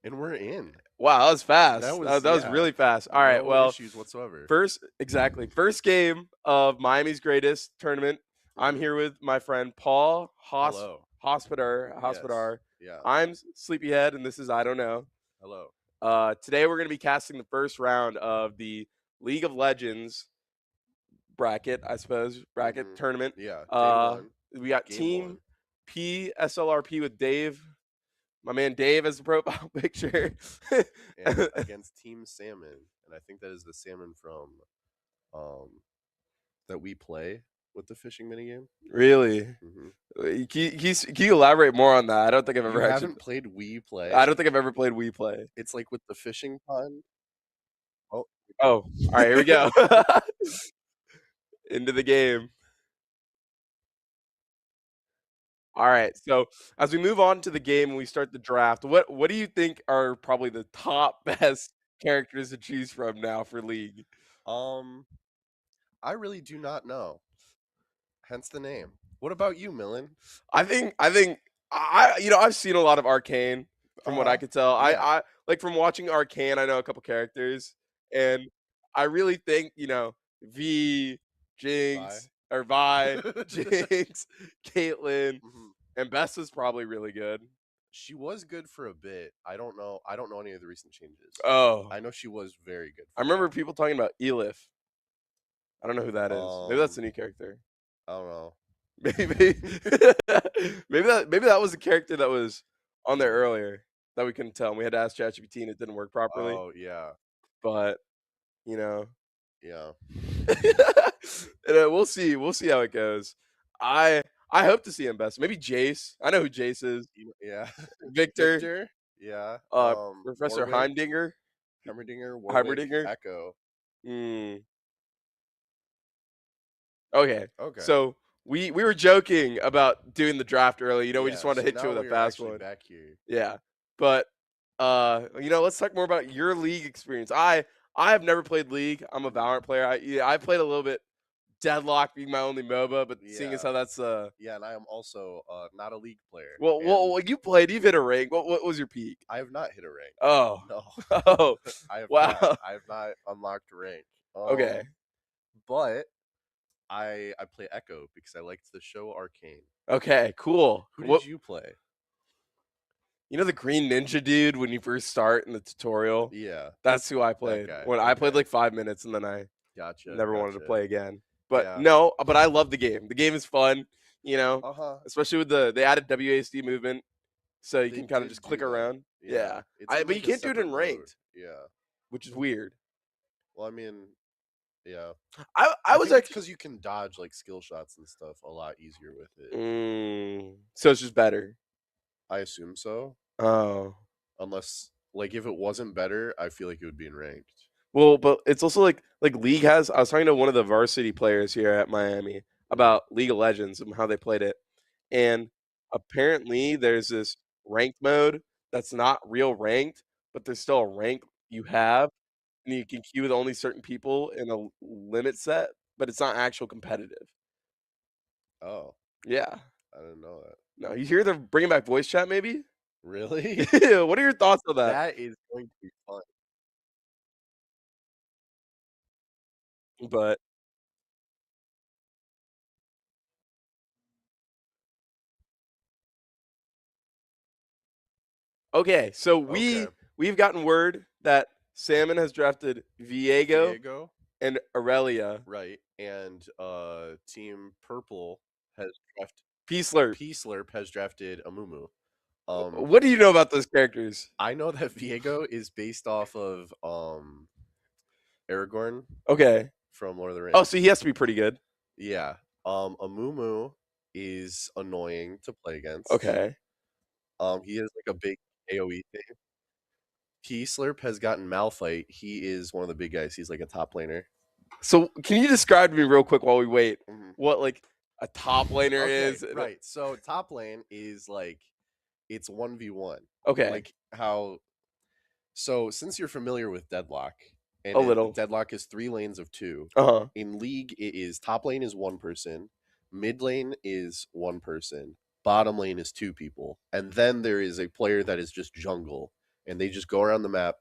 And we're in. Wow, that was fast. That That was was yeah, really fast. All right, no well, issues whatsoever. first game of Miami's Greatest tournament. I'm Mhm. here with my friend Paul Hello. Hospodar. Yeah. I'm Sleepyhead, and this is I Don't Know. Hello. Today we're going to be casting the first round of the League of Legends bracket, I suppose, Mhm. tournament. Yeah. Day one. We got Game Team one. P SLRP with Dave. My man Dave as the profile picture. And against Team Salmon, and I think that is the salmon from that we play with the fishing minigame. Really? Mm-hmm. Can you elaborate more on that? I don't think I've ever You actually haven't played We Play? I don't think I've ever played We Play. It's like with the fishing pond. Oh, all right, here we go. Into the game. All right, so as we move on to the game and we start the draft, what do you think are probably the top best characters to choose from now for League? I really do not know. Hence the name. What about you, Millen? I think I've seen a lot of Arcane from what I could tell. Yeah. I like from watching Arcane, I know a couple characters, and I really think V, Jinx, or Vi, Jinx, Caitlyn, Mhm. and Bess was probably really good. She was good for a bit. I don't know. I don't know any of the recent changes. Oh, I know she was very good I for a remember while. people talking about Elif. I don't know who that is. Maybe that's a new character. I don't know. Maybe maybe that was a character that was on there earlier that we couldn't tell. And we had to ask ChatGPT and it didn't work properly. Oh yeah, But you know, yeah. and, we'll see. We'll see how it goes. I I hope to see him best. Maybe Jace. I know who Jace is. Yeah. Victor. Victor. Yeah. Professor Warwick, Heindinger. Heimerdinger, Warwick, Heimerdinger. Echo. Mm, okay. Okay. So we were joking about doing the draft early. We just Yeah. wanted to So hit you now with a we are fast actually one. back here. Yeah. But let's talk more about your league experience. I have never played League. I'm a Valorant player. I played a little bit Deadlock being my only MOBA, but seeing as Yeah. how that's Yeah, and I am also not a league player, well and you played, you've hit a rank. What was your peak? I have not hit a rank. Oh. No, Oh. I have not. Wow. I have not unlocked a rank. Okay. But I play Echo because I liked the show Arcane. Okay, cool. Who What did you play? you know the green ninja dude when you first start in the tutorial? Yeah, That's who I that played. guy. When I played Okay, like 5 minutes and then I gotcha, never wanted to gotcha. play again. But Yeah. no, but I love the game. The game is fun, Uh huh. especially with they added WASD movement, so you They can kind of did just click do that. around. Yeah, Yeah. it's in But you like a can't do it separate in mode. ranked, Yeah. which is weird. Well, I mean, yeah. I I was think it's actually because you can dodge like skill shots and stuff a lot easier with it. so it's just better. I assume so. Oh. Unless, like, if it wasn't better, I feel like it would be in ranked. Well, but it's also like League has. I was talking to one of the varsity players here at Miami Mhm. about League of Legends and how they played it, and apparently there's this ranked mode that's not real ranked, but there's still a rank you have, and you can queue with only certain people in a limit set, but it's not actual competitive. Oh, Yeah. I didn't know that. No, you hear they're bringing back voice chat, maybe? Really? Yeah. What are your thoughts on that? That is going to be fun. But okay, so Okay. we've gotten word that Salmon has drafted Viego Viego, and Aurelia. right? And Team Purple has drafted Peace Slurp. P Slurp has drafted Amumu. Um, What do you know about those characters? I know that Viego is based off of Aragorn Okay. from Lord of the Oh, Rings. so he has to be pretty good. Yeah. Amumu is annoying to play against. Okay. He has like a big AoE thing. P Slurp has gotten Malphite. He is one of the big guys. He's like a top laner. So can you describe to me real quick while we wait Mhm. what like a top laner Okay, is? right. So top lane is like it's 1v1. Okay. Like how so since you're familiar with Deadlock, A little. Deadlock is 3 lanes of 2. Uh-huh. In League, it is top lane is 1 person, mid lane is 1 person, bottom lane is 2 people, and then there is a player that is just jungle, and they just go around the map.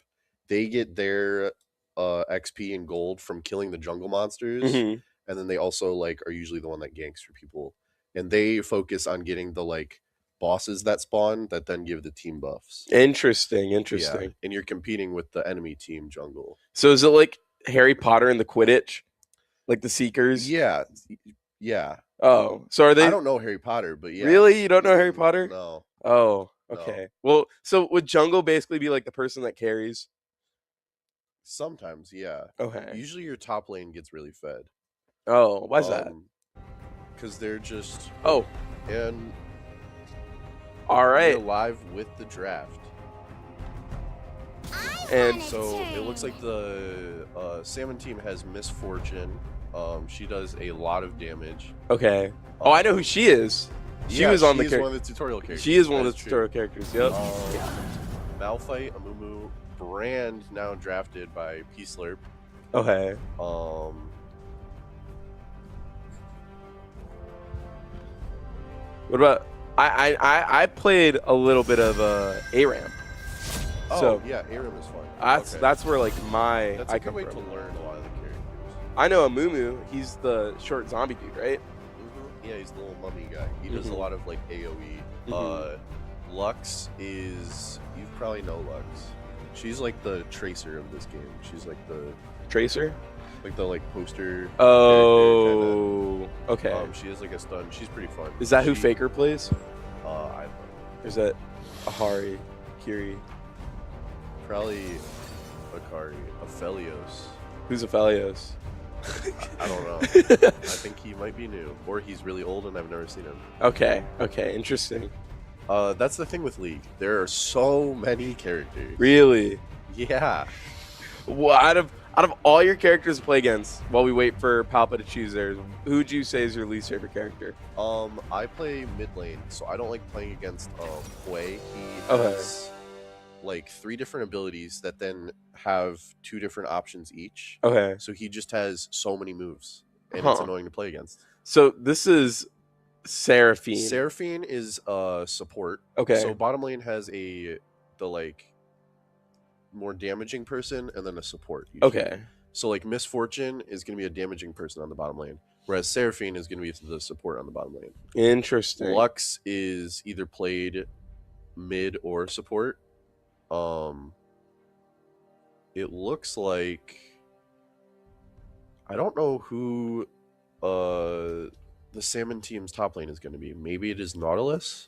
They get their XP and gold from killing the jungle monsters, Mhm. and then they also like are usually the one that ganks for people, and they focus on getting the like bosses that spawn that then give the team buffs. Interesting, Yeah, interesting. and you're competing with the enemy team jungle. So is it like Harry Potter and the Quidditch? Like the Seekers? Yeah, yeah. Oh, so are I they don't know Harry Potter, but yeah. really? You don't know Harry Potter? No, Oh, no. okay. Well, so would jungle basically be like the person that carries? Sometimes, yeah. Okay. Usually your top lane gets really fed. Oh, why's that? Because they're just Oh, and all we're right. live with the draft. And So it looks like the Salmon team has Misfortune. She does a lot of damage. okay. Oh, I know who she is. She Yeah, was on she the is one of the tutorial characters. She is one of That the is true. tutorial characters. Yep. Malphite, Amumu, Brand now drafted by P Slurp. Okay. What about I played a little bit of ARAM. Oh So yeah, Aram is fun. that's Okay. where like That's I a good come way from. to learn a lot of the characters. I know a Mumu. He's the short zombie dude, right? Yeah, he's the little mummy guy. He does a Mhm. lot of like AoE. Mhm. Lux is, you probably know Lux. She's like the tracer of this game. She's like the Tracer? poster character kind of. Oh, okay. She is like a stun. She's pretty fun. Is that who She, Faker plays? I don't know. Or is that Ahari, Kiri? Probably Akari, Aphelios. Who's Aphelios? I don't know. I think he might be new, or he's really old and I've never seen him. Okay, interesting. That's the thing with League. There are so many characters. Really? Yeah. Well, out of all your characters to play against, while we wait for Palpa to choose theirs, who would you say is your least favorite character? I play mid lane, so I don't like playing against Hui. He Okay. has like 3 different abilities that then have 2 different options each. Okay. So he just has so many moves, and Huh. it's annoying to play against. So this is Seraphine. Seraphine is support. Okay. So bottom lane has the like more damaging person and then a support. Usually. Okay. So like Misfortune is going to be a damaging person on the bottom lane, whereas Seraphine is going to be the support on the bottom lane. Interesting. Lux is either played mid or support. It looks like, I don't know who the Salmon team's top lane is going to be. Maybe it is Nautilus.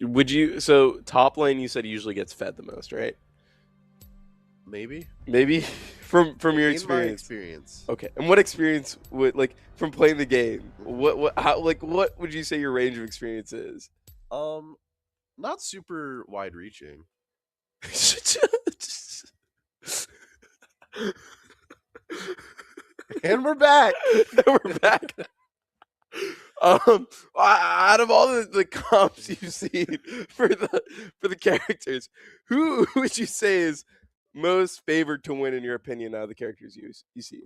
Would you? So top lane, you said usually gets fed the most, right? Maybe from your in experience. my experience. Okay. And what experience would, like, from playing the game? What would you say your range of experience is? Not super wide reaching. And we're back. We're back. Out of all the comps you've seen for the characters, who would you say is most favored to win in your opinion out of the characters you see?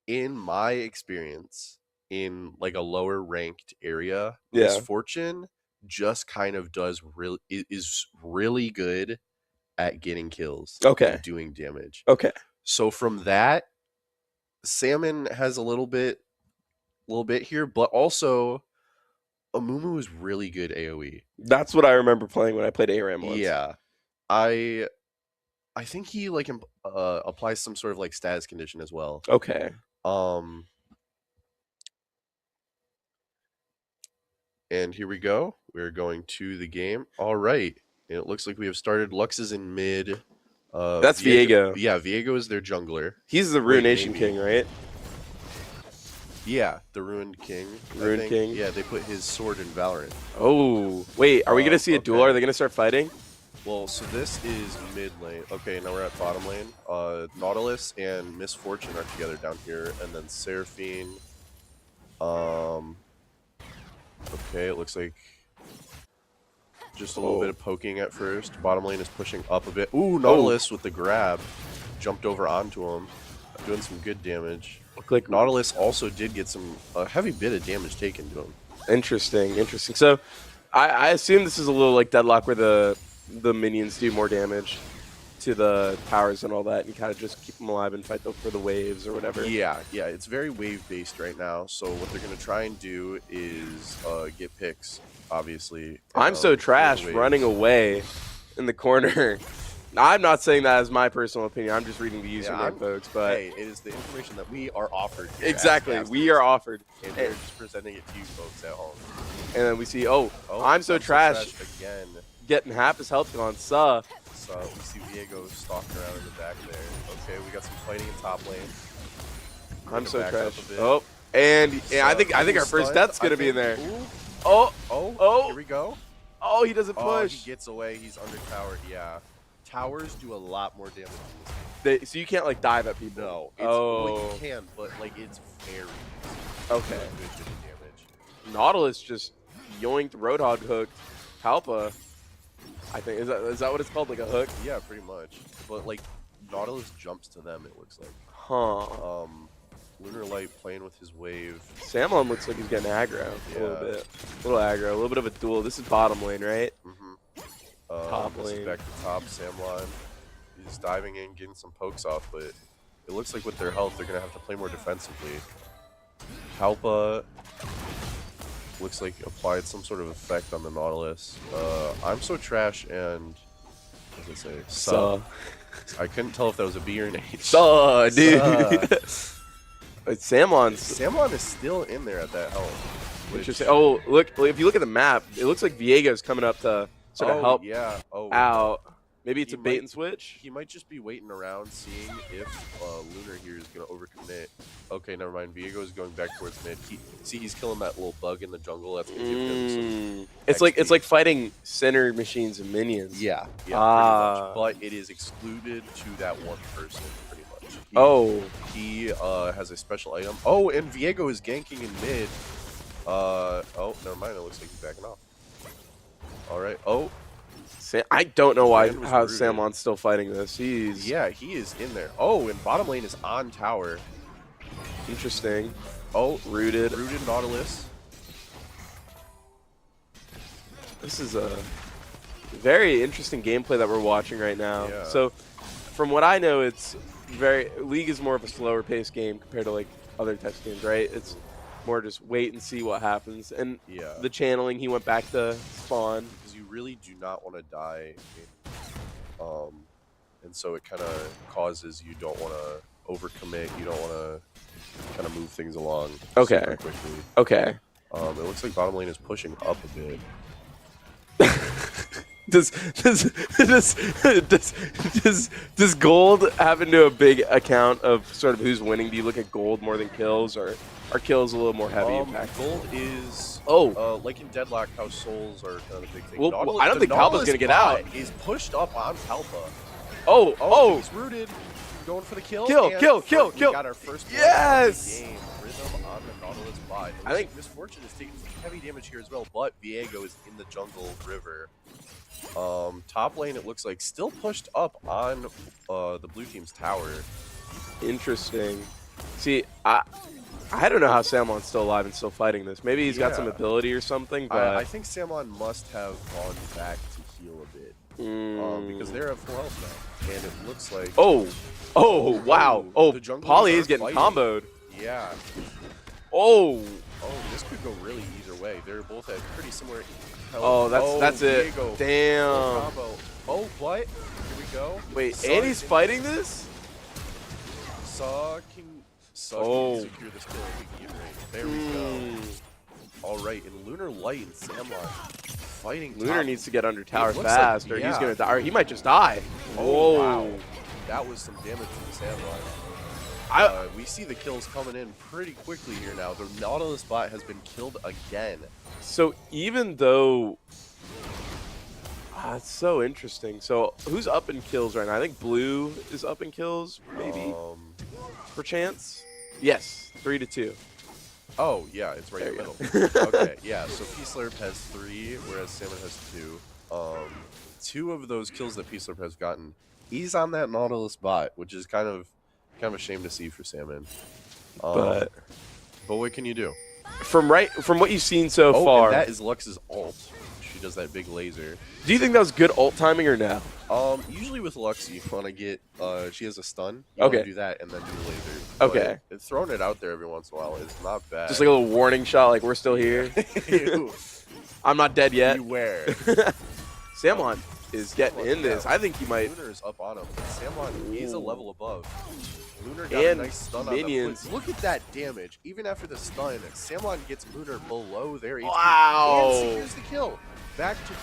In my experience, in like a lower ranked area, Yeah. Misfortune just kind of is really good at getting kills. Okay. And doing damage. Okay. So from that, Salmon has a little bit here, but also Amumu is really good AoE. That's what I remember playing when I played ARAM once. Yeah. I think he like applies some sort of like status condition as well. Okay. And here we go. We're going to the game. All right. And it looks like we have started. Lux is in mid. That's Viego. Yeah, Viego is their jungler. He's the Ruination King, right? Yeah, the Ruined King. Ruined King. Yeah, they put his sword in Valorant. Oh, wait. Are we going to see a duel? Are they going to start fighting? Well, so this is mid lane. Okay, now we're at bottom lane. Nautilus and Misfortune are together down here, and then Seraphine. Okay, it looks like just a little bit of poking at first. Bottom lane is pushing up a bit. Ooh, Nautilus with the grab. Jumped over onto him. Doing some good damage. Look like Nautilus also did get a heavy bit of damage taken to him. Interesting. So I assume this is a little like Deadlock where the minions do more damage to the towers and all that, and kind of just keep them alive and fight for the waves or whatever. Yeah, it's very wave based right now. So what they're gonna try and do is get picks. Obviously, I'm so trash running away in the corner. I'm not saying that as my personal opinion. I'm just reading the username, folks. But hey, it is the information that we are offered. Exactly, we are offered, and we're just presenting it to you folks at home. And then we see, I'm so trash again, getting half his health gone. So we see Viego stalking around in the back there. Okay, we got some fighting in top lane. I'm so trash. Oh, and I think our first death's gonna be in there. Oh, here we go. Oh, he doesn't push. He gets away. He's under towered. Yeah, towers do a lot more damage than this. So you can't like dive at people. No. Well, you can, but like it's very okay. Good damage. Nautilus just yoinked Roadhog hooked Palpa. I think is that what it's called, like a hook? Yeah, pretty much. But like Nautilus jumps to them. It looks like. Huh. Lunar Light playing with his wave. Samlon looks like he's getting aggro a little bit. A little aggro, a little bit of a duel. This is bottom lane, right? Top lane. Back to top, Samlon. He's diving in, getting some pokes off, but it looks like with their health, they're going to have to play more defensively. Palpa looks like applied some sort of effect on the Nautilus. I'm so trash and, what does it say? So, I couldn't tell if that was a B or an H. so dude. Sammon's. Sammon is still in there at that health. Interesting. Oh, look! If you look at the map, it looks like Viego's coming up to sort of help out. Maybe it's a bait and switch. He might just be waiting around, seeing if Lunar here is going to overcommit. Okay, never mind. Viego is going back towards mid. He's killing that little bug in the jungle. That's going to give him some. It's like fighting center machines and minions. Yeah, pretty much. But it is excluded to that one person, pretty much. He has a special item. Oh, and Viego is ganking in mid. Oh, never mind. It looks like he's backing off. All right. Oh. I don't know how Sammon's still fighting this. He is in there. Oh, and bottom lane is on tower. Interesting. Oh, rooted Nautilus. This is a very interesting gameplay that we're watching right now. Yeah. So, from what I know, League is more of a slower paced game compared to like other types of games, right? It's more just wait and see what happens. And the channeling, he went back to spawn. Because you really do not want to die. And so it kind of causes you don't want to overcommit. You don't want to kind of move things along super quickly. Okay. It looks like bottom lane is pushing up a bit. Does gold have into a big account of sort of who's winning? Do you look at gold more than kills, or are kills a little more heavy impact? Gold is like in Deadlock, how souls are kind of a big thing. Well, I don't think Palpa's gonna get out. He's pushed up on Palpa. He's rooted. Going for the kill. Kill. We got our first game. Rhythm on the Nautilus bot. I think Misfortune is taking some heavy damage here as well, but Viego is in the jungle river. Top lane, it looks like, still pushed up on the blue team's tower. Interesting. See, I don't know how Sammon's still alive and still fighting this. Maybe he's got some ability or something, but I think Sammon must have gone back to heal a bit. Because they're at full health now. And it looks like... Wow. Polly is getting comboed. Yeah. This could go really either way. They're both at pretty similar health. That's it. Viego. Damn. What? Here we go. Wait, and he's fighting this? Saw can secure this kill if we can get range. There we go. All right, and Lunar Light and Sammon fighting. Lunar needs to get under tower fast, or he's gonna die. Or he might just die. Wow. That was some damage from Sammon. We see the kills coming in pretty quickly here now. The Nautilus bot has been killed again. So even though... it's so interesting. So who's up in kills right now? I think blue is up in kills, maybe? Perchance? Yes, 3-2. Oh, yeah, it's right in the middle. Okay, yeah, so P-Slurp has 3, whereas Salmon has 2. 2 of those kills that P-Slurp has gotten, he's on that Nautilus bot, which is kind of a shame to see for Salmon. But what can you do? From what you've seen so far, and that is Lux's ult. She does that big laser. Do you think that was good ult timing or no? Usually with Lux, you want to get she has a stun. You want to do that and then do the laser. Okay. But throwing it out there every once in a while is not bad. Just like a little warning shot, like we're still here. I'm not dead yet. Beware. Sammon is getting in this. I think he might. Lunar is up on him. Sammon is a level above. Lunar got a nice stun minions. on them. Look at that damage. Even after the stun, Sammon gets Lunar below their HP and secures the kill. Back to 3-3.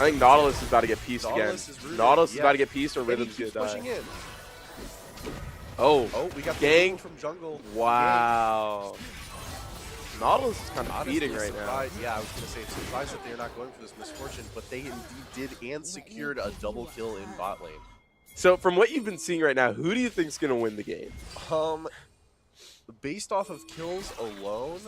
I think Nautilus is about to get pieced again. Nautilus is about to get pieced, or Rhythm's gonna die. Pushing in. We got gang from jungle. Wow. Nautilus is kind of feeding right now. Yeah, I was gonna say, surprised that they're not going for this Misfortune, but they indeed did and secured a double kill in bot lane. So from what you've been seeing right now, who do you think's gonna win the game? Based off of kills alone,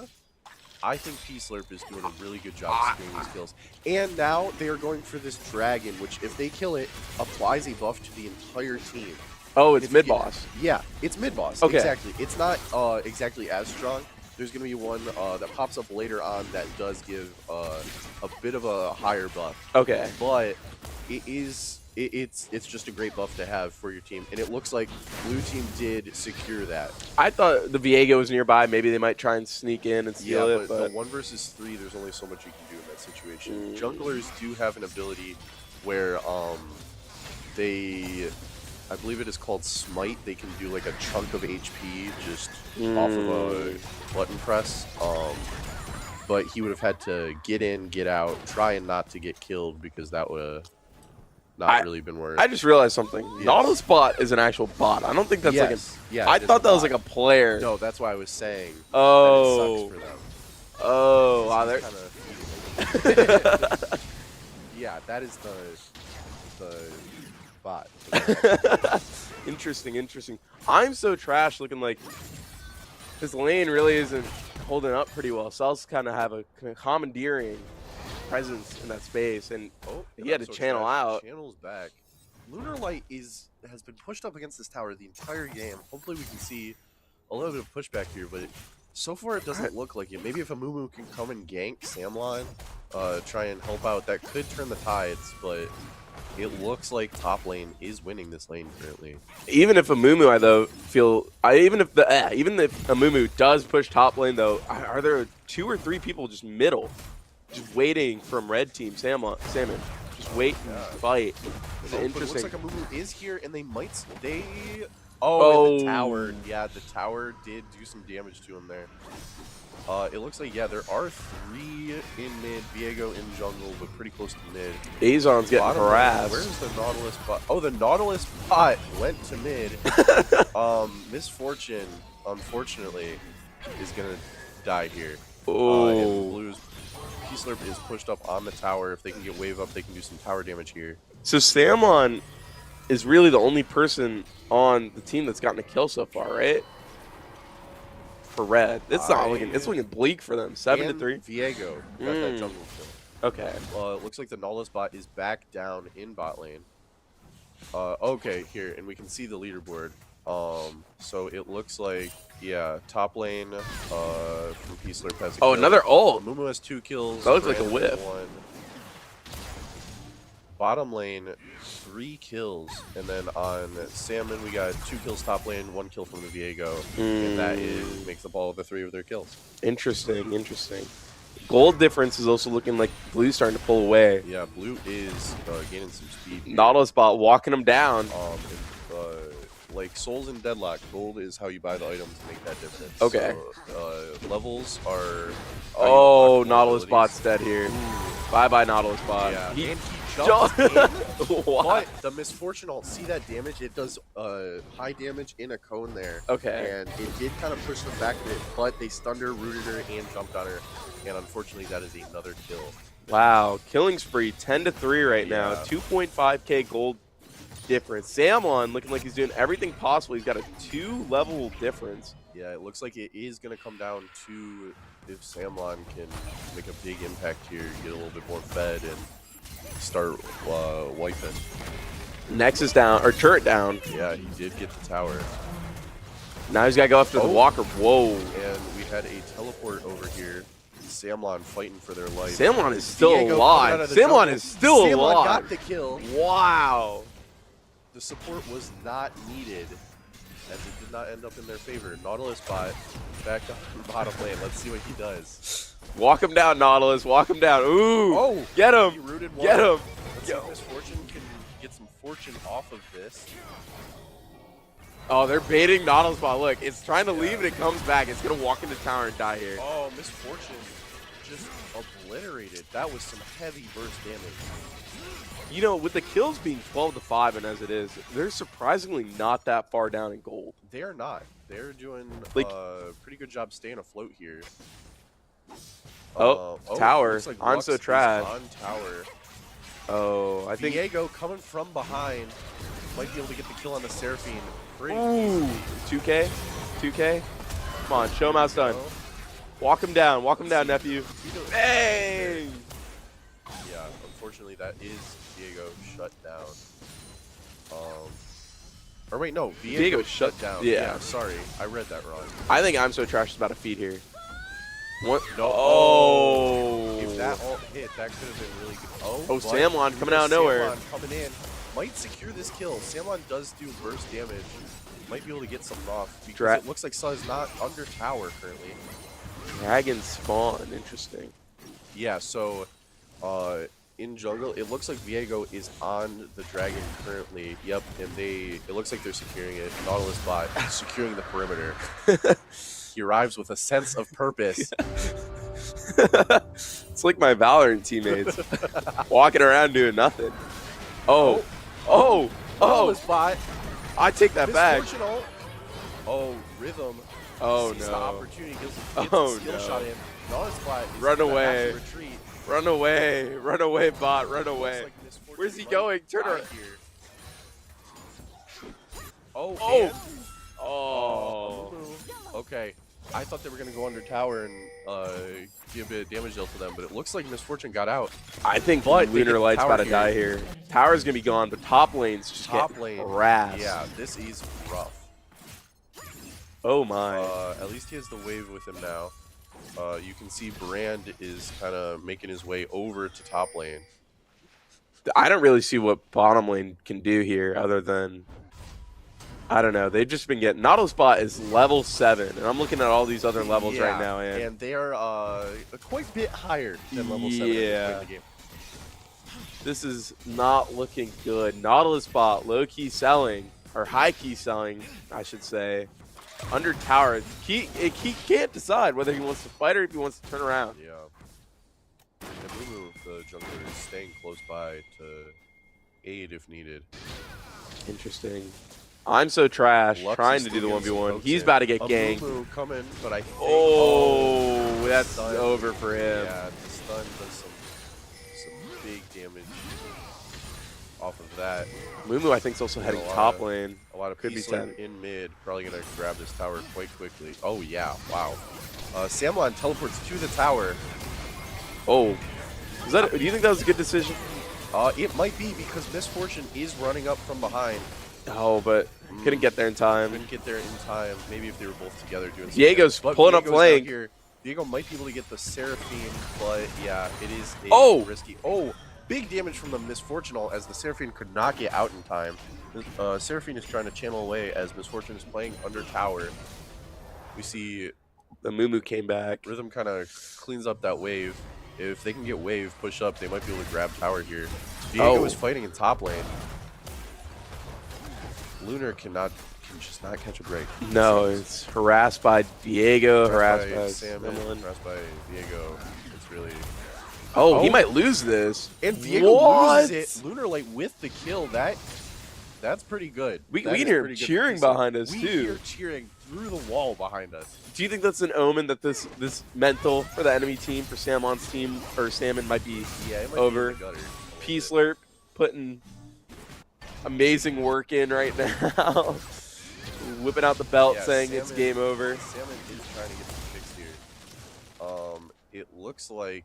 I think P-Slurp is doing a really good job securing these kills. And now they are going for this dragon, which if they kill it, applies a buff to the entire team. Oh, it's mid-boss. Yeah, it's mid-boss. Okay. Exactly. It's not exactly as strong. There's going to be one that pops up later on that does give a bit of a higher buff. Okay. But it is it's just a great buff to have for your team, and it looks like blue team did secure that. I thought the Viego was nearby. Maybe they might try and sneak in and steal Yeah, it. but the 1 versus 3, there's only so much you can do in that situation. Junglers do have an ability where they, I believe it is called Smite. They can do like a chunk of HP just off of a button press. But he would have had to get in, get out, try and not to get killed, because that would have not really been worth. I just realized something. Yes. Nautilus bot is an actual bot. I don't think that's like yeah. I thought that was like a player. No, that's why I was saying. Oh. That it sucks for them. Oh, wow. They're yeah, that is the bot. Interesting. I'm so trash looking like this lane really isn't holding up pretty well. Cells kind of have a commandeering presence in that space, and he had to channel out. Channel's back. Lunar Light has been pushed up against this tower the entire game. Hopefully we can see a little bit of pushback here, but so far it doesn't look like it. Maybe if Amumu can come and gank Samlon, try and help out, that could turn the tides, but it looks like top lane is winning this lane currently. Even if Amumu, even if Amumu does push top lane though, are there 2 or 3 people just middle, just waiting from red team Salmon, just wait and fight? It's interesting. It looks like Amumu is here, and they might and the tower. Yeah, the tower did do some damage to him there. It looks like, yeah, there are 3 in mid, Viego in jungle, but pretty close to mid. Azon's getting harassed. Where's the Nautilus bot? Oh, the Nautilus bot went to mid. Misfortune, unfortunately, is going to die here. And Blue's P-Slurp is pushed up on the tower. If they can get wave up, they can do some tower damage here. So Samlon is really the only person on the team that's gotten a kill so far, right? For red, it's looking bleak for them. 7-3. Viego got that jungle kill. Okay. It looks like the Nautilus bot is back down in bot lane. Okay, here, and we can see the leaderboard. So it looks like, yeah, top lane from P-Slurp has a kill. Another ult. Mumu has 2 kills. That looks like a whiff. 1. Bottom lane, 3 kills, and then on Salmon we got 2 kills top lane, 1 kill from the Viego, and that makes up all of the 3 of their kills. Interesting. Gold difference is also looking like Blue's starting to pull away. Yeah, Blue is gaining some speed here. Nautilus bot walking him down. Like Souls in Deadlock, gold is how you buy the items to make that difference. Okay. So, levels are... Nautilus bot's dead here. Bye-bye, Nautilus bot. Yeah, and he jumps in, but the Misfortune ult, see that damage? It does high damage in a cone there. Okay. And it did kind of push them back a bit, but they stunned her, rooted her, and jumped on her. And unfortunately, that is another kill. Wow, killing spree, 10-3 right now. 2.5k gold difference. Samlon looking like he's doing everything possible. He's got a 2-level difference. Yeah, it looks like it is going to come down to if Samlon can make a big impact here, get a little bit more fed, and start wiping. Nexus down, or turret down. Yeah, he did get the tower. Now he's got to go after the walker. Whoa. And we had a teleport over here. Samlon fighting for their life. Samlon is still alive. Samlon is still alive. Samlon got the kill. Wow. The support was not needed, as it did not end up in their favor. Nautilus bot back up in bottom lane. Let's see what he does. Walk him down, Nautilus. Walk him down. Ooh. Get him. He rooted one. Get him. Let's see if Misfortune can get some fortune off of this. Oh, they're baiting Nautilus bot. Look, it's trying to leave and it comes back. It's going to walk into tower and die here. Oh, Misfortune just obliterated. That was some heavy burst damage. You know, with the kills being 12-5 and as it is, they're surprisingly not that far down in gold. They are not. They're doing a pretty good job staying afloat here. Tower. Like I'm so trash. On tower. Oh, I think Viego coming from behind might be able to get the kill on the Seraphine. Pretty Ooh, 2K? 2K? Come on, show him how it's done. Walk him down, nephew. Bang! Yeah, unfortunately that is Viego shut down. Or wait, no, Viego shut down. Yeah, sorry, I read that wrong. I think I'm so trash is about to feed here. What? No. Oh. If that ult hit, that could have been really good. Samlon coming out of nowhere. Samlon coming in. might secure this kill. Samon does do burst damage. Might be able to get something off because it looks like Sa is not under tower currently. Dragon spawn, interesting. Yeah, so in jungle, it looks like Viego is on the dragon currently. Yep, and it looks like they're securing it. Nautilus bot securing the perimeter. He arrives with a sense of purpose. It's like my Valorant teammates walking around doing nothing. Oh. Nautilus bot. I take that back. Oh, Rhythm. Oh, sees no. the opportunity, gets the skill shot in. Nautilus bot is run away. Retreat. Run away. Run away, bot. Run away. Like where's he going? Turn around. Here. Oh. Okay. I thought they were going to go under tower and give a bit of damage dealt to them, but it looks like Misfortune got out. I think Lunar Light's about to die here. Tower's going to be gone, but top lane's just getting harassed. Yeah, this is rough. Oh my. At least he has the wave with him now. You can see Brand is kind of making his way over to top lane. I don't really see what bottom lane can do here other than, I don't know. They've just been getting... Nautilus bot is level 7, and I'm looking at all these other levels right now. And they are quite a bit higher than level 7 in the game. This is not looking good. Nautilus bot low-key selling, or high-key selling, I should say. Under tower, he can't decide whether he wants to fight or if he wants to turn around. Yeah. And Mumu, the jungler, is staying close by to aid if needed. Interesting. I'm so trash trying to do the 1v1. He's about to get ganked. Mumu coming, but I think, that's stun. Over for him. Yeah, the stun does some big damage off of that. Mumu, I think, is also heading top lane. A lot of could be 10 in mid. Probably gonna grab this tower quite quickly. Oh yeah, wow. Samlon teleports to the tower. Oh, do you think that was a good decision? It might be because Misfortune is running up from behind. Oh, but couldn't get there in time. Couldn't get there in time. Maybe if they were both together doing something. Diego's pulling up flank. Diego might be able to get the Seraphine, but yeah, it is risky. Oh, big damage from the Misfortunal as the Seraphine could not get out in time. Seraphine is trying to channel away as Misfortune is playing under tower. We see the Mumu came back. Rhythm kind of cleans up that wave. If they can get wave, push up, they might be able to grab tower here. Diego is fighting in top lane. Lunar can just not catch a break. No, it's harassed by Diego, harassed by Salmon, harassed by Diego. It's really... Oh, he might lose this. And Diego loses it. Lunar Light with the kill. That's pretty good. We can hear cheering behind us, too. We hear cheering through the wall behind us. Do you think that's an omen that this mental for the enemy team, for Salmon's team, or Salmon might be over? P Slurp putting amazing work in right now. Whipping out the belt saying Salmon, it's game over. Salmon is trying to get some fixed here. It looks like...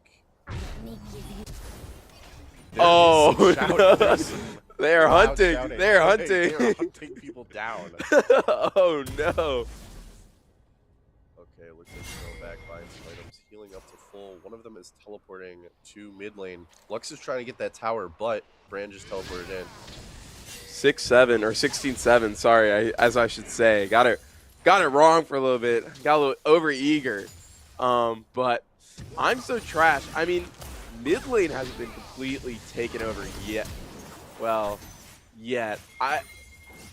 Oh, no. They are hunting. Shouting. They are hunting. They are hunting people down. Oh, no. Okay, looks like they're going back, buying some items, healing up to full. One of them is teleporting to mid lane. Lux is trying to get that tower, but Brand just teleported in. 6-7 or 16-7. Sorry, as I should say. Got it wrong for a little bit. Got a little over eager. But I'm so trash. I mean, mid lane hasn't been completely taken over yet. Well, yet.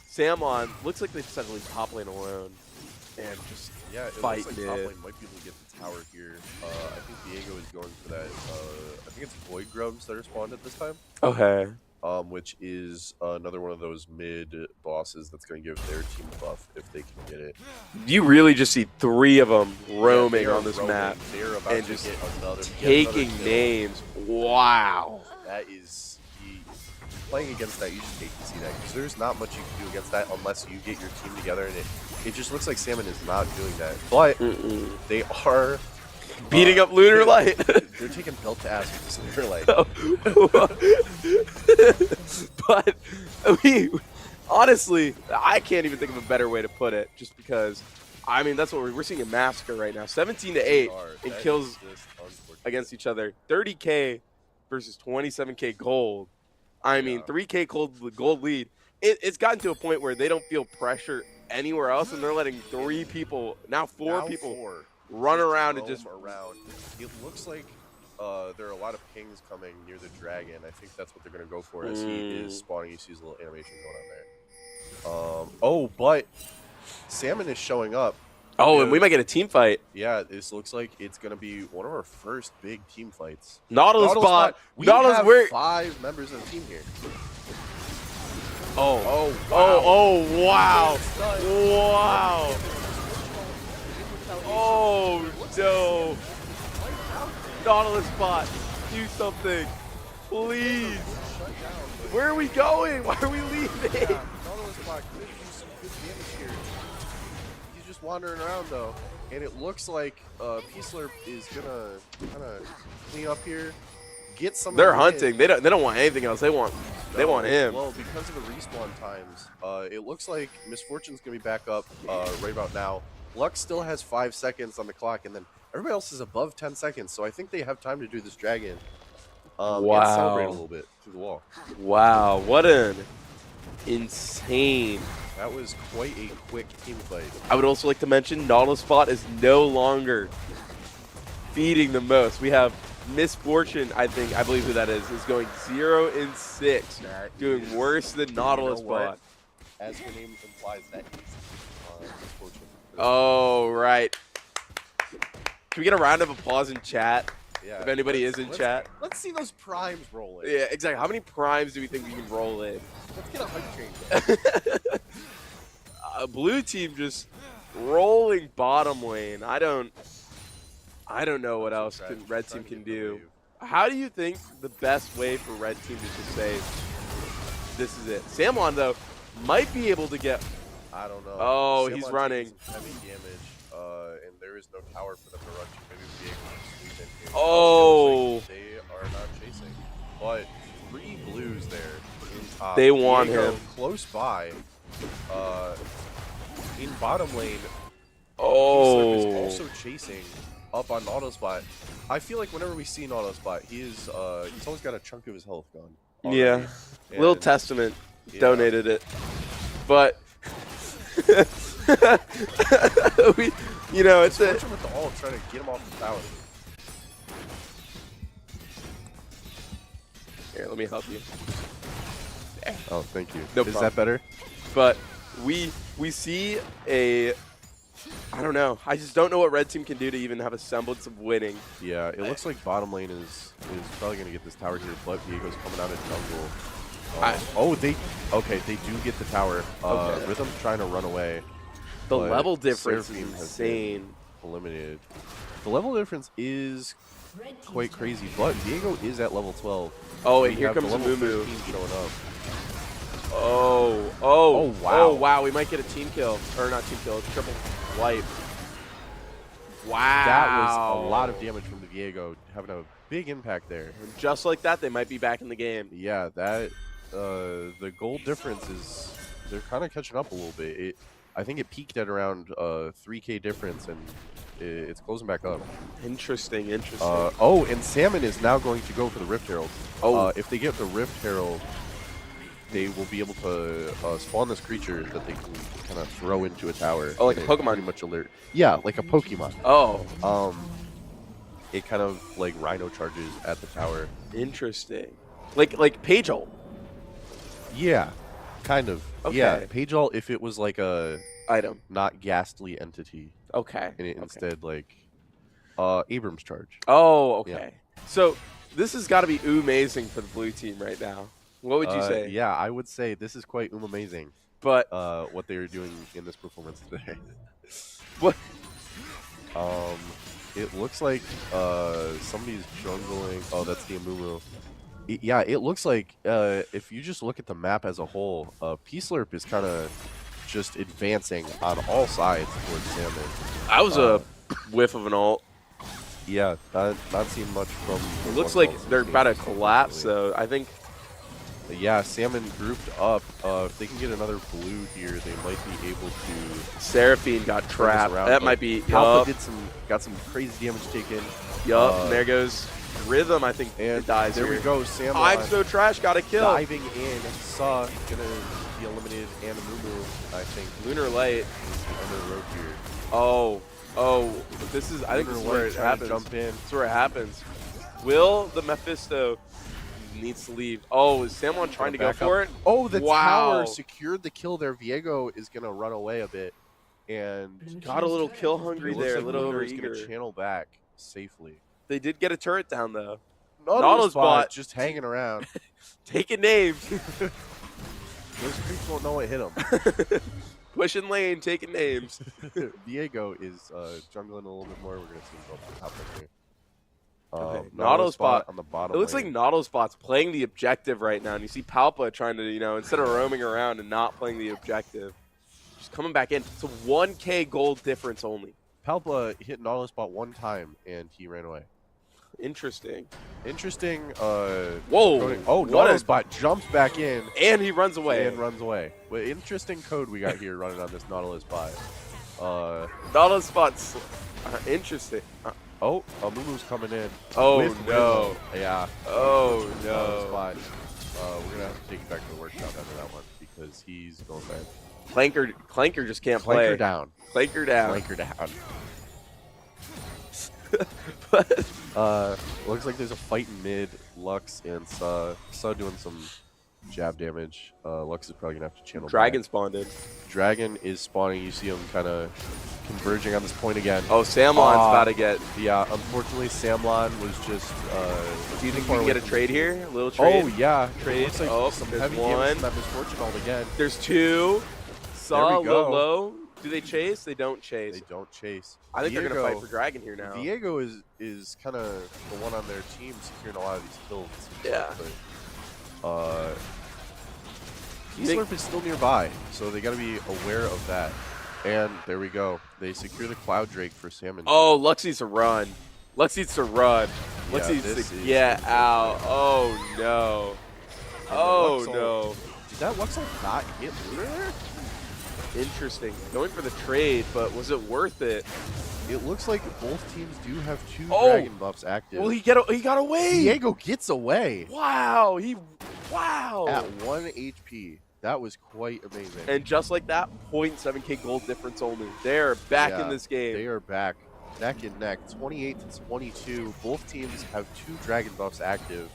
Samon looks like they've settled top lane alone and just fight looks like top lane might be able to get the tower here. I think Diego is going for that. I think it's Void Grubs that are spawned at this time. Okay. Which is another one of those mid bosses that's going to give their team a buff if they can get it. You really just see 3 of them roaming on this map and just taking names. Wow. That is... Playing against that, you just hate to see that because there's not much you can do against that unless you get your team together, and it just looks like Salmon is not doing that. But they are beating up Lunar Light. They're taking belt to ass with this Lunar Light. But honestly, I can't even think of a better way to put it. Just because, I mean, that's what we're seeing a massacre right now. 17-8 in kills against each other. 30K versus 27K gold. I mean, 3K gold lead. It's gotten to a point where they don't feel pressure anywhere else, and they're letting 3 people, now 4 people, run around and just around. It looks like there are a lot of pings coming near the dragon. I think that's what they're going to go for as he is spawning. You see his little animation going on there. Oh, but Salmon is showing up. Oh, and we might get a team fight. Yeah, this looks like it's going to be one of our first big team fights. Nautilus bot. We have 5 members of the team here. Oh. Oh, wow. Oh, wow. Wow. Oh, no. Nautilus bot, do something. Please. Where are we going? Why are we leaving? Yeah, Nautilus bot could do some good damage here. He's just wandering around, though. And it looks like P-Slurp is going to kind of clean up here. Get some. They're hunting. They don't want anything else. They want him. Well, because of the respawn times, it looks like Misfortune's gonna be back up right about now. Lux still has 5 seconds on the clock, and then everybody else is above 10 seconds. So I think they have time to do this dragon. And celebrate a little bit through the wall. Wow, what an insane. That was quite a quick team fight. I would also like to mention Nautilus bot is no longer feeding the most. We have Misfortune, I believe who that is going 0-6, doing worse than Nautilus bot. As her name implies, that is Misfortune. Oh, right. Can we get a round of applause in chat? Yeah, if anybody is in chat. Let's see those primes rolling. Yeah, exactly. How many primes do we think we can roll in? Let's get a hype train. Blue team just rolling bottom lane. I don't know what else red team can do. How do you think the best way for red team to just say, this is it? Samlon, though, might be able to get... I don't know. Oh, Samlon he's running. Heavy damage, and there is no tower for them to run to. Maybe be able to sweep in here. Oh. They are not chasing. But 3 blues there in top. They want him. Close by. In bottom lane. Oh. Is also chasing up on Nautilus bot. I feel like whenever we see Nautilus bot, he's always got a chunk of his health gone. Already. Yeah. Little Testament donated it. But it's a with the ult trying to get him off the tower. Here, let me help you. Oh, thank you. No Is problem. that better? But we see a... I don't know. I just don't know what red team can do to even have a semblance of winning. Yeah, it looks like bottom lane is probably going to get this tower here, but Diego's coming out of jungle. They do get the tower. Rhythm's trying to run away. The level difference is Seraphine insane. Eliminated. The level difference is quite crazy, but Diego is at level 12. Oh, and here comes the Mumu showing up. Oh, wow. Oh, wow. We might get a team kill. Or not team kill, triple wipe. Wow. That was a lot of damage from the Diego, having a big impact there. And just like that, they might be back in the game. Yeah, that the gold difference is, they're kind of catching up a little bit. I think it peaked at around 3K difference, and it's closing back up. Interesting. And Salmon is now going to go for the Rift Herald. If they get the Rift Herald, they will be able to spawn this creature that they can kind of throw into a tower. Oh, like a Pokemon? Pretty much alert. Yeah, like a Pokemon. Oh. It kind of like Rhino charges at the tower. Interesting. Like Page ult. Yeah, kind of. Okay. Yeah, Page ult if it was like a item, not ghastly entity. Okay. And instead like Abrams charge. Oh, okay. Yeah. So this has got to be amazing for the blue team right now. What would you say? Yeah, I would say this is quite amazing. But what they are doing in this performance today. What? It looks like somebody's jungling. Oh, that's the Amumu. Yeah, it looks like if you just look at the map as a whole, P-Slurp is kind of just advancing on all sides towards Salmon. I was a whiff of an ult. Yeah, not seeing much from. It looks like they're about to collapse, so I think. Yeah, Salmon grouped up. If they can get another blue here, they might be able to. Seraphine got trapped. That might be. Alpha got some crazy damage taken. Yup, and there goes Rhythm, I think, And it dies there here. we go, Sam I'm so trash, got a kill. diving in. Saw gonna be eliminated, and Mumu, I think, Lunar Light is the end of the road here. Oh, but this is, I think this is where it happens. Jump in. This is where it happens. Will the Mephisto needs to leave? Oh, is Samon trying to go for it? Oh, the Wow. tower secured the kill there. Viego is gonna run away a bit, and Got a little kill hungry there, a little Lunar is overeager. gonna channel back safely. They did get a turret down though. Nautilus bot just hanging around, taking names. Those creeps won't know what hit them. Pushing lane, taking names. Viego is jungling a little bit more. We're gonna see him go up the top right here. Okay. Nautilus bot on the bottom. It looks like Nautilus bot's playing the objective right now, and you see Palpa trying to, instead of roaming around and not playing the objective, just coming back in. It's a 1K gold difference only. Palpa hit Nautilus bot one time, and he ran away. Interesting. Whoa! Coding. Oh, Nautilus bot jumps back in, and he runs away. Well, interesting code we got here running on this Nautilus bot. Nautilus bot's interesting. Amumu's coming in. Oh no! Yeah. Oh no! Spot. We're gonna have to take it back to the workshop after that one because he's going bad. Clanker just can't play. Clanker down. Clanker down. Clanker down. Looks like there's a fight in mid. Lux and Saw doing some jab damage. Lux is probably gonna have to channel. Dragon back. spawned in. Dragon is spawning. You see him kind of converging on this point again. Oh, Samlon's about to get. Yeah, unfortunately, Samlon was just. Do you think we can get a trade here? A little trade? Oh yeah, trade. Looks like some heavy damage from that misfortune ult again. There's two. Saw low. Do they chase? They don't chase. They don't chase. I think they're gonna fight for Dragon here now. Viego is kind of the one on their team securing a lot of these kills. Yeah. But, Slurp is still nearby, so they got to be aware of that. And there we go. They secure the Cloud Drake for Salmon. Oh, Lux needs to run. Lux needs to run. Lux needs to get out. Oh no. Oh no. Did that Lux not hit Lunar there? Interesting. Going for the trade, but was it worth it? It looks like both teams do have two dragon buffs active. Well, he got away. Viego gets away. Wow. Wow. At 1 HP. That was quite amazing. And just like that, 0.7k gold difference only. They're back in this game. They are back. Neck and neck. 28 to 22. Both teams have two dragon buffs active.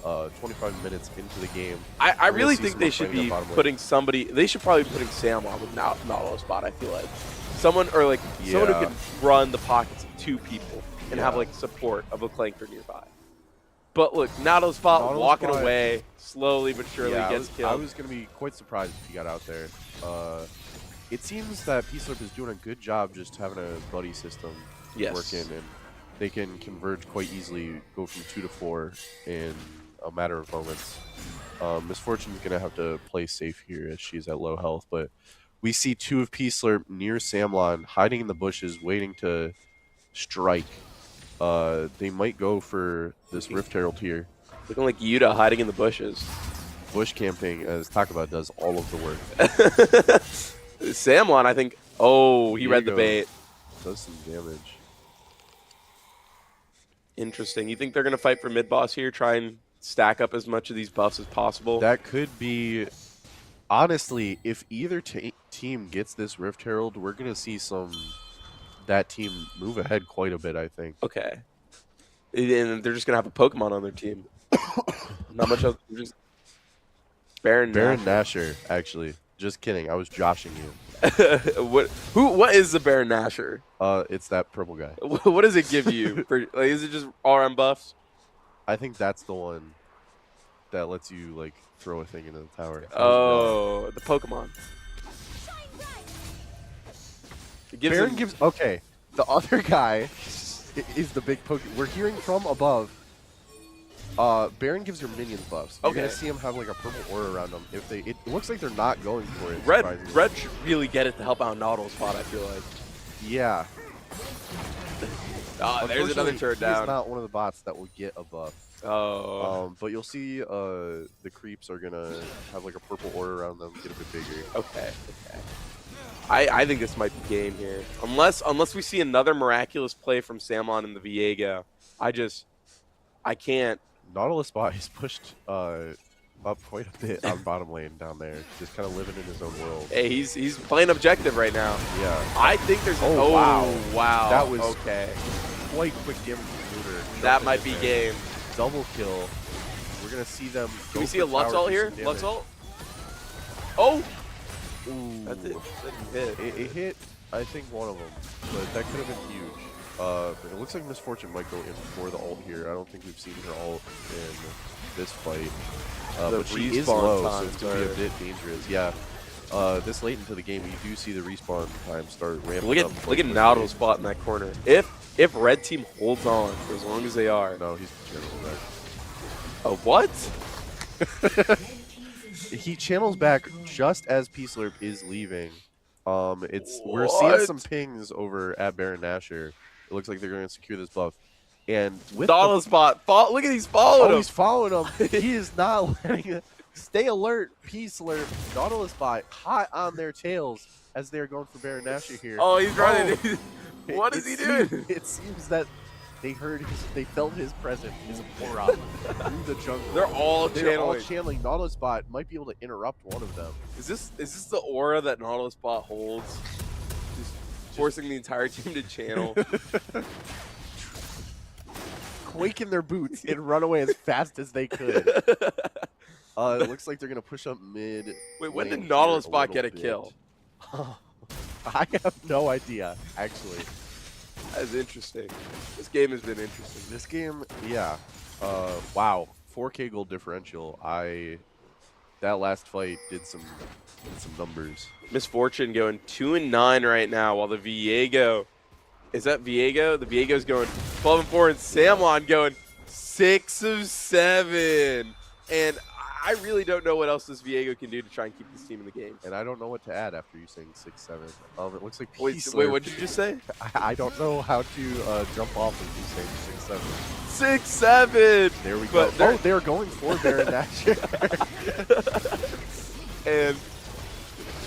25 minutes into the game. I really think they should be putting somebody. They should probably be putting Sam on with Nautilus bot. I feel like someone or like someone who can run the pockets of two people and have like support of a Clanker nearby. But look, Nautilus bot walking away slowly but surely gets killed. I was gonna be quite surprised if he got out there. It seems that P-Slurp is doing a good job just having a buddy system working, and they can converge quite easily, go from 2 to 4 in a matter of moments. Misfortune's gonna have to play safe here as she's at low health, but we see two of P-Slurp near Samlon, hiding in the bushes, waiting to strike. They might go for this Rift Herald here. Looking like Yuta hiding in the bushes. Bush camping, as Takaba does all of the work. Samlon, I think. Oh, he read the bait. Does some damage. Interesting. You think they're gonna fight for mid boss here? Try and stack up as much of these buffs as possible. That could be. Honestly, if either team gets this Rift Herald, we're gonna see that team move ahead quite a bit, I think. Okay. And they're just gonna have a Pokemon on their team. Not much else. Just Baron Nashor, actually. Just kidding. I was joshing you. What is the Baron Nashor? It's that purple guy. What does it give you? Is it just all-around buffs? I think that's the one that lets you like throw a thing into the tower. Oh, the Pokemon. Baron gives. Okay, the other guy is the big Pokemon. We're hearing from above. Baron gives your minions buffs. You're gonna see him have like a purple aura around them. If it looks like they're not going for it. Red should really get it to help out Nautilus spot, I feel like. Yeah. There's another turret down. He's not one of the bots that will get a buff. Oh. But you'll see the creeps are gonna have like a purple aura around them, get a bit bigger. Okay. I think this might be game here. Unless we see another miraculous play from Samon and the Viego. I can't. Nautilus bot is pushed up quite a bit on bottom lane down there, just kind of living in his own world. Hey, he's playing objective right now. Yeah. I think there's. Oh, wow. Wow. That was okay. quite quick damage from Looter. That might be game. Double kill. We're gonna see them. Can we see a Lux ult here? Lux ult. Oh. Ooh. That didn't hit. It hit, I think, one of them, but that could have been huge. It looks like Misfortune might go in for the ult here. I don't think we've seen her ult in this fight. But she is low, so it's going to be a bit dangerous. Yeah. This late into the game, you do see the respawn time start ramping up. Look at Nautilus spot in that corner. If red team holds on for as long as they are. No, he's channels back. Oh, what? He channels back just as P-Slurp is leaving. We're seeing some pings over at Baron Nashor. It looks like they're going to secure this buff. And with Nautilus spot, look at he's following him. He's following him. He is not letting it. Stay alert, P-Slurp. Nautilus bot hot on their tails as they're going for Baron Nashor here. Oh, he's running. What is he doing? It seems that they felt his presence, his aura through the jungle. They're all channeling. Nautilus bot might be able to interrupt one of them. Is this the aura that Nautilus bot holds? Just forcing the entire team to channel. Quake in their boots and run away as fast as they could. It looks like they're gonna push up mid. Wait, when did Nautilus bot get a kill? I have no idea, actually. That's interesting. This game has been interesting. This game, yeah. Wow, 4K gold differential. That last fight did some numbers. Misfortune going 2-9 right now, while the Viego. Is that Viego? The Viego's going 12-4, and Samlon going 6 of 7. And I really don't know what else this Viego can do to try and keep this team in the game. And I don't know what to add after you saying 6-7. It looks like wait, what did you just say? I don't know how to jump off of you saying 6-7. 6-7. There we go. They're going for Baron Nashor. And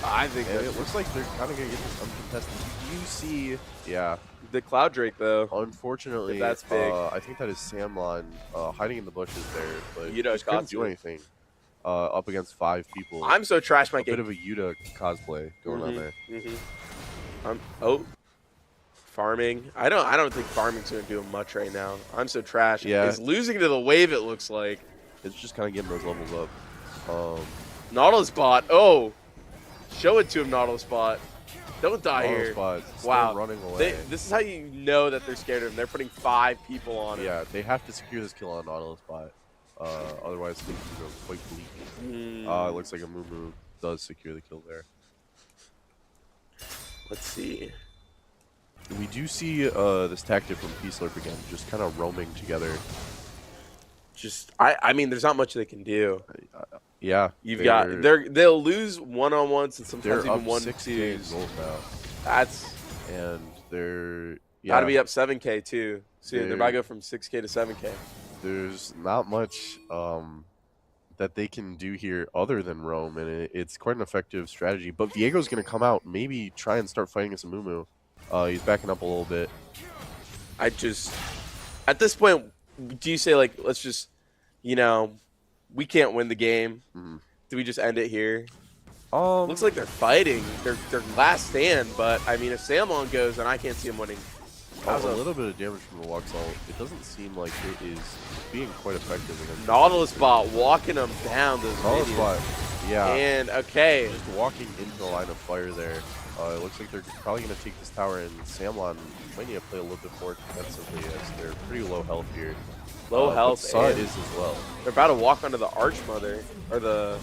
I think it looks like they're kind of going to get this uncontested. You see, yeah. The Cloud Drake, though. Unfortunately, that's big. I think that is Samlon hiding in the bushes there, but he just couldn't do anything up against 5 people. I'm so trash my game. A bit of a Yuta cosplay going on there. Farming. I don't think farming's going to do much right now. I'm so trash. Yeah. It's losing to the wave, it looks like. It's just kind of getting those levels up. Nautilus bot. Oh. Show it to him, Nautilus bot. Don't die here. Wow. Running away. This is how you know that they're scared of him. They're putting 5 people on him. Yeah, they have to secure this kill on Nautilus bot. Otherwise, things can go quite bleak. It looks like a Mumu does secure the kill there. Let's see. We do see this tactic from P-Slurp again, just kind of roaming together. I mean, there's not much they can do. Yeah, they'll lose one-on-ones and sometimes even 1-2s. And they're gotta be up 7K too. Soon they're about to go from 6K to 7K. There's not much that they can do here other than roam, and it's quite an effective strategy. But Viego's gonna come out, maybe try and start fighting as a Mumu. He's backing up a little bit. At this point, do you say like, let's just, we can't win the game. Do we just end it here? Looks like they're fighting. They're last stand, but I mean, if Samlon goes, then I can't see him winning. A little bit of damage from the Lux ult. It doesn't seem like it is being quite effective against Nautilus bot walking them down. Nautilus bot, yeah. And okay, just walking into the line of fire there. It looks like they're probably going to take this tower, and Samlon might need to play a little bit more defensively as they're pretty low health here. Low health. Saw is as well. They're about to walk onto the Archmother, or the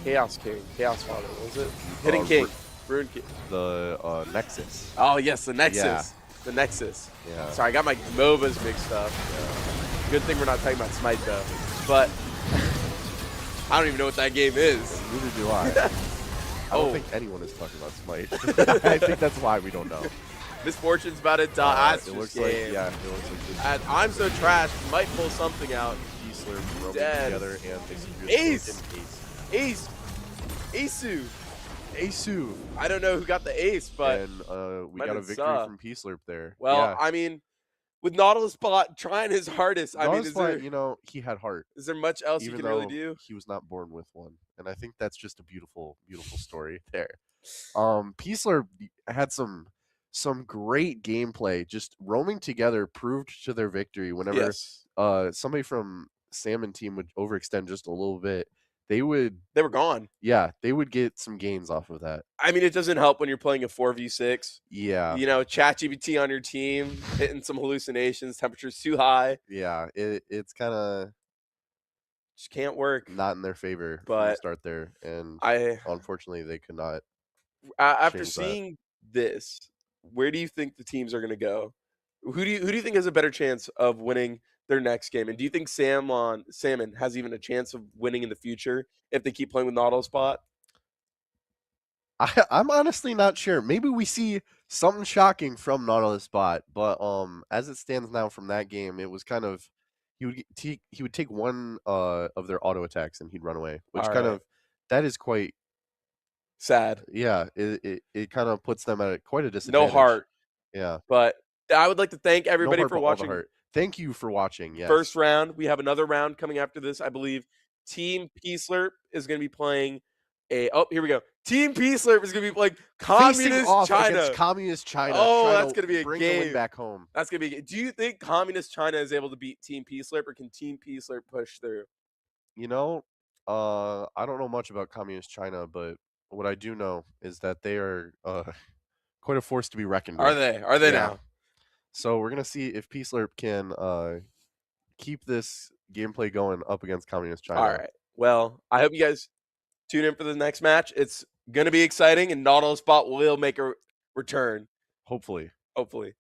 Chaos King, Chaos Father. What was it? Hidden King, Rune King. The Nexus. Oh yes, the Nexus. Yeah. The Nexus. Yeah. Sorry, I got my MOBAs mixed up. Yeah. Good thing we're not talking about Smite though. But I don't even know what that game is. Neither do I. I don't think anyone is talking about Smite. I think that's why we don't know. Misfortune's about to die. It looks like, yeah, it looks like this. I'm so trash. Might pull something out. P-Slurp roaming together, and they secure Ace. Asu. I don't know who got the ace, but and we got a victory from P-Slurp there. Well, yeah. I mean, with Nautilus Bot trying his hardest. I mean, Notice why, you know, he had heart, is there much else you even can really though do? he was not born with one. And I think that's just a beautiful, beautiful story there. Peasler had some great gameplay. Just roaming together proved to their victory. Whenever Yes. somebody from Salmon team would overextend just a little bit, they would, They were gone. yeah, they would get some gains off of that. I mean, it doesn't help when you're playing a 4v6. Yeah, You know, ChatGPT on your team, hitting some hallucinations, temperature's too high, yeah, it's kind of just can't work. not in their favor from the But start there, and I unfortunately, they could not after change that. seeing this, where do you think the teams are gonna go? Who do you think has a better chance of winning their next game? And do you think Salmon has even a chance of winning in the future if they keep playing with Nautilus Spot? I'm honestly not sure. Maybe we see something shocking from Nautilus Bot, but as it stands now from that game, it was kind of he would take one of their auto attacks and he'd run away, which All kind right. of that is quite, Sad. yeah, it kind of puts them at quite a No disadvantage. heart. Yeah, But I would like to thank no everybody heart, for but all the watching heart. Thank you for watching. first Yes, round. We have another round coming after this. I believe Team Peaceslurp is going to be playing here we go. Team Peaceslurp is going to be playing facing Communist off against China. Communist China, Oh, trying that's to going to be a bring the win game. back home. That's going to be a game. Do you think Communist China is able to beat Team Peaceslurp, or can Team Peaceslurp push through? You know, I don't know much about Communist China, but what I do know is that they are quite a force to be reckoned Are with. they? Are they Yeah. now? So we're gonna see if Peacelerp can keep this gameplay going up against Communist All China. right. Well, I hope you guys tune in for the next match. It's going to be exciting, and Nautilus Spot will make a return, Hopefully. hopefully.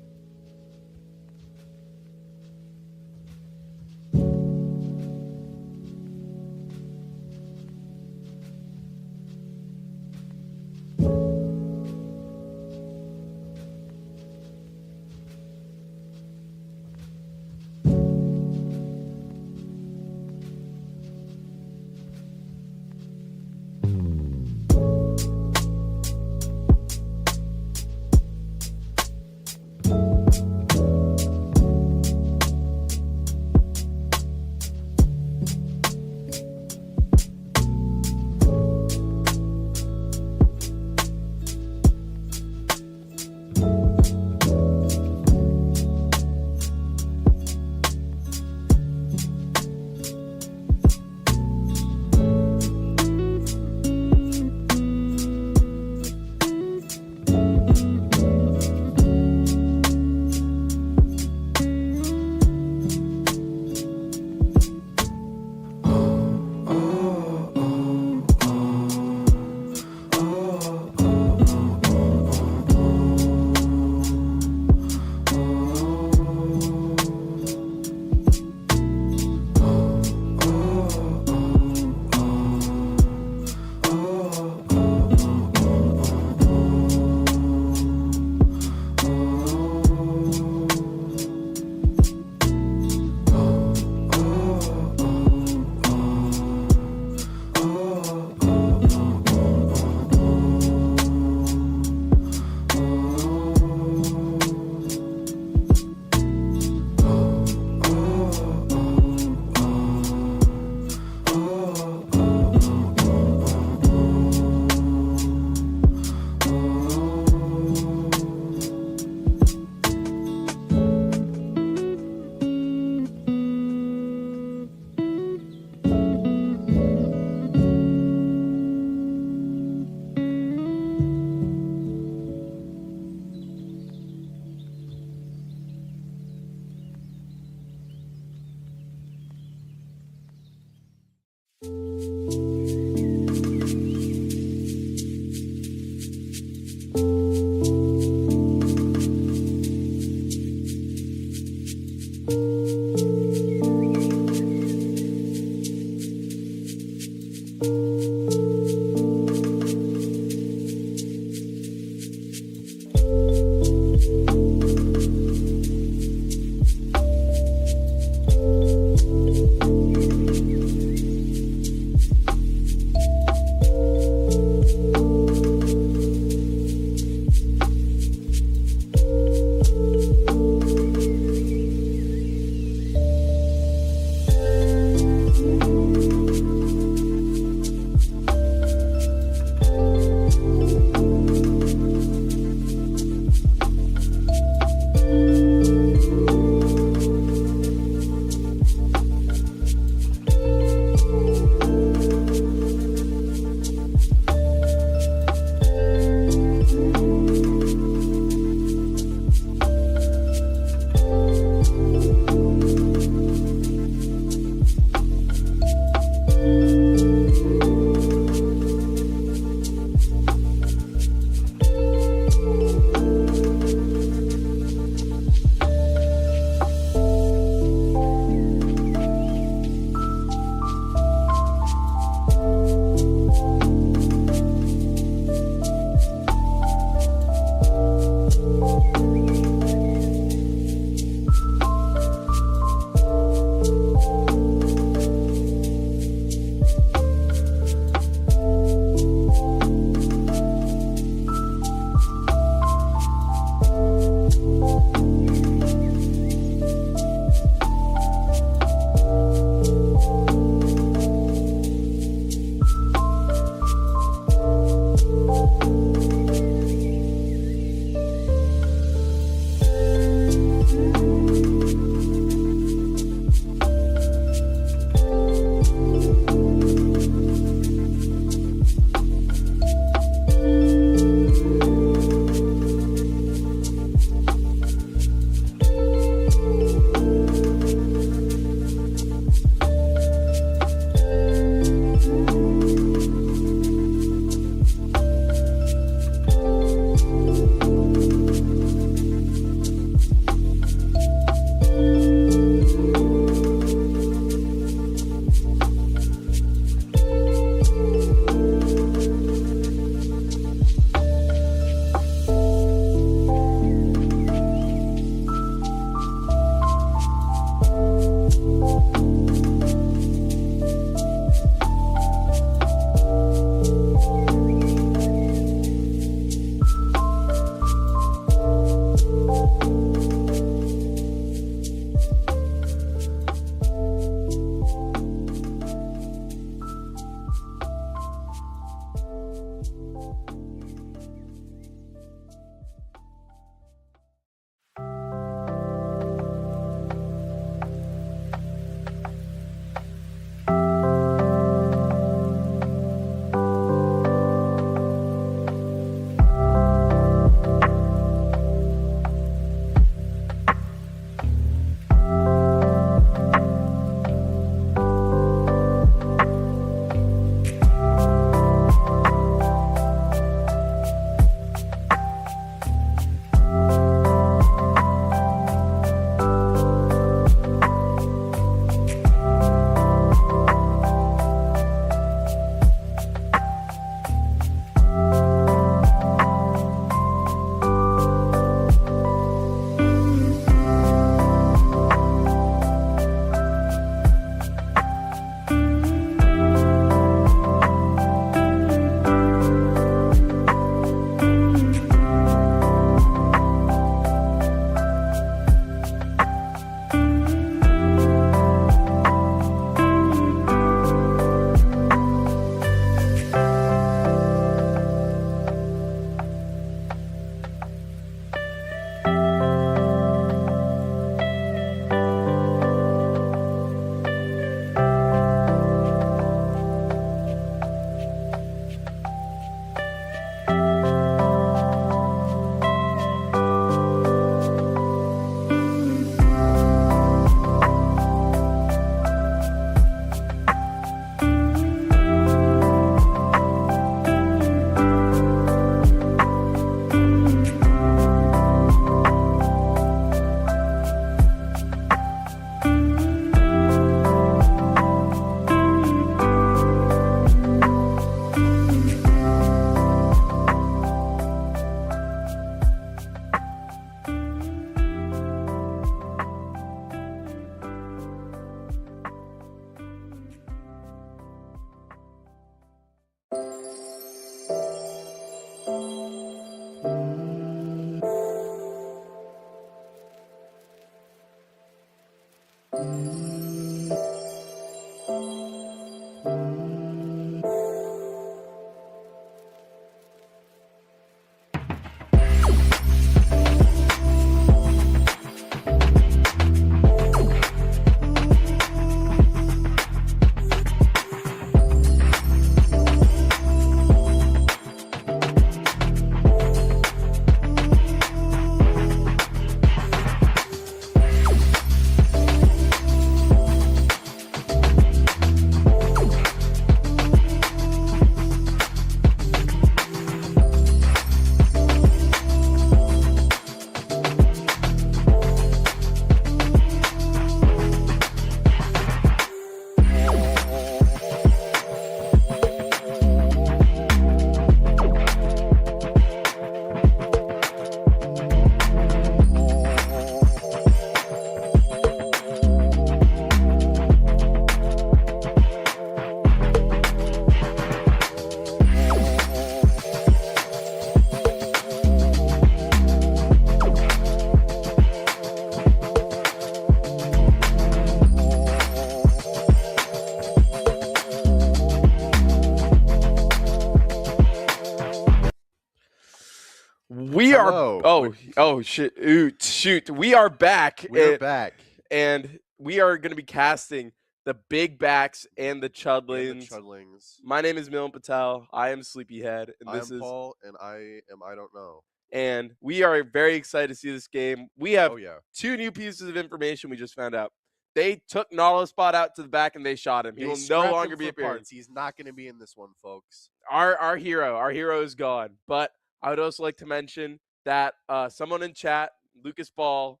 We are Hello. shoot. We are back. We're back. And we are going to be casting the Big Backs and the And the Chudlings. Chudlings. My name is Milan Patel. I am Sleepyhead, and I this am is Paul, and I am I don't know. and we are very excited to see this game. We have Oh yeah. 2 new pieces of information we just found out. They took Nautilus Spot out to the back and they shot him. He will no longer be appearing. Parts. He's not going to be in this one, folks. Our hero is gone. But I would also like to mention that someone in chat, Lucas Ball,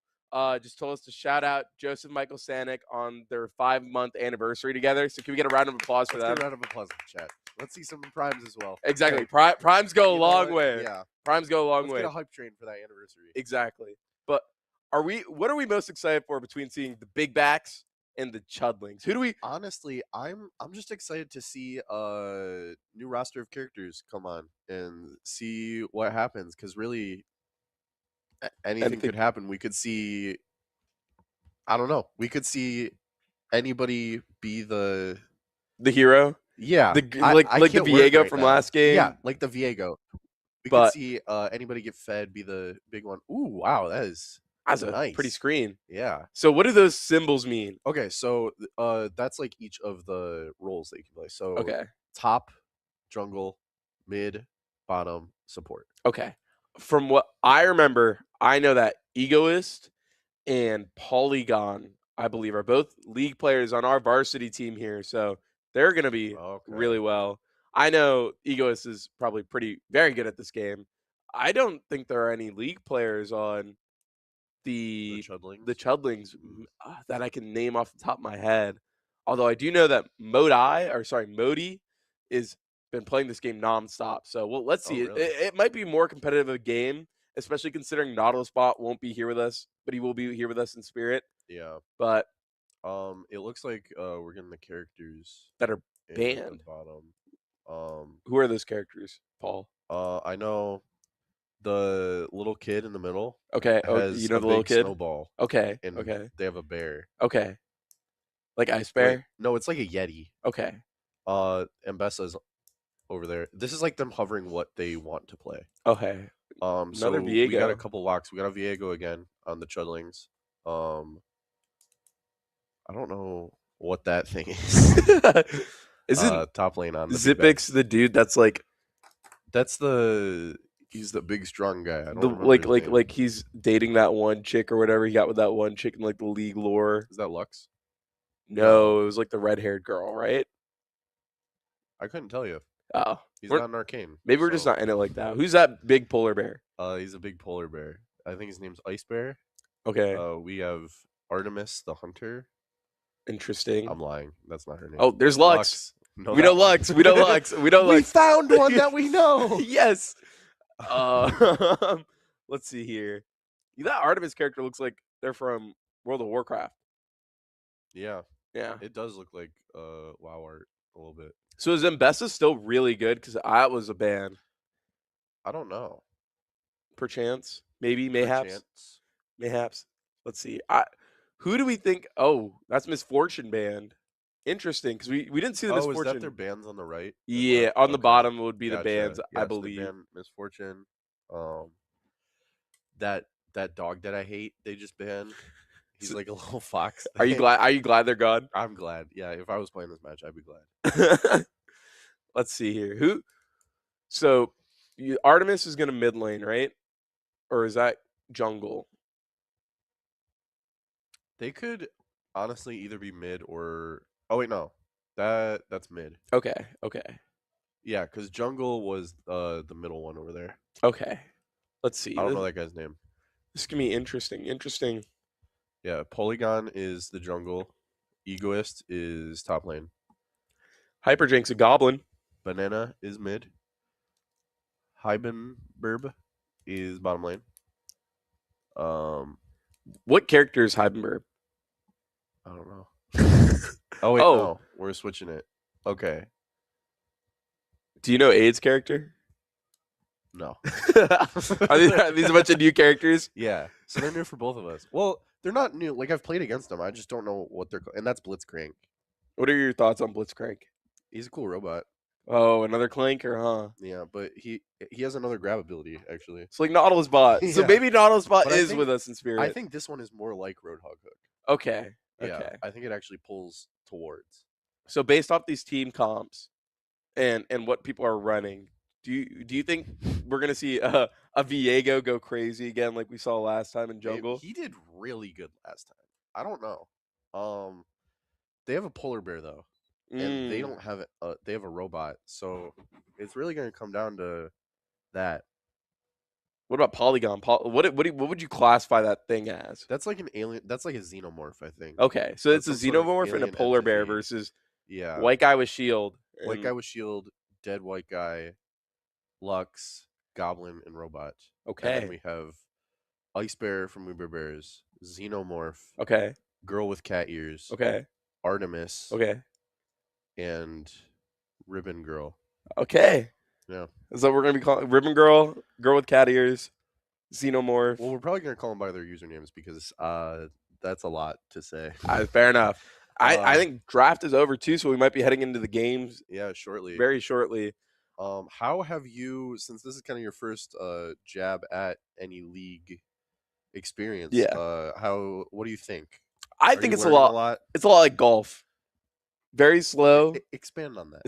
just told us to shout out Joseph Michael Sanic on their 5-month anniversary together. So can we get a round of applause for them? Let's get a round of applause in the chat. Let's see some primes as well. Exactly. Primes go a long way. Yeah. Primes go a long Let's way. get a hype train for that anniversary. Exactly. But what are we most excited for between seeing the Big Backs and the Chudlings? Who do we Honestly, I'm just excited to see a new roster of characters come on and see what happens, cuz really anything could happen. We could see, I don't know. We could see anybody be the hero? Yeah. Like the Viego from last game? Yeah, like the Viego. We could see anybody get fed, be the big one. Ooh, wow, that's a nice. pretty screen. Yeah. So what do those symbols mean? Okay, so that's like each of the roles that you can play. So Okay. top, jungle, mid, bottom, support. Okay. From what I remember, I know that Egoist and Polygon, I believe, are both league players on our varsity team here. So they're going to be really well. I know Egoist is probably very good at this game. I don't think there are any league players on the Chudlings that I can name off the top of my head. Although I do know that Modi is been playing this game nonstop. So let's see. Really? It might be more competitive a game, especially considering Nautilus Bot won't be here with us, but he will be here with us in spirit. Yeah. But it looks like we're getting the characters that are banned at the bottom. Who are those characters, Paul? I know the little kid in the middle. Okay. Has the little kid? Snowball. Okay. And okay. They have a bear. Okay. Like Ice Bear? Wait, no, it's like a Yeti. Okay. Mbessa's over there. This is like them hovering what they want to play. Okay. So Viego. We got a couple locks. We got a Viego again on the Chudlings. I don't know what that thing is. Isn't top lane on the Zipix the dude that's like he's the big strong guy. I don't remember like he's dating that one chick or whatever he got with that one chick in like the league lore. Is that Lux? No, it was like the red-haired girl, right? I couldn't tell you. Oh. He's not an arcane. Maybe we're just not in it like that. Who's that big polar bear? He's a big polar bear. I think his name's Ice Bear. Okay. We have Artemis the Hunter. Interesting. I'm lying. That's not her name. Oh, there's Lux. No, we know Lux. We know Lux. We know Lux. We found one that we know. Yes. Let's see here. That Artemis character looks like they're from World of Warcraft. Yeah. Yeah. It does look like WoW art a little bit. So is Mbessa still really good? Because I was a ban. I don't know. Perchance. Maybe. Mayhaps. Let's see. Who do we think? Oh, that's Misfortune band. Interesting, because we didn't see the Misfortune. Oh, is that their bands on the right? Yeah, on the bottom would be the bands, yes, I believe. The band Misfortune. That dog that I hate, they just banned. He's like a little fox. Are you glad they're gone? I'm glad. Yeah, if I was playing this match, I'd be glad. Let's see here. So Artemis is gonna mid lane, right? Or is that jungle? They could honestly either be mid or oh wait, no. That's mid. Okay. Yeah, because jungle was the middle one over there. Okay. Let's see. I don't know that guy's name. This can be interesting. Yeah, Polygon is the jungle. Egoist is top lane. Hyperjink's a goblin. Banana is mid. Hybenberb is bottom lane. What character is Hybenberb? I don't know. Oh wait, no, we're switching it. Okay. Do you know Aid's character? No. Are these a bunch of new characters? Yeah. So they're new for both of us. Well, they're not new. Like I've played against them. I just don't know what they're called. And that's Blitzcrank. What are your thoughts on Blitzcrank? He's a cool robot. Oh, another clanker, huh? Yeah, but he has another grab ability actually. It's like Nautilus Bot. So Yeah, maybe Nautilus Bot but is with us in I spirit. think this one is more like Roadhog Hook. Okay. Yeah, Okay. I think it actually pulls towards. So based off these team comps and what people are running, do you think we're gonna see a Viego go crazy again like we saw last time in Maybe jungle? he did really good last time. I don't know. They have a polar bear though, and they Mm. don't have they have a robot, so it's really going to come down to that. What about Polygon? What would you classify that thing as? That's like an alien. That's like a xenomorph, I think. Okay, so That's it's a some sort of xenomorph and a alien polar bear entity. versus Yeah, white guy with shield. white guy And with shield, dead white guy, Lux, goblin, and robot. And then okay, we have ice bear from Uber Bears, xenomorph, okay, girl with cat ears, okay, Artemis, okay, and ribbon girl. okay. Yeah. So we're gonna be calling Ribbon Girl, Girl with Cat Ears, Xenomorph. Well, we're probably gonna call them by their usernames because that's a lot to say. Fair enough. I uh, think draft is over too, so we might be heading into the games yeah, shortly. very shortly. How have you, since this is kind of your first jab at any league experience? Yeah, What do you think? I Are think you it's a learning a lot. lot? It's a lot like golf. Very slow. Expand on that.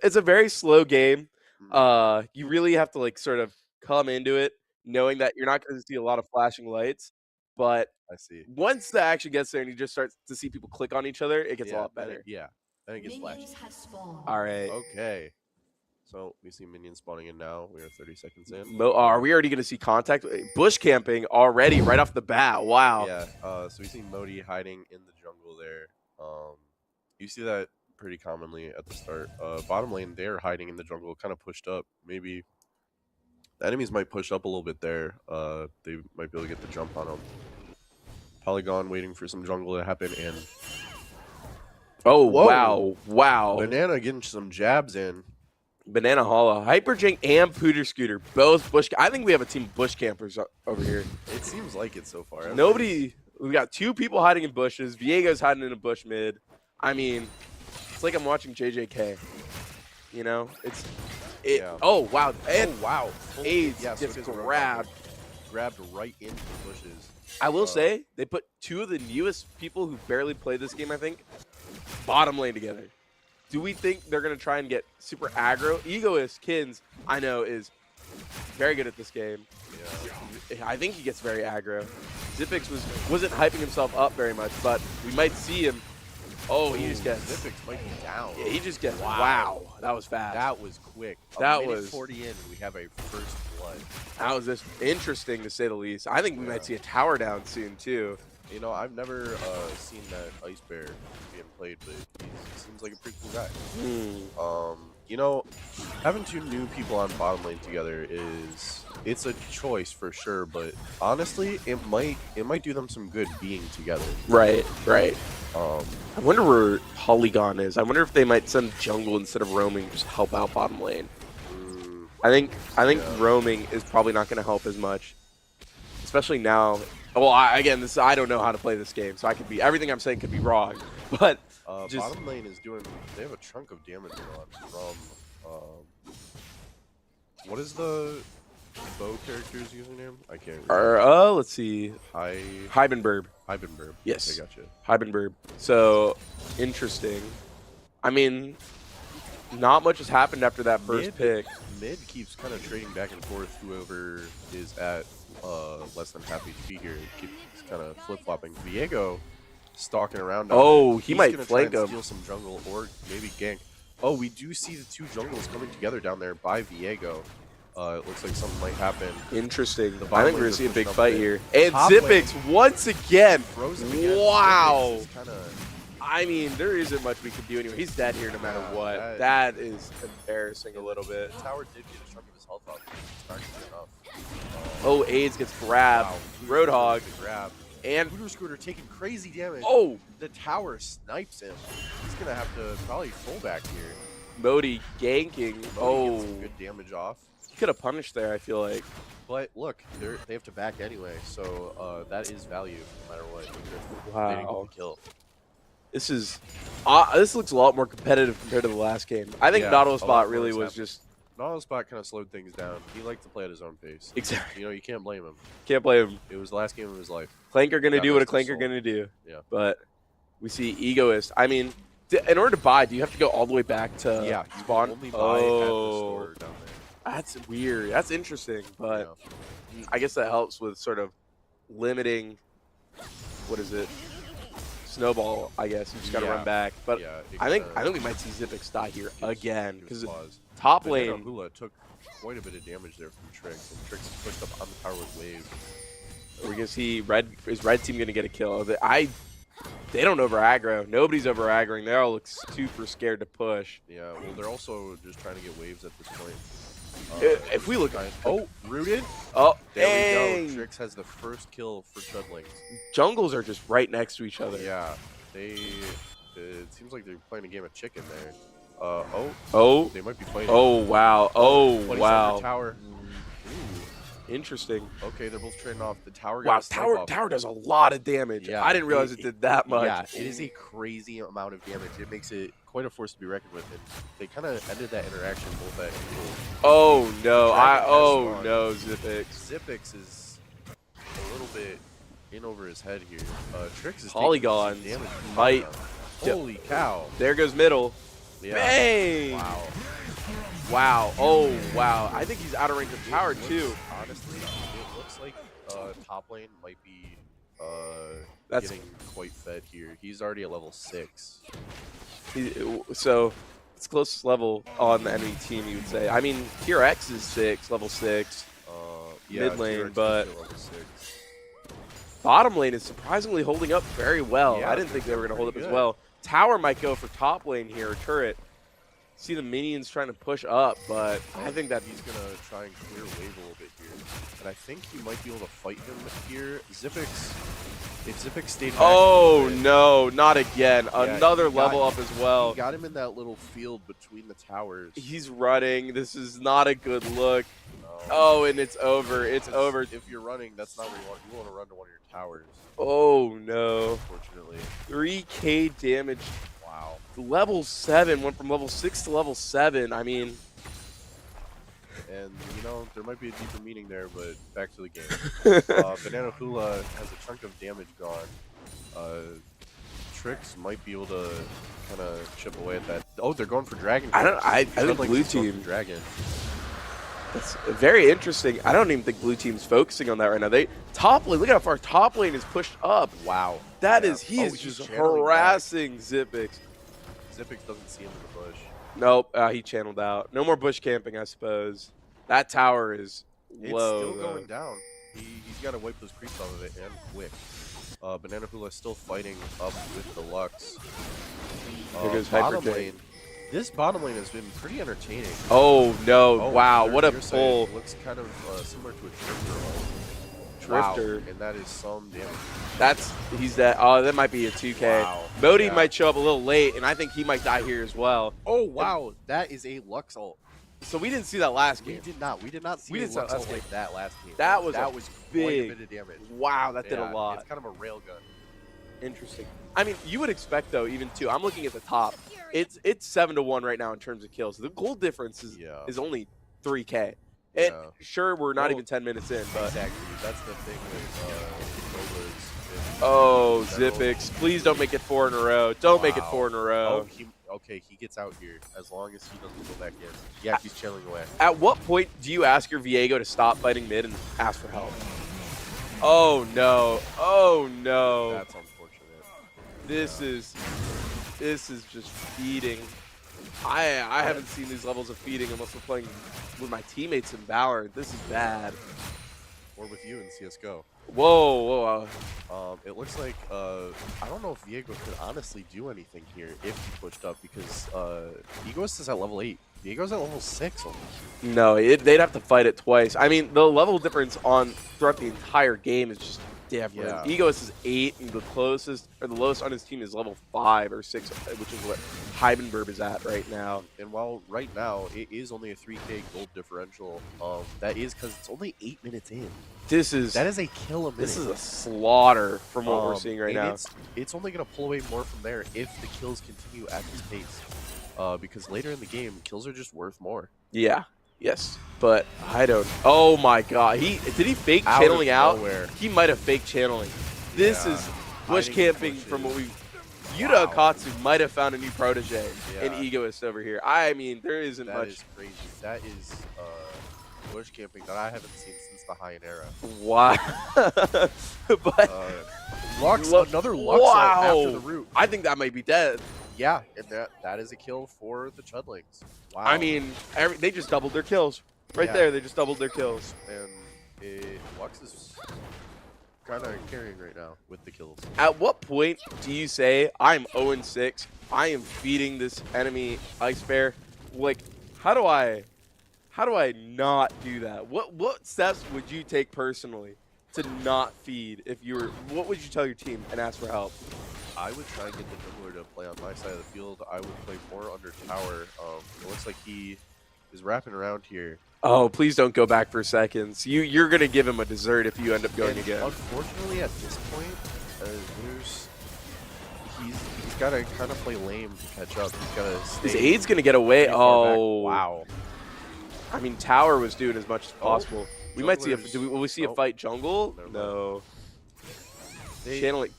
It's a very slow game. Mhm. You really have to like sort of come into it knowing that you're not going to see a lot of flashing lights, but I see. once the action gets there and you just start to see people click on each other, it gets a lot better. Then it gets flashy. Minions have spawned. All right. Okay, so we see minions spawning in now. We are 30 seconds in. Are we already going to see contact? Bush camping already right off the bat. Wow. Yeah. So we see Modi hiding in the jungle there. You see that pretty commonly at the start. Bottom lane, they're hiding in the jungle, kind of pushed up. Maybe the enemies might push up a little bit there. They might be able to get the jump on them. Polygon waiting for some jungle to happen, and Oh, whoa, wow. Wow. Banana getting some jabs in. Banana Hollow, Hyperjink, and Pooter Scooter, both bush. I think we have a team of bush campers over here. It seems like it so far. Nobody. We got two people hiding in bushes. Viego's hiding in a bush mid. I mean, it's like I'm watching JJK. You know, Yeah. Oh wow, and Oh wow, AIDS yeah, so gets it is grabbed right into the bushes. I will say they put two of the newest people who barely played this game, I think, bottom lane together. Do we think they're going to try and get super aggro? Egoist Kins, I know, is very good at this game. Yeah. I think he gets very aggro. Zipix wasn't hyping himself up very much, but we might see him. Oh, he just gets. Zipix might be down. Yeah, he just gets. Wow, that was fast. That was quick. That minute was 40 in, and we have a first blood. That was just interesting to say the least. I think we might see a tower down soon too. You know, I've never seen that ice bear being played, but he seems like a pretty cool guy. You know, having two new people on bottom lane together it's a choice for sure, but honestly, it might do them some good being together. Right. I wonder where Polygon is. I wonder if they might send jungle instead of roaming, just help out bottom lane. I think roaming is probably not going to help as much, especially now. Well, I don't know how to play this game, so everything I'm saying could be wrong. But bottom lane is doing. They have a chunk of damage on from. What is the bow character's username? I can't remember. Let's see. Hybenberb. Yes. I got you. Hybenberb. So interesting. I mean, not much has happened after that first pick. Mid keeps kind of trading back and forth. Whoever is at less than half HP here keeps kind of flip flopping. Viego stalking around. He might flank him. Steal some jungle or maybe gank. Oh, we do see the two jungles coming together down there by Viego. It looks like something might happen. Interesting. I think we're gonna see a big fight here. And Top Zipix once again. Wow. I mean, there isn't much we can do anyway. He's dead here no matter what. That is embarrassing a little bit. The tower did get a chunk of his health off. Starting to get enough. Oh, AIDS gets grabbed. Wow. Roadhog. Grab. And Pooter Scooter taking crazy damage. Oh, the tower snipes him. He's gonna have to probably full back here. Modi ganking. Gets some good damage off. He could have punished there, I feel like. But look, they have to back anyway, so that is value no matter what. Wow. They didn't get the kill. This looks a lot more competitive compared to the last game. I think Yeah, Nautilus a lot Bot more really is was happening. just Nautilus Bot kind of slowed things down. He liked to play at his own pace. exactly. You know, you can't blame him. Can't blame him. It was the last game of his life. Clanker gonna God do what a rest his Clanker soul. gonna do. Yeah. But we see Egoist. I mean, in order to buy, do you have to go all the way back to Yeah, you spawn? can only buy at the store down there. That's weird. That's interesting, but I guess that helps with sort of limiting. What is it? Snowball. I guess you just gotta run back. But yeah, I think we might see Zipix die here again because top Banana lane. Hula took quite a bit of damage there from Trix, and Trix is pushed up on the tower with wave. We're gonna see is red team gonna get a kill? They don't over aggro. Nobody's over aggroing. They all look super scared to push. Yeah, well, they're also just trying to get waves at this point. If we look, rooted. Oh, There we go. Trix has the first kill for Chudlings. Jungles are just right next to each other. Yeah, it seems like they're playing a game of chicken there. They might be playing. Oh wow. Oh But he's wow. under tower. Interesting. Okay, they're both trading off. The tower. Wow, tower does a lot of damage. Yeah, I didn't realize it did that much. Yeah, it is a crazy amount of damage. It makes it quite a force to be reckoned with. And they kind of ended that interaction both at equal. Oh no! No, Zipix. Zipix is a little bit in over his head here. Trix is Polygon taking some damage. might. Holy cow! There goes middle. Yeah. Bang! Wow. Wow. Oh wow! I think he's out of range of tower too. Honestly, it looks like top lane might be getting quite fed here. He's already at level 6. So it's closest level on the enemy team, you would say. I mean, Tier X is level 6. Mid lane, but level 6. Bottom lane is surprisingly holding up very well. Yeah, I didn't think they were going to hold up pretty as good. well. Tower might go for top lane here, or turret. See the minions trying to push up, but I think that he's going to try and clear wave a little bit here. And I think he might be able to fight him here. If Zipix stayed back oh no, not again. Another level up as well. He got him in that little field between the towers. He's running. This is not a good look. Oh, and it's over. It's over. If you're running, that's not where you want. You want to run to one of your towers. Oh no. Unfortunately. 3K damage. Wow. Level 7 went from level 6 to level 7. I mean, and you know there might be a deeper meaning there, but back to the game. Banana Hula has a chunk of damage gone. Trix might be able to kind of chip away at that. Oh, they're going for dragon. I think blue team dragon. That's very interesting. I don't even think blue team's focusing on that right now. Top lane. Look at how far top lane is pushed up. Wow. That is he is just harassing Zipix. Zipix doesn't see him in the bush. Nope, he channeled out. No more bush camping, I suppose. That tower is low. It's still going down. He's got to wipe those creeps off of it and quick. Banana Hula is still fighting up with the Lux. Bottom lane. This bottom lane has been pretty entertaining. Oh no! Wow, what a pull! Looks kind of similar to a Drifter. Drifter, and that is some damage. He's that. Oh, that might be a 2K. Wow. Modi might show up a little late, and I think he might die here as well. Oh wow, that is a Lux ult. So we didn't see that last game. We did not see a Lux ult like that last game. That was big. Quite a bit of damage. Wow, that did a lot. It's kind of a railgun. Interesting. I mean, you would expect though, even too. I'm looking at the top. It's 7-1 right now in terms of kills. The goal difference is only 3K. And sure, we're not even 10 minutes in, but exactly. That's the thing with Nova's. Oh, Zipix! Please don't make it 4 in a row. Don't make it 4 in a row. Oh, he gets out here as long as he doesn't go back in. Yeah, he's chilling away. At what point do you ask your Viego to stop fighting mid and ask for help? Oh no! Oh no! That's unfortunate. This is just feeding. I haven't seen these levels of feeding unless we're playing with my teammates in Valorant. This is bad. Or with you in CS:GO. Whoa. It looks like I don't know if Viego could honestly do anything here if he pushed up because Egoist is at level 8. Viego's at level 6 almost. No, they'd have to fight it twice. I mean, the level difference throughout the entire game is just different. Yeah. Egoist is 8, and the lowest on his team is level 5 or 6, which is what Heidenberg is at right now. And while right now it is only a 3K gold differential, that is because it's only 8 minutes in. This is That is a kill a minute. This is a slaughter from what we're seeing right now. It's only gonna pull away more from there if the kills continue at this pace. Because later in the game, kills are just worth more. Yeah. Yes. But I don't. Oh my God. Did he fake channeling out? Nowhere. He might have fake channeling. This is bush camping from what we. Yuta Akatsu might have found a new protege in Egoist over here. I mean, there isn't much. That is crazy. That is bush camping that I haven't seen since the High Era. Wow. But another Lux after the root. I think that might be dead. Yeah, and that is a kill for the Chudlings. Wow. I mean, they just doubled their kills. Right there, they just doubled their kills. And Lux is kind of carrying right now with the kills. At what point do you say, I'm 0-6, I am feeding this enemy Ice Bear? Like, how do I not do that? What steps would you take personally to not feed if you were, what would you tell your team and ask for help? I would try and get the jungler to play on my side of the field. I would play more under tower. It looks like he is wrapping around here. Oh, please don't go back for seconds. You're going to give him a dessert if you end up going again. Unfortunately, at this point, he's got to kind of play lame to catch up. He's got to stay. His aid's going to get away. Oh. Wow. I mean, tower was doing as much as possible. We might see will we see a fight jungle? No. Channeling.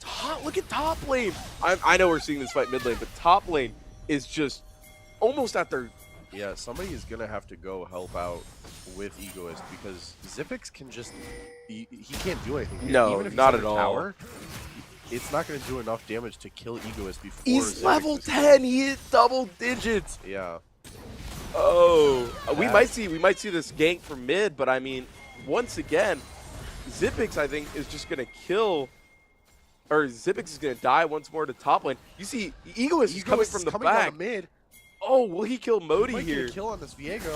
Look at top lane. I know we're seeing this fight mid lane, but top lane is just almost at their... Yeah, somebody is going to have to go help out with Egoist because Zippix can just... He can't do anything. No, even if not he's at in all. Tower, it's not going to do enough damage to kill Egoist before He's Zippix level 10. He hit double digits. Yeah. Oh, we might see this gank from mid, but I mean, once again, Zippix I think is just going to kill... Or Zippix is going to die once more to top lane. You see, Egoist is coming from the back. Down the mid. Oh, will he kill Modi Might here? Get a kill on this Viego.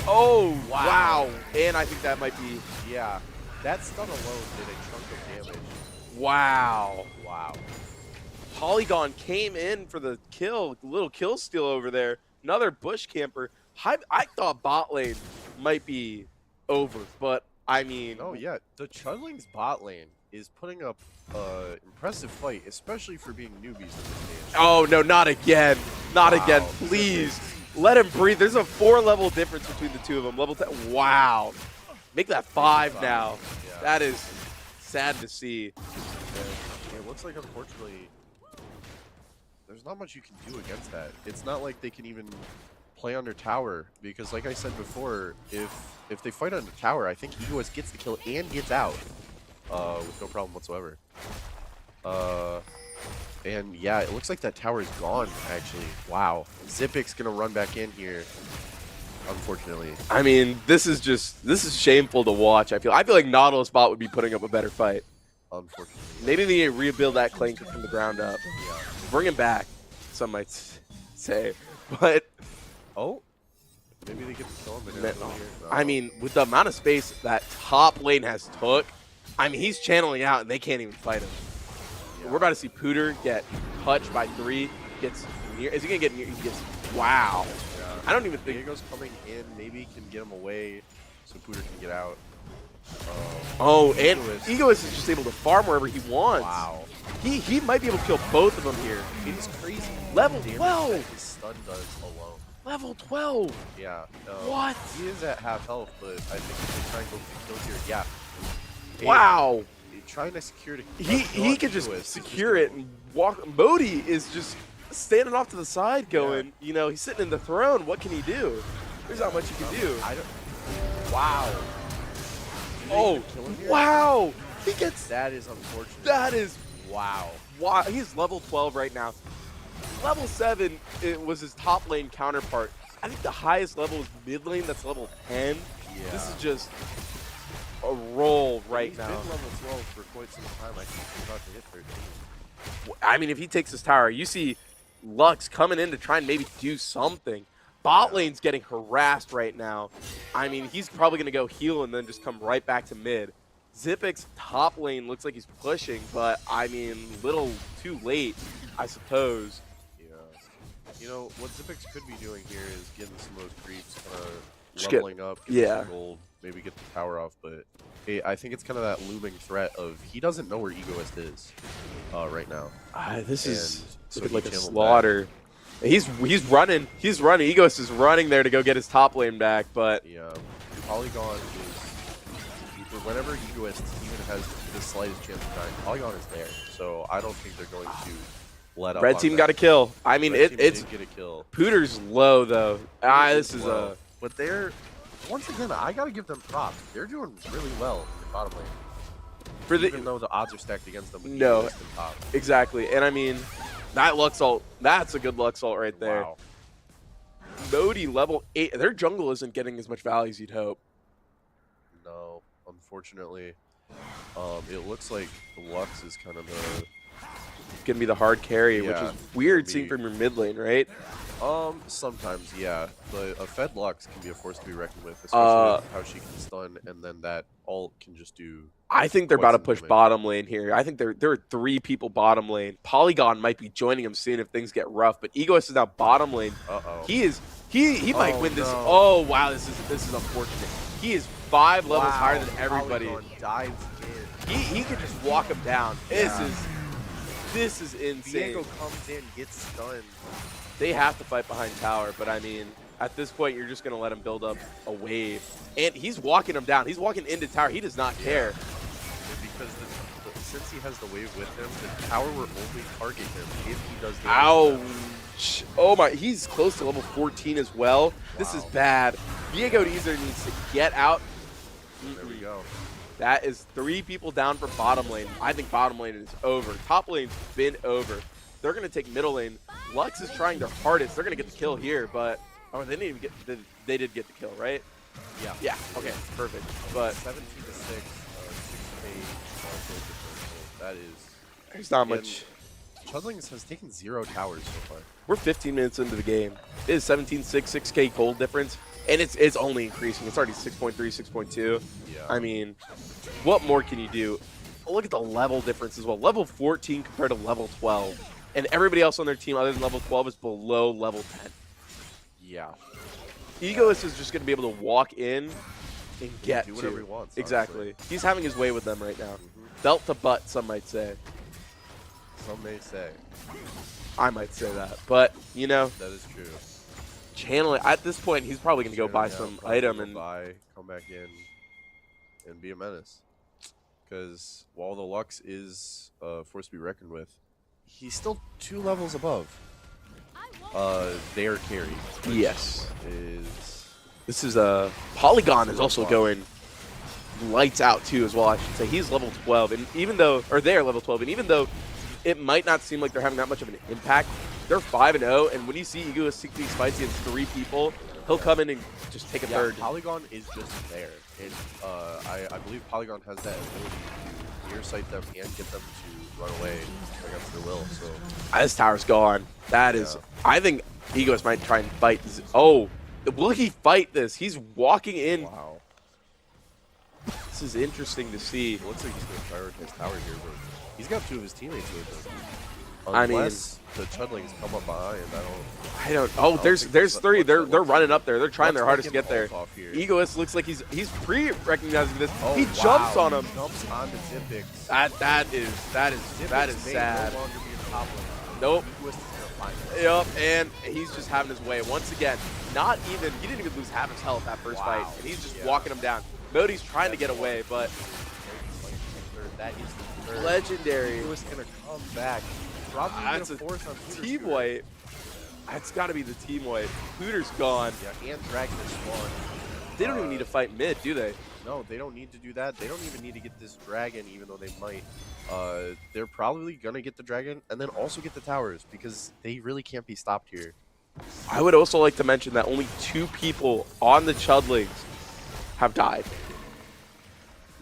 Oh, wow. And I think that might be... Yeah, that stun alone did a chunk of damage. Wow. Wow. Polygon came in for the kill. Little kill steal over there. Another bush camper. I thought bot lane might be over, but I mean... Oh, yeah. The Chudling's bot lane is putting up an impressive fight, especially for being newbies in this game. Oh, no, not again. Not again. Please. Let him breathe. There's a 4-level difference between the two of them. Level 10. Wow. Make that 5 now. Yeah. That is sad to see. And it looks like, unfortunately, there's not much you can do against that. It's not like they can even play under tower, because like I said before, if they fight under tower, I think Egoist gets the kill and gets out. With no problem whatsoever. And yeah, it looks like that tower is gone, actually. Wow. Zippix gonna run back in here, unfortunately. I mean, this is shameful to watch. I feel like Nautilus bot would be putting up a better fight. Unfortunately. Maybe they need to rebuild that Clanker from the ground up. Yeah. Bring him back, some might say. But oh, maybe they get to kill him. No. I mean, with the amount of space that top lane has took, I mean, he's channeling out and they can't even fight him. Yeah. We're about to see Pooter get touched by 3. Gets near. Is he gonna get near? He gets. Wow. Yeah. I don't even think. Diego's coming in. Maybe he can get him away so Pooter can get out. Oh, and Egoist is just able to farm wherever he wants. Wow. He might be able to kill both of them here. It is crazy. Level damage 12. that his stun does alone. Level 12. Yeah. What? He is at half health, but I think if they try and go for the kill here, yeah. Wow. Trying to secure it. He could just secure it and walk. Modi is just standing off to the side going, you know, he's sitting in the throne. What can he do? There's not much he can do. Wow. Oh, wow. He gets. That is unfortunate. That is. Wow. Wow. He's level 12 right now. Level 7 it was his top lane counterpart. I think the highest level is mid lane. That's level 10. Yeah. This is just a roll right now. He's been level 12 for quite some time. I think he's about to hit 13. I mean, if he takes his tower, you see Lux coming in to try and maybe do something. Bot lane's getting harassed right now. I mean, he's probably going to go heal and then just come right back to mid. Zippix top lane looks like he's pushing, but I mean, little too late, I suppose. Yeah. You know, what Zipix could be doing here is getting some of those creeps, Just get, leveling up, getting yeah. some gold, maybe get the tower off, but I think it's kind of that looming threat of he doesn't know where Egoist is right now. This And is so looking he like a channeled slaughter. He's running. He's running. Egoist is running there to go get his top lane back, but yeah, Polygon is whenever Egoist even has the slightest chance of dying, Polygon is there. So I don't think they're going to let up. red on team that. got a kill. I mean, Red team it's did get a kill. Pooter's low though. This is low. But they're once again, I gotta give them props. They're doing really well in bottom lane. Even though the odds are stacked against them. With no, top. exactly. And I mean, that Lux ult, that's a good Lux ult right there. Wow. Modi level 8. Their jungle isn't getting as much value as you'd hope. No, unfortunately. It looks like the Lux is kind of the gonna be the hard carry, yeah, which is weird seeing from your mid lane, right? Sometimes, yeah. But a Fed Lux can be a force to be reckoned with, especially with how she can stun, and then that ult can just do. I think they're about to push bottom lane here. I think there are 3 people bottom lane. Polygon might be joining them soon if things get rough, but Egoist is now bottom lane. He might win this. No. Oh wow, this is unfortunate. He is 5 levels higher than everybody. Dives in. He could just walk him down. Yeah. This is insane. Diego comes in, gets stunned. They have to fight behind tower, but I mean, at this point, you're just going to let him build up a wave. And he's walking him down. He's walking into tower. He does not care. Because since he has the wave with him, the tower will only target him if he does damage. Ouch. Oh my, he's close to level 14 as well. Wow. This is bad. Diego either needs to get out. There we go. That is 3 people down from bottom lane. I think bottom lane is over. Top lane's been over. They're going to take middle lane. Lux is trying their hardest. They're going to get the kill here, but they didn't even get. They did get the kill, right? Yeah. Yeah. Okay. Perfect. But 17 to 6, 6K. That is. There's not much. Chudlings has taken 0 towers so far. We're 15 minutes into the game. It is 17-6, 6K gold difference, and it's only increasing. It's already 6.3, 6.2. Yeah. I mean, what more can you do? Look at the level difference as well. Level 14 compared to level 12. And everybody else on their team other than level 12 is below level 10. Yeah. Egoist is just going to be able to walk in and get do whatever he wants. Exactly. Honestly. He's having his way with them right now. Belt to butt, some might say. Some may say. I might say that. But, you know. That is true. Channeling. At this point, he's probably going to go buy some item and come back in and be a menace. Because while the Lux is a force to be reckoned with, he's still 2 levels above their carry. Yes. This is a Polygon is also going lights out too as well. I should say he's level 12, and even though they're level 12, and even though it might not seem like they're having that much of an impact, they're 5-0. And when you see Egoist seek these fights against 3 people, he'll come in and just take a third. Polygon is just there. And I believe Polygon has that ability to nearsight them and get them to run away against their will. So this tower's gone. That is, I think Egoist might try and fight. Oh, will he fight this? He's walking in. Wow. This is interesting to see. It looks like he's going to prioritize tower here, but he's got 2 of his teammates with him. Unless the Chudlings come up behind, I don't. Oh, there's 3. They're running up there. They're trying their hardest to get there. Egoist looks like he's pre-recognizing this. Oh, he jumps on him. He jumps on the Zipix. That is sad. No longer be a top lane. Nope. Egoist is gonna find it. Yep, and he's just having his way once again. He didn't even lose half his health that first fight, and he's just walking him down. Modi's trying to get away, but that is the third. Legendary. Egoist gonna come back. That's a team wipe. It's got to be the team wipe. Hooter's gone. Yeah, and Dragon is spawned. They don't even need to fight mid, do they? No, they don't need to do that. They don't even need to get this dragon, even though they might. They're probably going to get the dragon and then also get the towers because they really can't be stopped here. I would also like to mention that only 2 people on the Chudlings have died.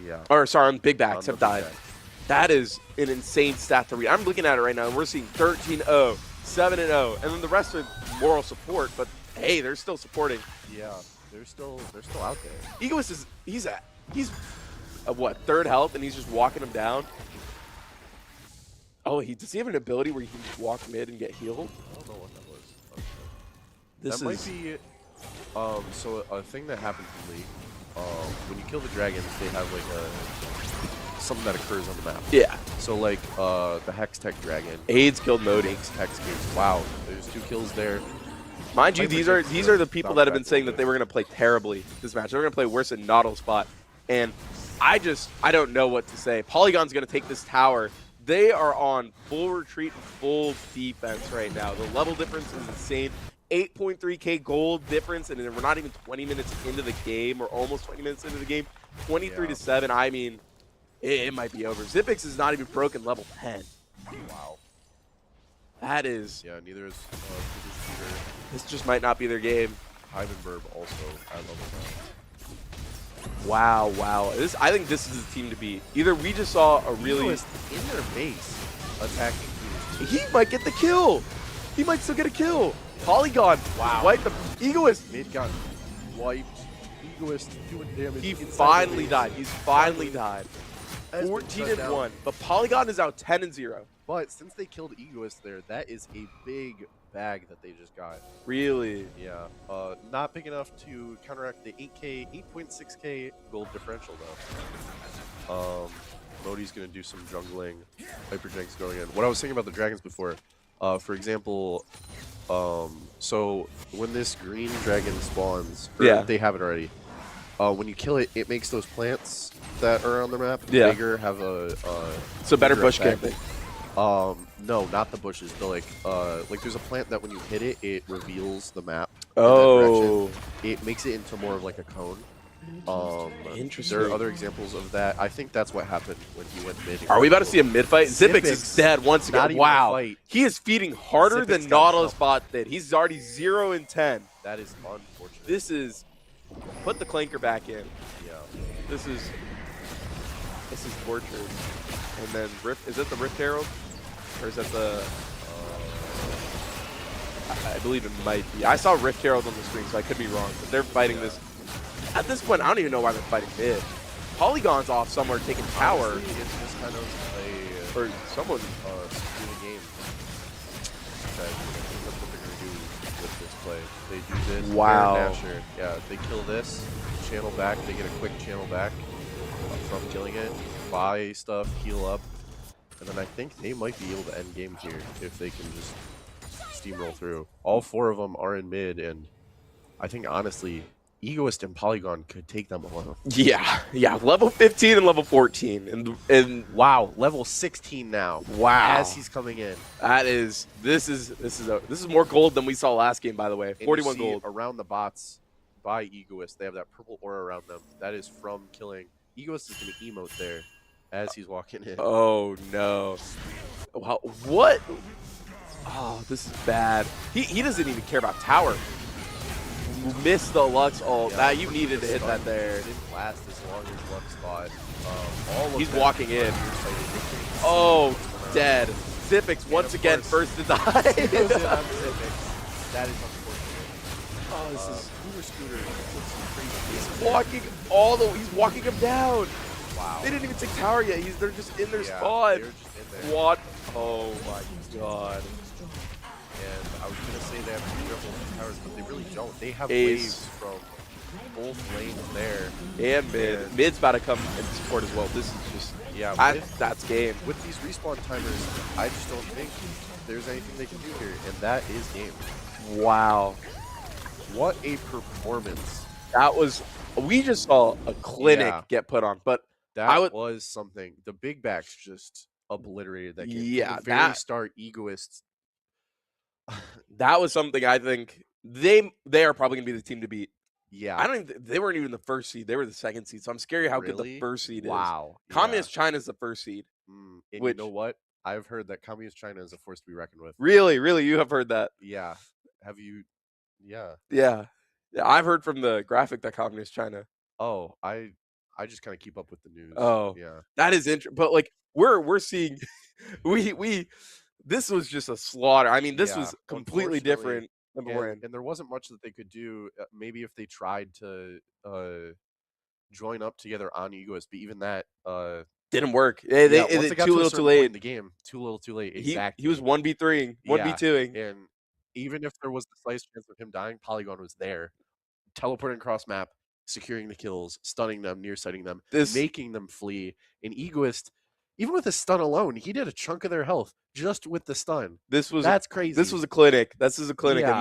Yeah. Or, sorry, on Big Backs have died. That is an insane stat to read. I'm looking at it right now, and we're seeing 13-0, 7-0, and then the rest are moral support. But hey, they're still supporting. Yeah, they're still out there. Egoist is he's at what 3rd health, and he's just walking him down. Oh, does he have an ability where he can just walk mid and get healed? I don't know what that was. This That might is be so a thing that happens in League. When you kill the dragons, they have like a something that occurs on the map. yeah. So like the Hex Tech Dragon AIDS killed Modi. makes Hex Gates. Wow, there's 2 kills there. Mind you, these are the people that have been bounce back saying a that they were going to play terribly this match. They were going to play worse than Nautilus spot, and I don't know what to say. Polygon's going to take this tower. They are on full retreat, full defense right now. The level difference is insane. 8.3k gold difference, and we're not even 20 minutes into the game, or almost 20 minutes into the game. 23 to 7. I mean, it might be over. Xipix is not even broken level 10. Wow. That is. Yeah, neither is This just might not be their game. Hyvenberb also at level 9. Wow, wow. I think this is the team to beat. Either we just saw a really in their base attacking. He might get the kill. He might still get a kill. Polygon. Wow. Wipe the Egoist. Mid got wiped. Egoist doing damage. He finally died. He's finally died. 14 and 1. But Polygon is out 10 and 0. But since they killed Egoist there, that is a big bag that they just got. Really? Yeah. Not big enough to counteract the 8.6k gold differential though. Modi's gonna do some jungling. Hyperjank's going in. What I was saying about the dragons before, for example, so when this green dragon spawns, or they have it already. When you kill it, it makes those plants that are on the map bigger, have a so better bush camping. No, not the bushes. The like there's a plant that when you hit it, it reveals the map. Oh. It makes it into more of like a cone. Interesting. There are other examples of that. I think that's what happened when he went mid. Are we about to see a mid fight? Xipix is dead once again. Wow. He is feeding harder than Nautilus bot did. He's already 0 and 10. That is unfortunate. This is put the clanker back in. Yeah. This is torture. And then Rift, is that the Rift Herald? Or is that the I believe it might be. I saw Rift Herald on the screen, so I could be wrong. But they're fighting this. At this point, I don't even know why they're fighting mid. Polygon's off somewhere taking tower. Honestly, it's just kind of or someone do the game. That's what they're gonna do with this play. They do this. Wow. Nasher. Yeah, they kill this. Channel back. They get a quick channel back from killing it. Buy stuff, heal up, and then I think they might be able to end game here if they can just steamroll through. All 4 of them are in mid, and I think honestly, Egoist and Polygon could take them alone. Yeah, level 15 and level 14, and wow, level 16 now. Wow, as he's coming in. This is more gold than we saw last game, by the way. 41 gold around the bots by Egoist. They have that purple aura around them. That is from killing. Egoist is going to emote there as he's walking in. Oh no! Wow, what? Oh, this is bad. He doesn't even care about tower. Missed the Lux ult. Yeah, that you needed to hit that there. It didn't last as long as Lux thought. He's walking in. Oh, dead. Xipix once again first to die. That is unfortunate. Oh, this is Scooter. He's walking him down. Wow. They didn't even take tower yet. They're just in their spot. They're just in there. What? Oh my god. And I was gonna say they have to be careful with towers, but they really don't. They have waves from both lanes there. And mid. Mid's about to come and support as well. This is just that's game. With these respawn timers, I just don't think there's anything they can do here, and that is game. Wow. What a performance. That was we just saw a clinic get put on, but that was something. The big backs just obliterated that game. Yeah, From the very start, Egoists. That was something I think they are probably gonna be the team to beat. Yeah, I don't even, they weren't even the first seed; they were the second seed. So I'm scared how good the first seed is. Wow, Communist China is the first seed. And you know what? I've heard that Communist China is a force to be reckoned with. Really, you have heard that? Yeah. Have you? Yeah. Yeah. I've heard from the graphic that Communist China. Oh, I just kind of keep up with the news. Oh, yeah. That is interesting. But like we're seeing, we. This was just a slaughter. I mean, this was completely different than beforehand. And there wasn't much that they could do. Maybe if they tried to join up together on Egoist, but even that didn't work. They too little too late in the game. Too little too late. Exactly. He was 1v3ing, 1v2ing. And even if there was the slight chance of him dying, Polygon was there, teleporting across map, securing the kills, stunning them, near sighting them, This making them flee. An Egoist, even with a stun alone, he did a chunk of their health just with the stun. this was That's this crazy. was a clinic. This is a clinic, and Yeah.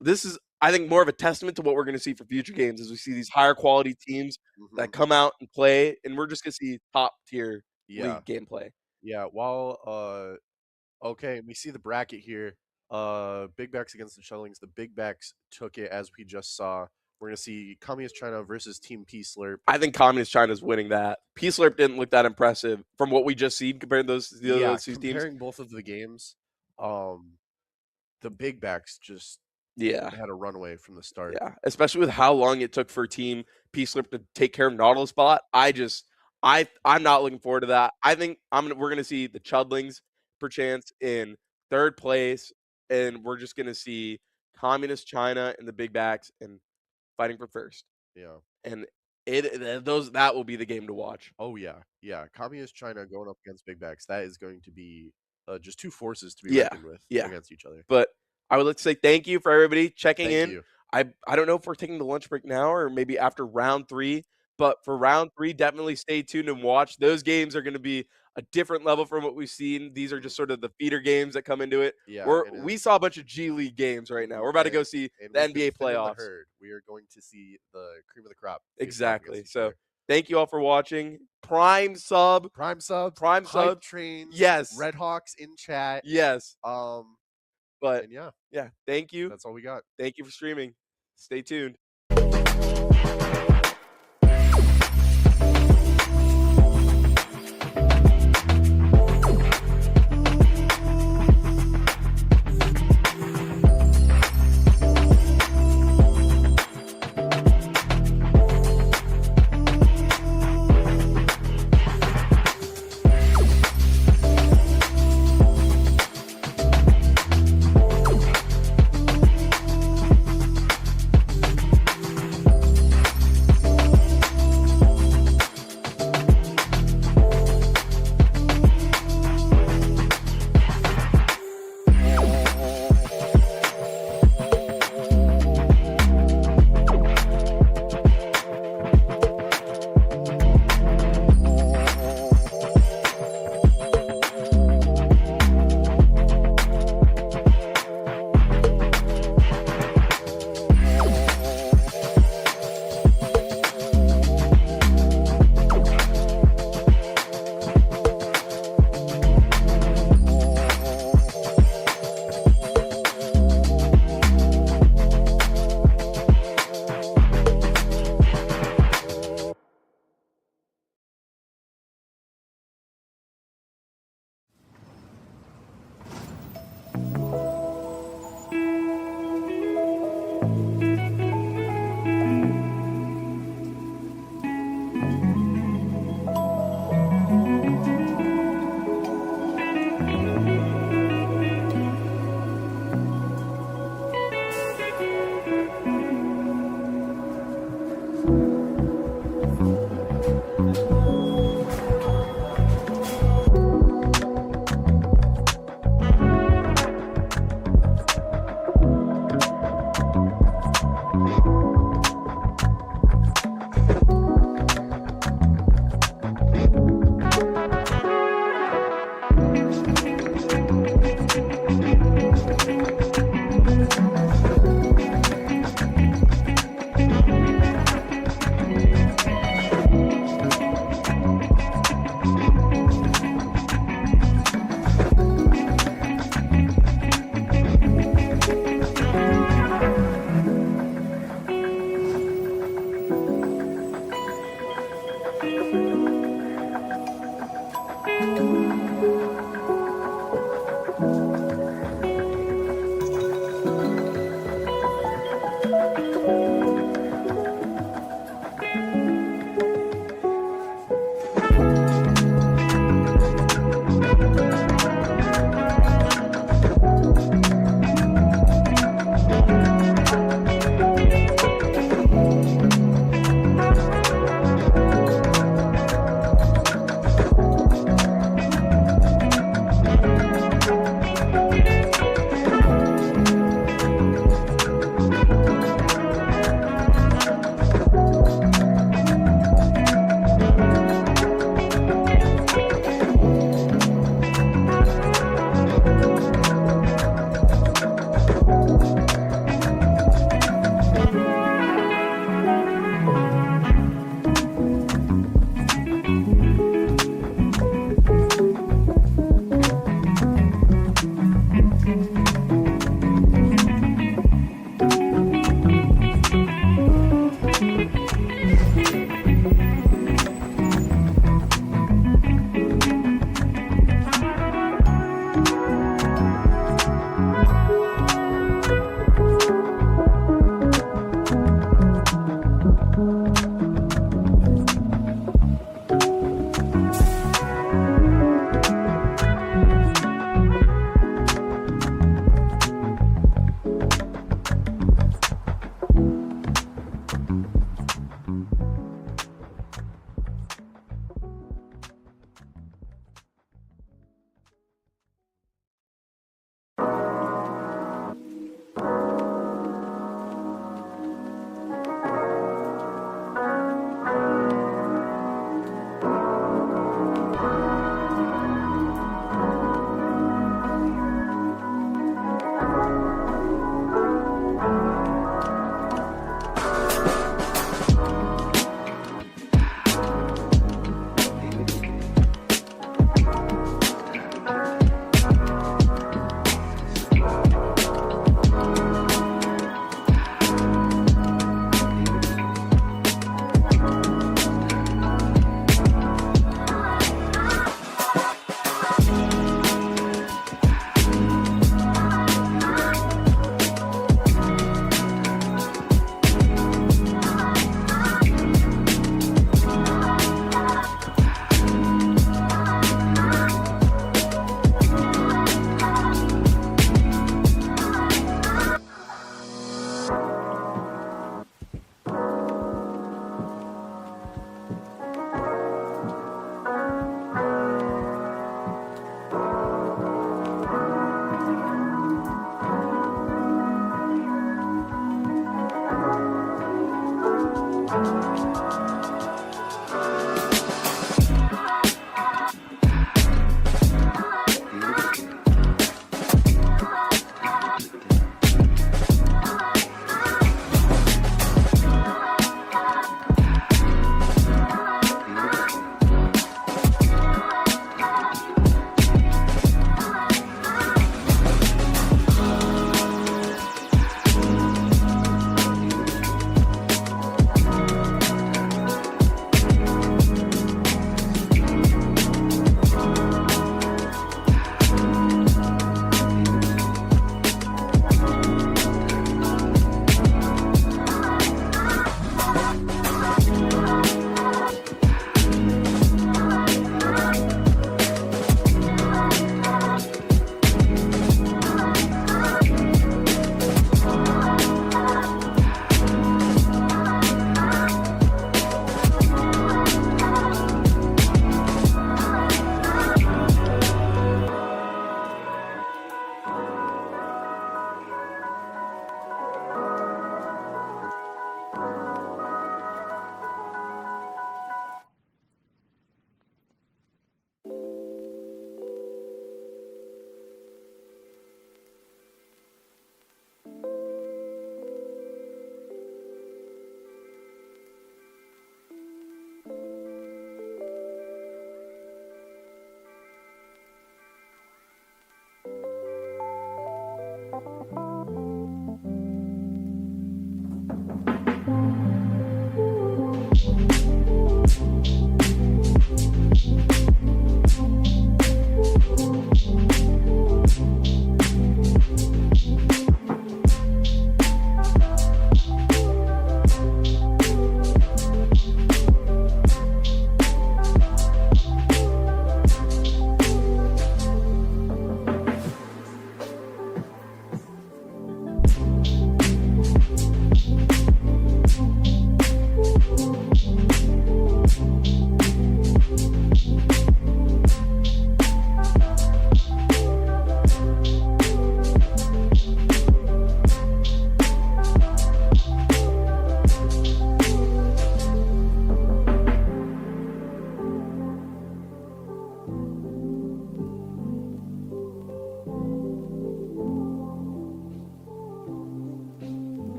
this is I think more of a testament to what we're going to see for future games as we see these higher quality teams that come out and play, and we're just going to see top tier Yeah. league gameplay. Yeah. While okay, we see the bracket here. Big backs against the Shellings. The big backs took it as we just saw. We're gonna see Communist China versus Team P Slurp. I think Communist China's winning that. P Slurp didn't look that impressive from what we just seen compared to those two teams. Comparing both of the games, the big backs just Yeah. had a runway from the start. Yeah, especially with how long it took for Team P Slip to take care of Nautilus bot. I'm not looking forward to that. I think we're gonna see the Chudlings perchance in third place, and we're just gonna see Communist China and the big backs and fighting for first. Yeah. And that will be the game to watch. Oh yeah. Yeah. Communist China going up against big backs. That is going to be just two forces to be Yeah, reckoned with yeah. against each other. But I would like to say thank you for everybody checking Thank in. you. I don't know if we're taking the lunch break now or maybe after round 3, but for round 3, definitely stay tuned and watch. Those games are going to be a different level from what we've seen. These are just sort of the feeder games that come into it. Yeah. We saw a bunch of G League games right now. We're about to go see the NBA playoffs. We are going to see the cream of the crop. Exactly. So thank you all for watching. Prime sub. Hype train. Yes. Red Hawks in chat. Yes. But and yeah. Thank you. That's all we got. Thank you for streaming. Stay tuned.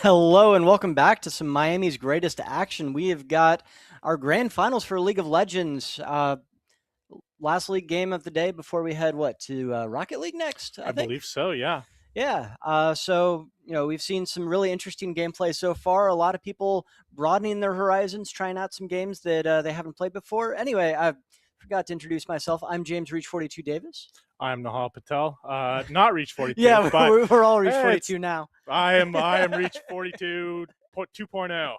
Hello and welcome back to some Miami's greatest action. We have got our grand finals for League of Legends. Last league game of the day before we head to Rocket League next. I think. Believe so. Yeah. Yeah. So we've seen some really interesting gameplay so far. A lot of people broadening their horizons, trying out some games that they haven't played before. Anyway, I forgot to introduce myself. I'm James Reach 42 Davis. I'm Nehal Patel. Not Reach 42. Yeah, but we're all Reach 42 now. I am Reach 42 2.0.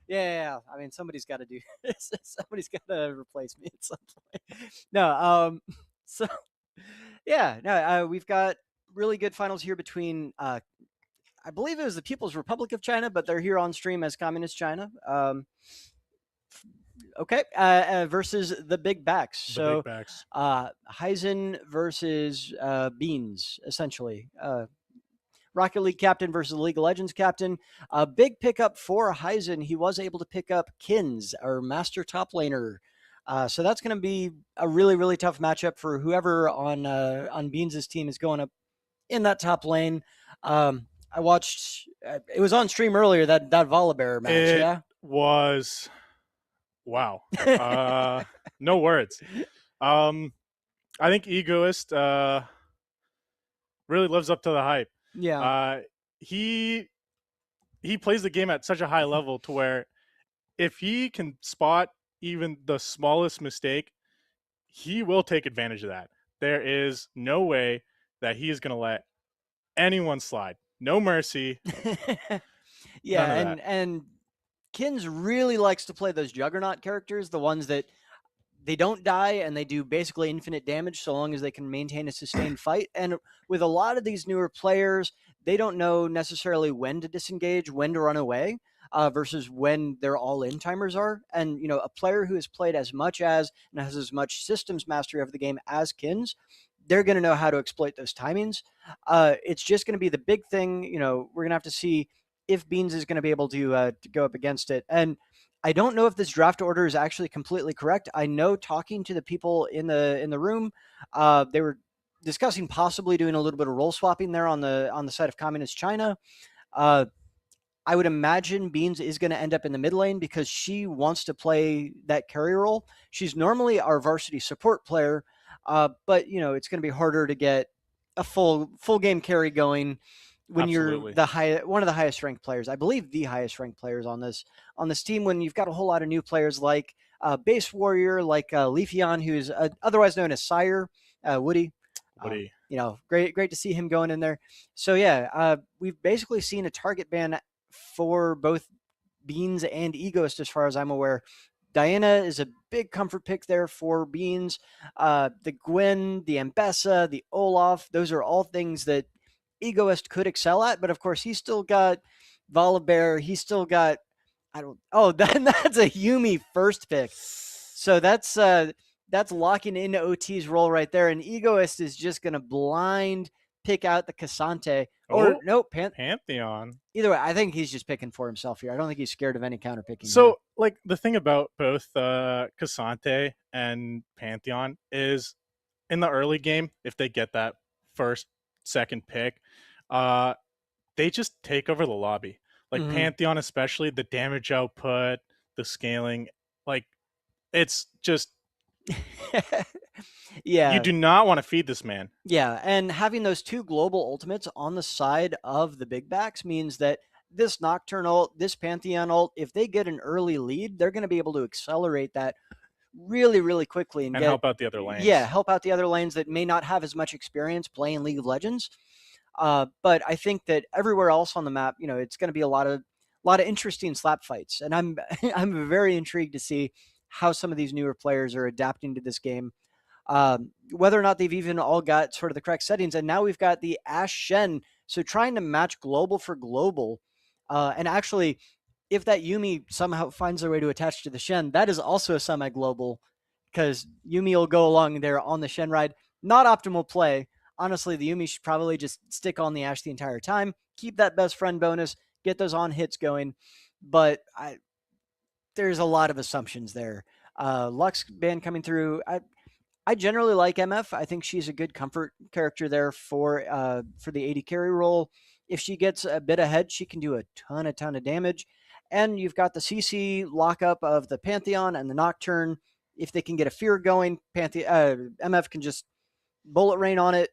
Yeah. I mean, somebody's got to do this. Somebody's got to replace me at some point. No. So yeah. No. We've got really good finals here between. I believe it was the People's Republic of China, but they're here on stream as Communist China. Okay. Versus the Big Backs. The Big Backs. Heisen versus Beans, essentially. Rocket League captain versus League of Legends captain. A big pickup for Heisen. He was able to pick up Kins, our master top laner. So that's going to be a really, really tough matchup for whoever on Beans' team is going up in that top lane. I watched. It was on stream earlier, that Volibear match. It was. Wow. No words. I think Egoist really lives up to the hype. Yeah. He plays the game at such a high level to where if he can spot even the smallest mistake, he will take advantage of that. There is no way that he is going to let anyone slide. No mercy. Yeah, and Kins really likes to play those Juggernaut characters, the ones that they don't die and they do basically infinite damage so long as they can maintain a sustained fight. And with a lot of these newer players, they don't know necessarily when to disengage, when to run away, versus when their all-in timers are. And, a player who has played as much as and has as much systems mastery of the game as Kins, they're going to know how to exploit those timings. It's just going to be the big thing. We're going to have to see if Beans is going to be able to go up against it. And I don't know if this draft order is actually completely correct. I know talking to the people in the room, they were discussing possibly doing a little bit of role swapping there on the side of Communist China. I would imagine Beans is going to end up in the mid lane because she wants to play that carry role. She's normally our varsity support player, but it's going to be harder to get a full game carry going when Absolutely. you're one of the highest ranked players. I believe the highest ranked players on this team. When you've got a whole lot of new players like Base Warrior, like Leafeon, who's otherwise known as Sire, Woody. Great to see him going in there. So yeah, we've basically seen a target ban for both Beans and Egoist, as far as I'm aware. Diana is a big comfort pick there for Beans. The Gwen, the Ambessa, the Olaf, those are all things that Egoist could excel at, but of course he's still got Volibear, he's still got that's a Yuumi first pick. So that's locking into OT's role right there. And Egoist is just gonna blind pick out the Cassante. Or no, Pantheon. Either way, I think he's just picking for himself here. I don't think he's scared of any counter picking. So, like, the thing about both Cassante and Pantheon is in the early game, if they get that first, second pick, they just take over the lobby. Like Pantheon, especially, the damage output, the scaling, like, it's just yeah. You do not want to feed this man. Yeah, and having those two global ultimates on the side of the big backs means that this Nocturne ult, this Pantheon ult, if they get an early lead, they're going to be able to accelerate that really, really quickly and help out the other lanes. Yeah, help out the other lanes that may not have as much experience playing League of Legends. But I think that everywhere else on the map, it's going to be a lot of interesting slap fights, and I'm I'm very intrigued to see how some of these newer players are adapting to this game. Whether or not they've even all got sort of the correct settings. And now we've got the Ashe Shen. So trying to match global for global. And actually, if that Yuumi somehow finds their way to attach to the Shen, that is also a semi-global because Yuumi will go along there on the Shen ride. Not optimal play. Honestly, the Yuumi should probably just stick on the Ashe the entire time, keep that best friend bonus, get those on hits going. But there's a lot of assumptions there. Lux ban coming through. I generally like MF. I think she's a good comfort character there for the AD carry role. If she gets a bit ahead, she can do a ton of damage. And you've got the CC lockup of the Pantheon and the Nocturne. If they can get a fear going, MF can just bullet rain on it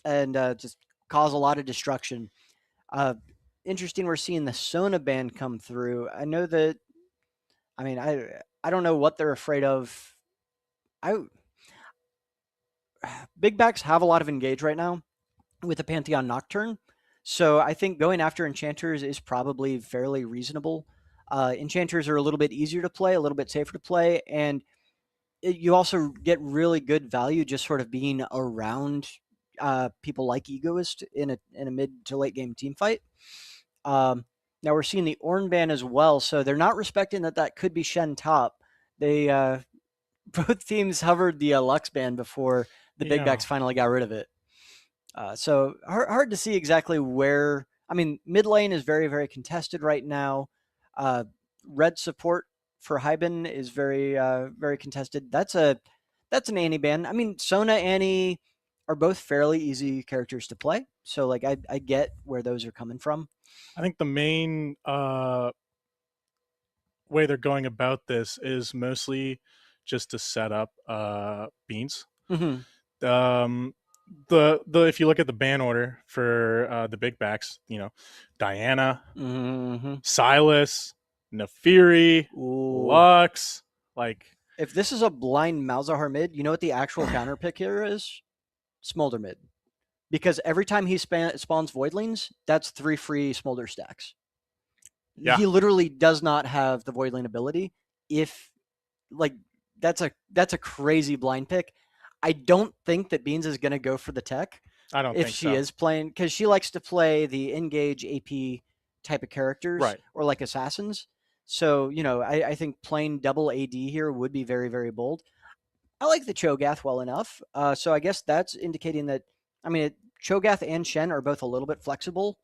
and just cause a lot of destruction. Interesting, we're seeing the Sona ban come through. I know that. I mean, I don't know what they're afraid of. Big backs have a lot of engage right now with the Pantheon Nocturne. So I think going after Enchanters is probably fairly reasonable. Enchanters are a little bit easier to play, a little bit safer to play, and you also get really good value just sort of being around people like Egoist in a mid to late game team fight. Now we're seeing the Ornn ban as well, so they're not respecting that could be Shen top. They both teams hovered the Lux ban before the big backs finally got rid of it. So hard to see exactly where. I mean, mid lane is very, very contested right now. Red support for Hyben is very, very contested. That's an Annie ban. I mean, Sona, Annie are both fairly easy characters to play. So, like, I get where those are coming from. I think the main way they're going about this is mostly just to set up Beans. Mm-hmm. The if you look at the ban order for the big backs, Diana, Silas, Nefiri, Lux, like. If this is a blind Malzahar mid, you know what the actual counter pick here is? Smolder mid. Because every time he spawns Voidlings, that's 3 free Smolder stacks. Yeah. He literally does not have the Voidling ability. That's a crazy blind pick. I don't think that Beans is going to go for the tech. I don't think so. If she is playing, because she likes to play the engage AP type of characters, right, or like assassins. So, I think playing double AD here would be very, very bold. I like the Cho'Gath well enough. So I guess that's indicating that, Cho'Gath and Shen are both a little bit flexible,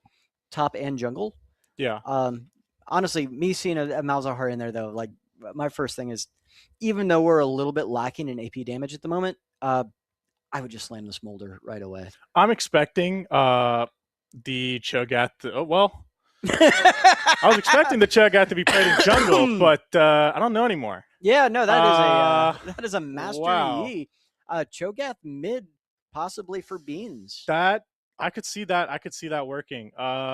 top and jungle. Yeah. Honestly, me seeing a Malzahar in there, though, like, my first thing is, even though we're a little bit lacking in AP damage at the moment, I would just slam the Smolder right away. I'm expecting the Cho'Gath I was expecting the Cho'Gath to be played in jungle, but I don't know anymore. Yeah, no, that is a Master Yi. Cho'Gath mid, possibly for Beans. That I could see that. I could see that working.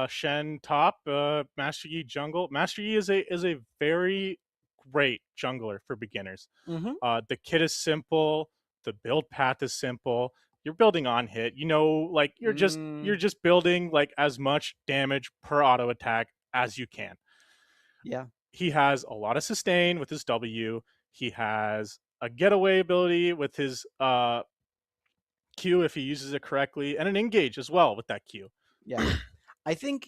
Shen top, Master Yi jungle. Master Yi is a very great jungler for beginners. Mm-hmm. The kit is simple. The build path is simple. You're building on hit. You're just building like as much damage per auto attack as you can. Yeah. He has a lot of sustain with his W. He has a getaway ability with his Q if he uses it correctly, and an engage as well with that Q. Yeah. I think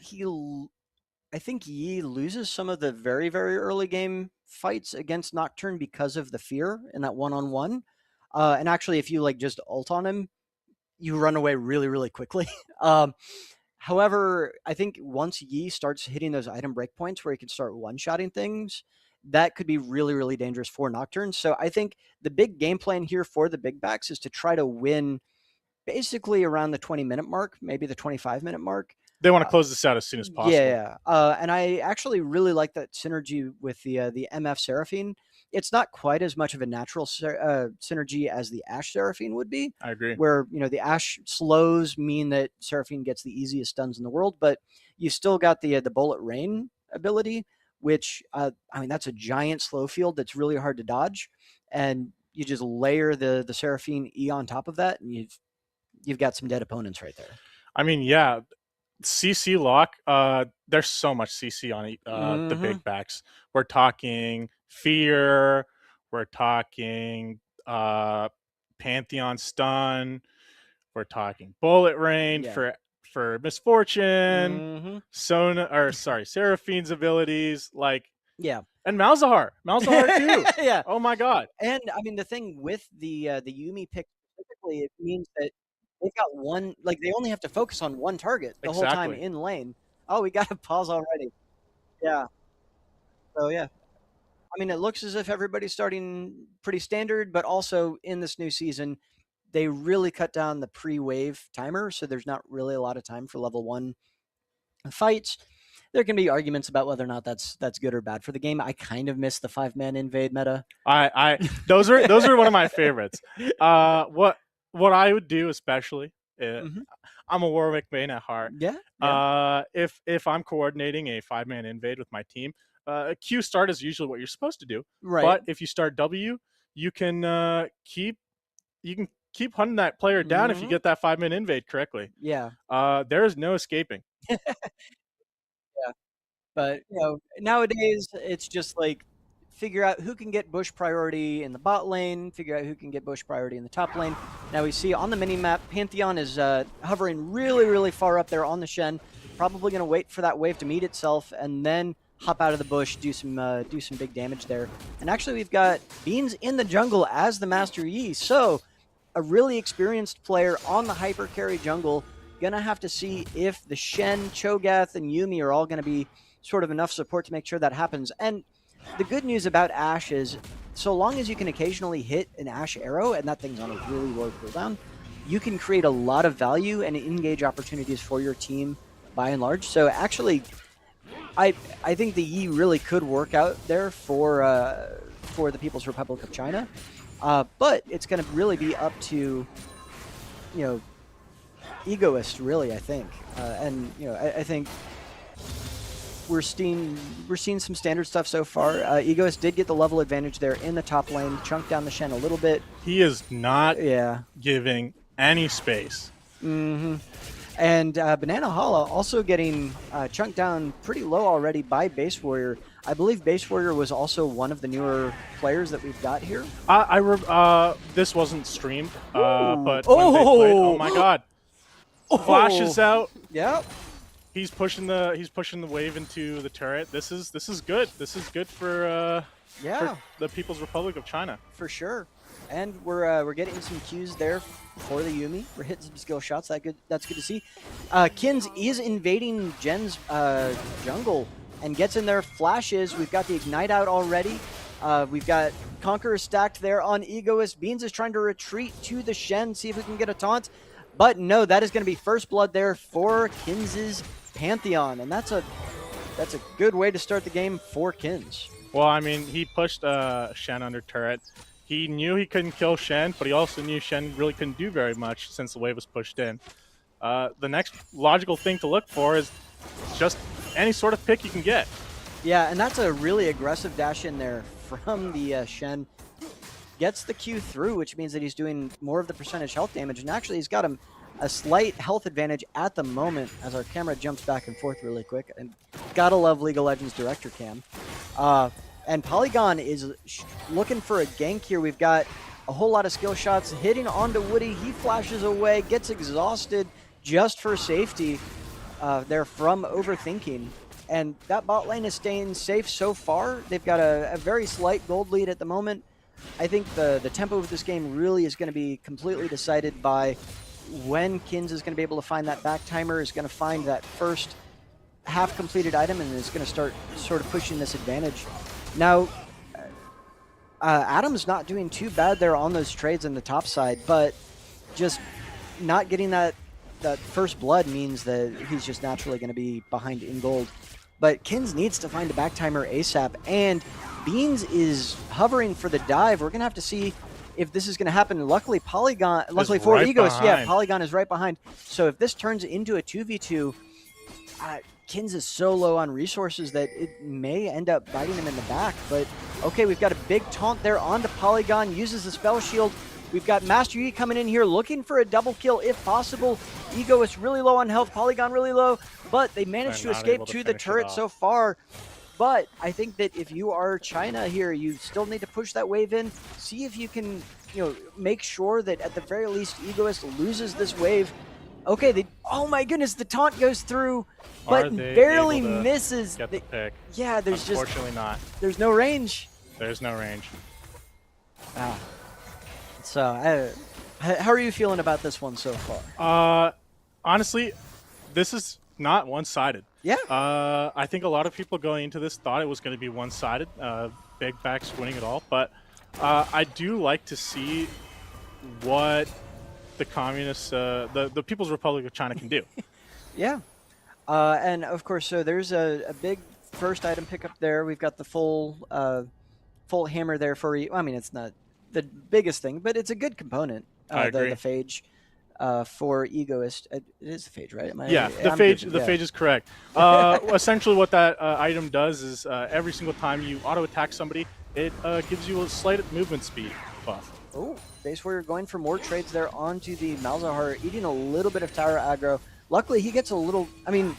I think Yi loses some of the very, very early game fights against Nocturne because of the fear in that one-on-one. And actually, if you like just ult on him, you run away really, really quickly. However, I think once Yi starts hitting those item breakpoints where he can start one-shotting things, that could be really, really dangerous for Nocturne. So I think the big game plan here for the big backs is to try to win basically around the 20-minute mark, maybe the 25-minute mark. They want to close this out as soon as possible. Yeah, and I actually really like that synergy with the MF Seraphine. It's not quite as much of a natural synergy as the Ashe Seraphine would be. I agree. Where the Ashe slows mean that Seraphine gets the easiest stuns in the world, but you still got the bullet rain ability, which I mean that's a giant slow field that's really hard to dodge, and you just layer the Seraphine E on top of that, and you've got some dead opponents right there. I mean, yeah. CC lock, there's so much CC on the big backs. We're talking fear, we're talking Pantheon stun, we're talking bullet rain for misfortune, Seraphine's abilities, and Malzahar too. Yeah. Oh my god. And I mean the thing with the Yuumi pick specifically, it means that they've got one, like they only have to focus on one target the whole time in lane. Oh, we got to pause already. Yeah. So yeah. I mean, it looks as if everybody's starting pretty standard, but also in this new season, they really cut down the pre-wave timer, so there's not really a lot of time for level 1 fights. There can be arguments about whether or not that's good or bad for the game. I kind of miss the 5-man invade meta. Those are one of my favorites. What I would do, especially, I'm a Warwick main at heart. Yeah. If I'm coordinating a 5-man invade with my team, Q start is usually what you're supposed to do. Right. But if you start W, you can keep hunting that player down if you get that 5-man invade correctly. Yeah. There is no escaping. Yeah. But nowadays it's just like figure out who can get bush priority in the bot lane, figure out who can get bush priority in the top lane. Now we see on the mini map, Pantheon is hovering really, really far up there on the Shen. Probably going to wait for that wave to meet itself and then hop out of the bush, do some big damage there. And actually, we've got Beans in the jungle as the Master Yi. So a really experienced player on the hyper carry jungle. Gonna have to see if the Shen, Cho'Gath, and Yuumi are all going to be sort of enough support to make sure that happens. And the good news about Ashe is, so long as you can occasionally hit an Ashe arrow, and that thing's on a really low cooldown, you can create a lot of value and engage opportunities for your team by and large. So actually, I think the Yi really could work out there for the People's Republic of China. But it's going to really be up to, Egoist, really, I think. I think we're seeing some standard stuff so far. Egoist did get the level advantage there in the top lane, chunked down the Shen a little bit. He is not giving any space. And Banana Hala also getting chunked down pretty low already by Base Warrior. I believe Base Warrior was also one of the newer players that we've got here. This wasn't streamed, but when they played, oh my god. Flashes out. Yep. He's pushing the wave into the turret. This is good. This is good for the People's Republic of China. For sure. And we're getting some cues there for the Yuumi. We're hitting some skill shots. That's good to see. Kins is invading Jen's jungle and gets in there. Flashes. We've got the Ignite out already. We've got Conqueror stacked there on Egoist. Beans is trying to retreat to the Shen, see if we can get a taunt. But no, that is going to be first blood there for Kins's Pantheon, and that's a good way to start the game for Kins. Well, I mean, he pushed Shen under turret. He knew he couldn't kill Shen, but he also knew Shen really couldn't do very much since the wave was pushed in. The next logical thing to look for is just any sort of pick you can get. Yeah, and that's a really aggressive dash in there from the Shen. Gets the Q through, which means that he's doing more of the percentage health damage, and actually he's got him a slight health advantage at the moment as our camera jumps back and forth really quick. And gotta love League of Legends director cam. And Polygon is looking for a gank here. We've got a whole lot of skill shots hitting onto Woody. He flashes away, gets exhausted just for safety there from overthinking. And that bot lane is staying safe so far. They've got a very slight gold lead at the moment. I think the tempo of this game really is going to be completely decided by when Kins is going to be able to find that back timer, is going to find that first half-completed item, and is going to start sort of pushing this advantage. Now, Adam's not doing too bad there on those trades in the top side, but just not getting that first blood means that he's just naturally going to be behind in gold. But Kins needs to find a back timer ASAP, and Beans is hovering for the dive. We're going to have to see if this is going to happen. Luckily, Polygon, luckily for right Egos, yeah, behind. Polygon is right behind. So if this turns into a 2v2, Kins is so low on resources that it may end up biting him in the back. But okay, we've got a big taunt there onto Polygon, uses the spell shield. We've got Master Yi coming in here looking for a double kill if possible. Ego is really low on health, Polygon really low, but they managed to They're not escape able to to the finish it turret off. so far. But I think that if you are China here, you still need to push that wave in. See if you can, make sure that at the very least Egoist loses this wave. Okay, oh my goodness, the taunt goes through, Are but they barely able to misses. Get the pick. Yeah, Unfortunately not. there's no range. There's no range. So, how are you feeling about this one so far? Honestly, this is not one-sided. Yeah. I think a lot of people going into this thought it was going to be one-sided, big backs winning it all. But I do like to see what the communists, the People's Republic of China can do. Yeah. And of course, so there's a big first item pickup there. We've got the full hammer there for you. I mean, it's not the biggest thing, but it's a good component. I agree. The phage for Egoist. It is the phage, right? Yeah, the phage is correct. Essentially, what that item does is every single time you auto attack somebody, it gives you a slight movement speed buff. Oh, Base Warrior going for more trades there onto the Malzahar, eating a little bit of tower aggro. Luckily, he gets a little. I mean,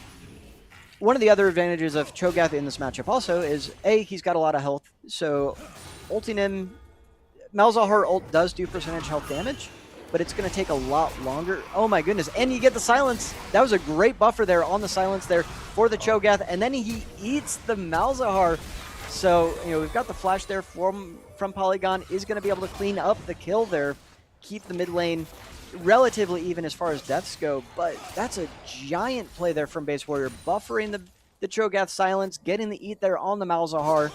one of the other advantages of Cho'Gath in this matchup also is he's got a lot of health, so ulting him. Malzahar ult does do percentage health damage, but it's going to take a lot longer. Oh my goodness, and you get the silence. That was a great buffer there on the silence there for the Cho'Gath, and then he eats the Malzahar. So, we've got the flash there from Polygon, is going to be able to clean up the kill there, keep the mid lane relatively even as far as deaths go, but that's a giant play there from Base Warrior, buffering the Cho'Gath silence, getting the eat there on the Malzahar.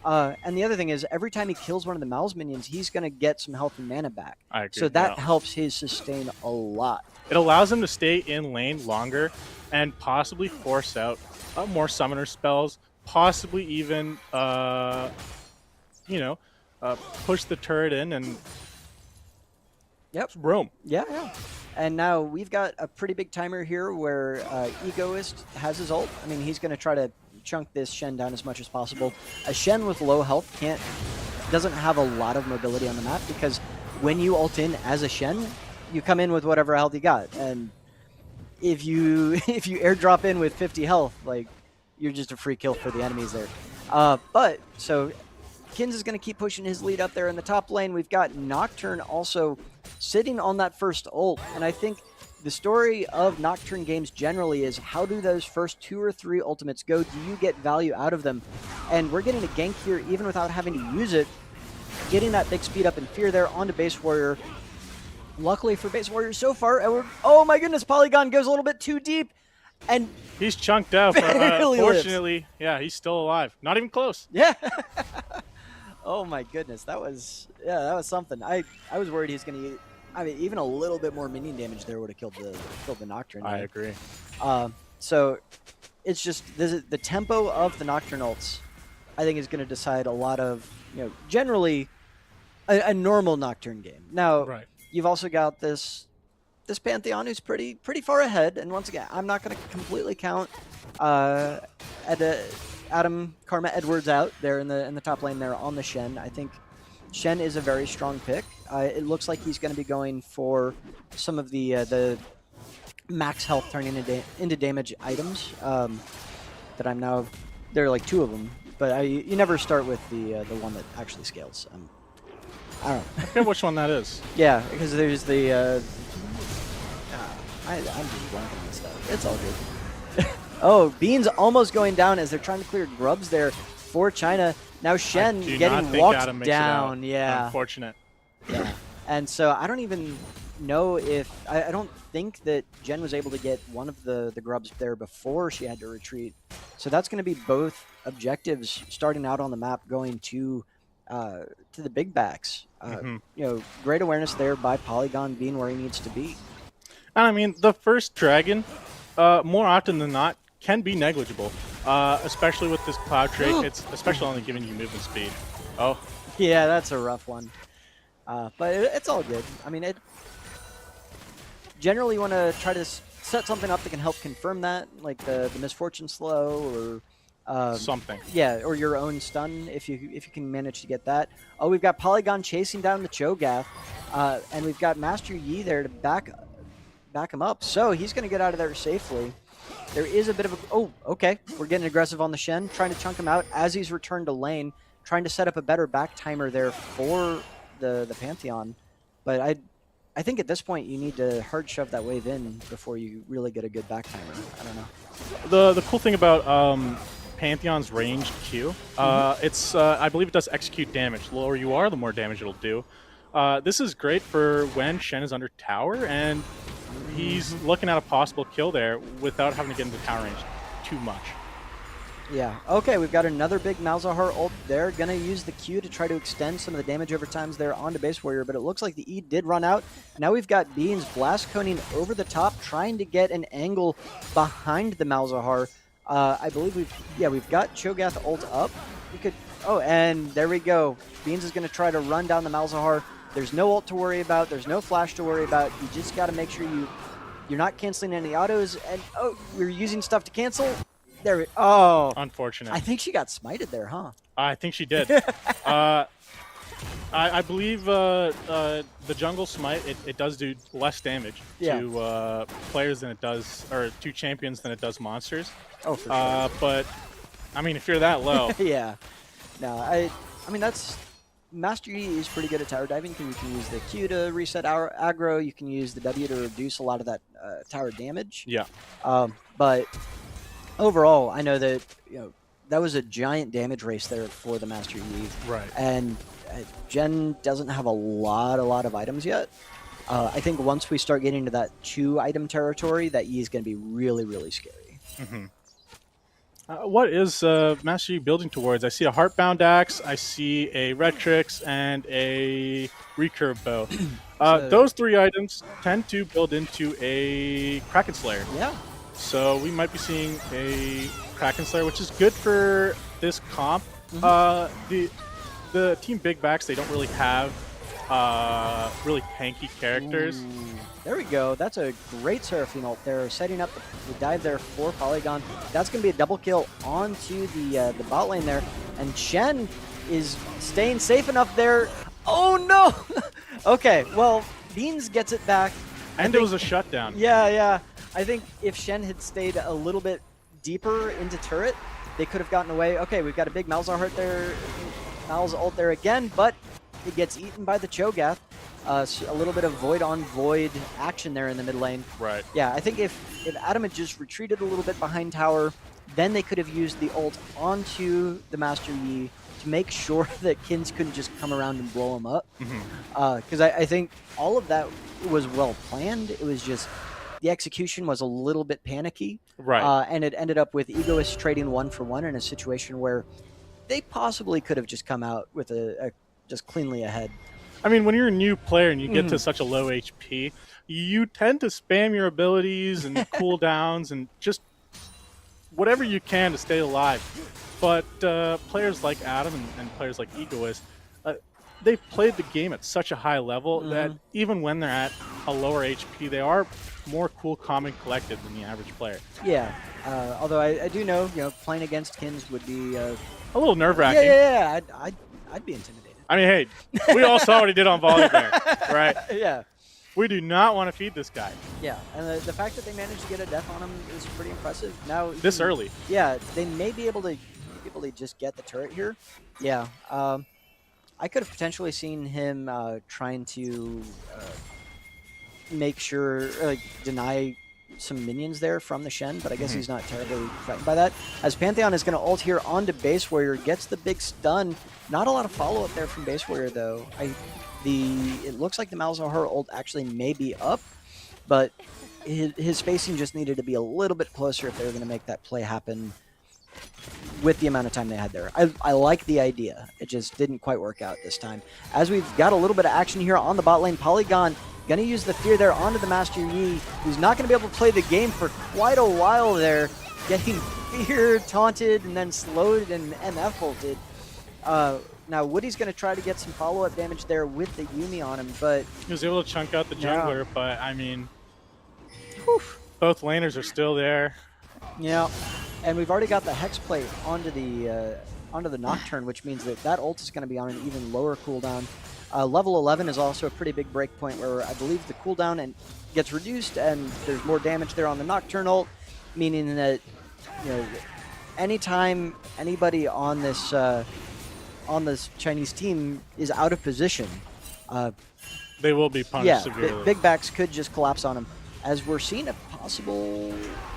And the other thing is, every time he kills one of the Mal's minions, he's going to get some health and mana back. I agree. So that helps his sustain a lot. It allows him to stay in lane longer and possibly force out more summoner spells, possibly even, push the turret in and roam. Yeah. And now we've got a pretty big timer here where Egoist has his ult. I mean, he's going to try to chunk this Shen down as much as possible. A Shen with low health doesn't have a lot of mobility on the map, because when you ult in as a Shen, you come in with whatever health you got, and if you airdrop in with 50 health, like, you're just a free kill for the enemies there. But so Kins is going to keep pushing his lead up there in the top lane. We've got Nocturne also sitting on that first ult, and I think the story of Nocturne games generally is, how do those first 2 or 3 ultimates go? Do you get value out of them? And we're getting a gank here even without having to use it, getting that big speed up and fear there onto Base Warrior. Luckily for Base Warrior so far, oh my goodness, Polygon goes a little bit too deep, and he's chunked out. Fortunately, yeah, he's still alive. Not even close. Yeah. Oh my goodness, that was something. I was worried he's going to. I mean, even a little bit more minion damage there would have killed the Nocturne. I agree. So it's just the tempo of the Nocturne ults, I think, is going to decide a lot of, generally a normal Nocturne game. Now, right. You've also got this Pantheon who's pretty far ahead, and once again, I'm not going to completely count Adam Karma Edwards out there in the top lane there on the Shen. I think Shen is a very strong pick. It looks like he's going to be going for some of the max health turning into damage items that I'm now. There are like 2 of them, but you never start with the one that actually scales. I don't know. I forget which one that is. Yeah, because there's the. I'm just blanking on stuff. It's all good. Oh, Beans almost going down as they're trying to clear grubs there for China. Now Shen getting walked down. Yeah. Unfortunate. Yeah. And so I don't even know if I don't think that Jen was able to get one of the grubs there before she had to retreat. So that's going to be both objectives starting out on the map going to the big backs. Great awareness there by Polygon being where he needs to be. And I mean, the first dragon, more often than not, can be negligible, especially with this cloud trait. It's especially only giving you movement speed. Oh, yeah, that's a rough one. But it's all good. I mean, generally you want to try to set something up that can help confirm that, like the misfortune slow or something. Yeah, or your own stun if you can manage to get that. Oh, we've got Polygon chasing down the Cho'Gath, and we've got Master Yi there to back him up. So he's going to get out of there safely. There is a bit of a... Oh, okay. We're getting aggressive on the Shen, trying to chunk him out as he's returned to lane, trying to set up a better back timer there for the Pantheon. But I think at this point you need to hard shove that wave in before you really get a good back timer. I don't know. The cool thing about Pantheon's ranged Q, it's I believe it does execute damage. The lower you are, the more damage it'll do. This is great for when Shen is under tower and he's looking at a possible kill there without having to get into tower range too much. Yeah. Okay, we've got another big Malzahar ult there. Gonna use the Q to try to extend some of the damage over times there onto Base Warrior, but it looks like the E did run out. Now we've got Beans blast coning over the top, trying to get an angle behind the Malzahar. I believe we've got Cho'Gath ult up. We could... Oh, and there we go. Beans is gonna try to run down the Malzahar. There's no ult to worry about. There's no flash to worry about. You just got to make sure you're not canceling any autos. And, oh, we're using stuff to cancel. There we... Oh. Unfortunate. I think she got smited there, huh? I think she did. I believe the jungle smite, it does do less damage to players than it does, or to champions than it does monsters. Oh, for sure. But, I mean, if you're that low... Yeah. No, I mean, that's... Master Yi is pretty good at tower diving. You can use the Q to reset our aggro. You can use the W to reduce a lot of that tower damage. Yeah. But overall, I know that that was a giant damage race there for the Master Yi. Right. And Jen doesn't have a lot of items yet. I think once we start getting to that 2-item territory, that Yi is going to be really, really scary. Mm-hmm. What is Master Yi building towards? I see a Heartbound Axe, I see a Retrix, and a Recurve Bow. Those 3 items tend to build into a Kraken Slayer. Yeah. So we might be seeing a Kraken Slayer, which is good for this comp. The Team Big Backs, they don't really have really tanky characters. Ooh. There we go. That's a great Seraphine ult there. Setting up the dive there for Polygon. That's going to be a double kill onto the bot lane there. And Shen is staying safe enough there. Oh, no! Okay, well, Beans gets it back. And it was a shutdown. Yeah. I think if Shen had stayed a little bit deeper into turret, they could have gotten away. Okay, we've got a big Malzahar there. Mal's ult there again, but it gets eaten by the Cho'Gath. So a little bit of void on void action there in the mid lane. Right. Yeah, I think if Adam had just retreated a little bit behind tower, then they could have used the ult onto the Master Yi to make sure that Kins couldn't just come around and blow him up. Because I think all of that was well planned. It was just the execution was a little bit panicky. Right. And it ended up with Egoists trading 1-for-1 in a situation where they possibly could have just come out with a just cleanly ahead. I mean, when you're a new player and you get to such a low HP, you tend to spam your abilities and cooldowns and just whatever you can to stay alive. But players like Adam and players like Egoist, they've played the game at such a high level that even when they're at a lower HP, they are more cool, calm, and collected than the average player. Yeah, although I do know, playing against Kins would be a little nerve-wracking. Yeah. I'd be intimidated. I mean, hey, we all saw what he did on Volleyball, right? Yeah. We do not want to feed this guy. Yeah, and the fact that they managed to get a death on him is pretty impressive. Now this early. Yeah, they may be able to just get the turret here. Yeah, I could have potentially seen him trying to make sure, deny some minions there from the Shen, but I guess he's not terribly threatened by that. As Pantheon is going to ult here onto Base Warrior, gets the big stun. Not a lot of follow-up there from Base Warrior, though. It looks like the Malzahar ult actually may be up, but his spacing just needed to be a little bit closer if they were going to make that play happen with the amount of time they had there. I like the idea. It just didn't quite work out this time. As we've got a little bit of action here on the bot lane, Polygon going to use the fear there onto the Master Yi, who's not going to be able to play the game for quite a while there, getting fear taunted and then slowed and MF ulted. Now, Woody's going to try to get some follow-up damage there with the Yuumi on him, but... He was able to chunk out the jungler, but, I mean... Whew, both laners are still there. Yeah, and we've already got the Hex Plate onto the Nocturne, which means that ult is going to be on an even lower cooldown. Level 11 is also a pretty big break point where I believe the cooldown gets reduced and there's more damage there on the Nocturne ult, meaning that, you know, anytime anybody on this Chinese team is out of position, they will be punished severely. Big backs could just collapse on them. As we're seeing a possible...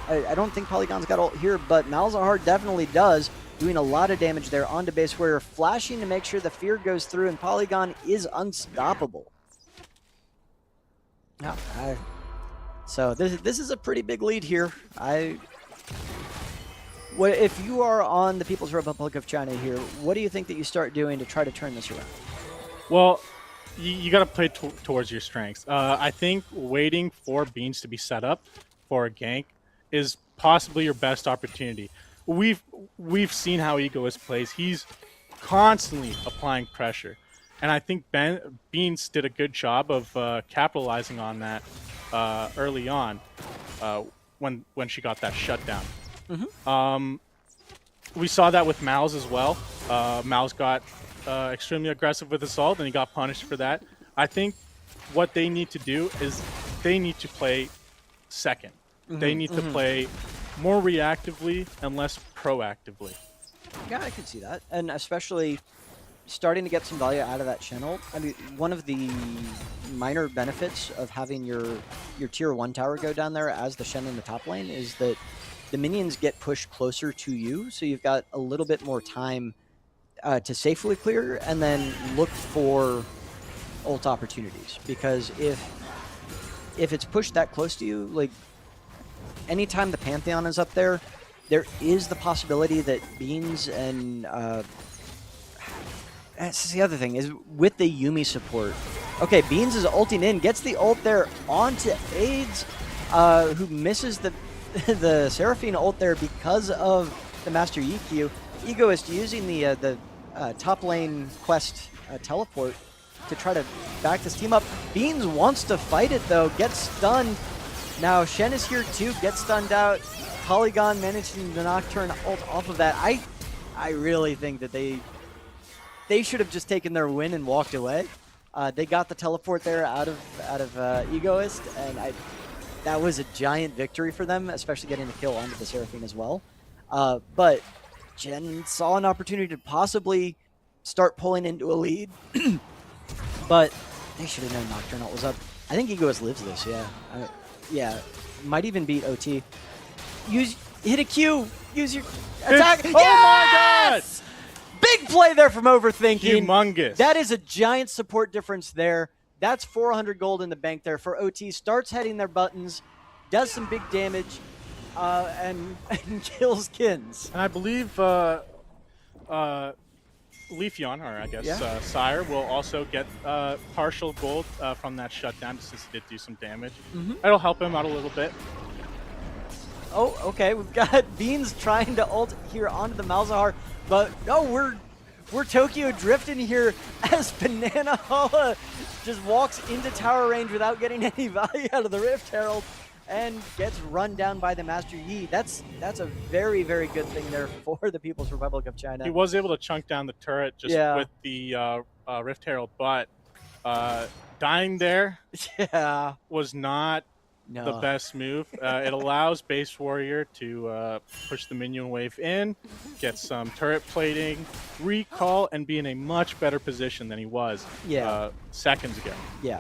I don't think Polygon's got ult here, but Malzahar definitely does, doing a lot of damage there onto Base Warrior, flashing to make sure the fear goes through, and Polygon is unstoppable. So this is a pretty big lead here. If you are on the People's Republic of China here, what do you think that you start doing to try to turn this around? Well, you got to play towards your strengths. I think waiting for Beans to be set up for a gank is possibly your best opportunity. We've seen how Egoist plays. He's constantly applying pressure, and I think Beans did a good job of capitalizing on that early on when she got that shutdown. We saw that with Mal's as well. Mal's got extremely aggressive with assault, and he got punished for that. I think what they need to do is they need to play second. They need to play more reactively and less proactively. Yeah, I can see that. And especially starting to get some value out of that channel. I mean, one of the minor benefits of having your tier 1 tower go down there as the Shen in the top lane is that the minions get pushed closer to you, so you've got a little bit more time to safely clear and then look for ult opportunities. Because if it's pushed that close to you, like anytime the Pantheon is up there, there is the possibility that Beans and that's the other thing is with the Yuumi support. Okay, Beans is ulting in, gets the ult there onto AIDS, who misses the Seraphine ult there because of the Master Yi Q. Egoist using the top lane quest teleport to try to back this team up. Beans wants to fight it though, gets stunned. Now Shen is here too, gets stunned out. Polygon managing the Nocturne ult off of that. I really think that they should have just taken their win and walked away. They got the teleport there out of Egoist, and that was a giant victory for them, especially getting the kill onto the Seraphine as well. But Jen saw an opportunity to possibly start pulling into a lead, but they should have known Nocturne ult was up. I think Egoist lives this, yeah. Yeah, might even beat OT. Hit a Q, use your attack. Oh my god! Big play there from Overthinking. Humongous. That is a giant support difference there. That's 400 gold in the bank there for OT. Starts heading their buttons, does some big damage, and kills Kins. And I believe Leafeon, or I guess Sire, will also get partial gold from that shutdown since he did do some damage. That'll help him out a little bit. Oh, okay. We've got Beans trying to ult here onto the Malzahar, but no, we're Tokyo drifting here as Banana Hala just walks into tower range without getting any value out of the Rift Herald and gets run down by the Master Yi. That's a very, very good thing there for the People's Republic of China. He was able to chunk down the turret just with the Rift Herald, but dying there was not the best move. It allows Base Warrior to push the minion wave in, get some turret plating, recall, and be in a much better position than he was seconds ago. Yeah.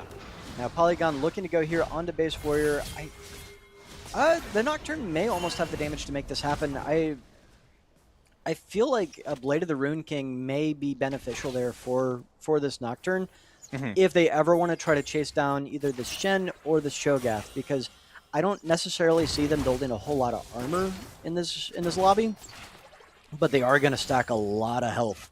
Now Polygon looking to go here onto Base Warrior. The Nocturne may almost have the damage to make this happen. I feel like a Blade of the Rune King may be beneficial there for this Nocturne if they ever want to try to chase down either the Shen or the Shogath, because I don't necessarily see them building a whole lot of armor in this lobby, but they are going to stack a lot of health.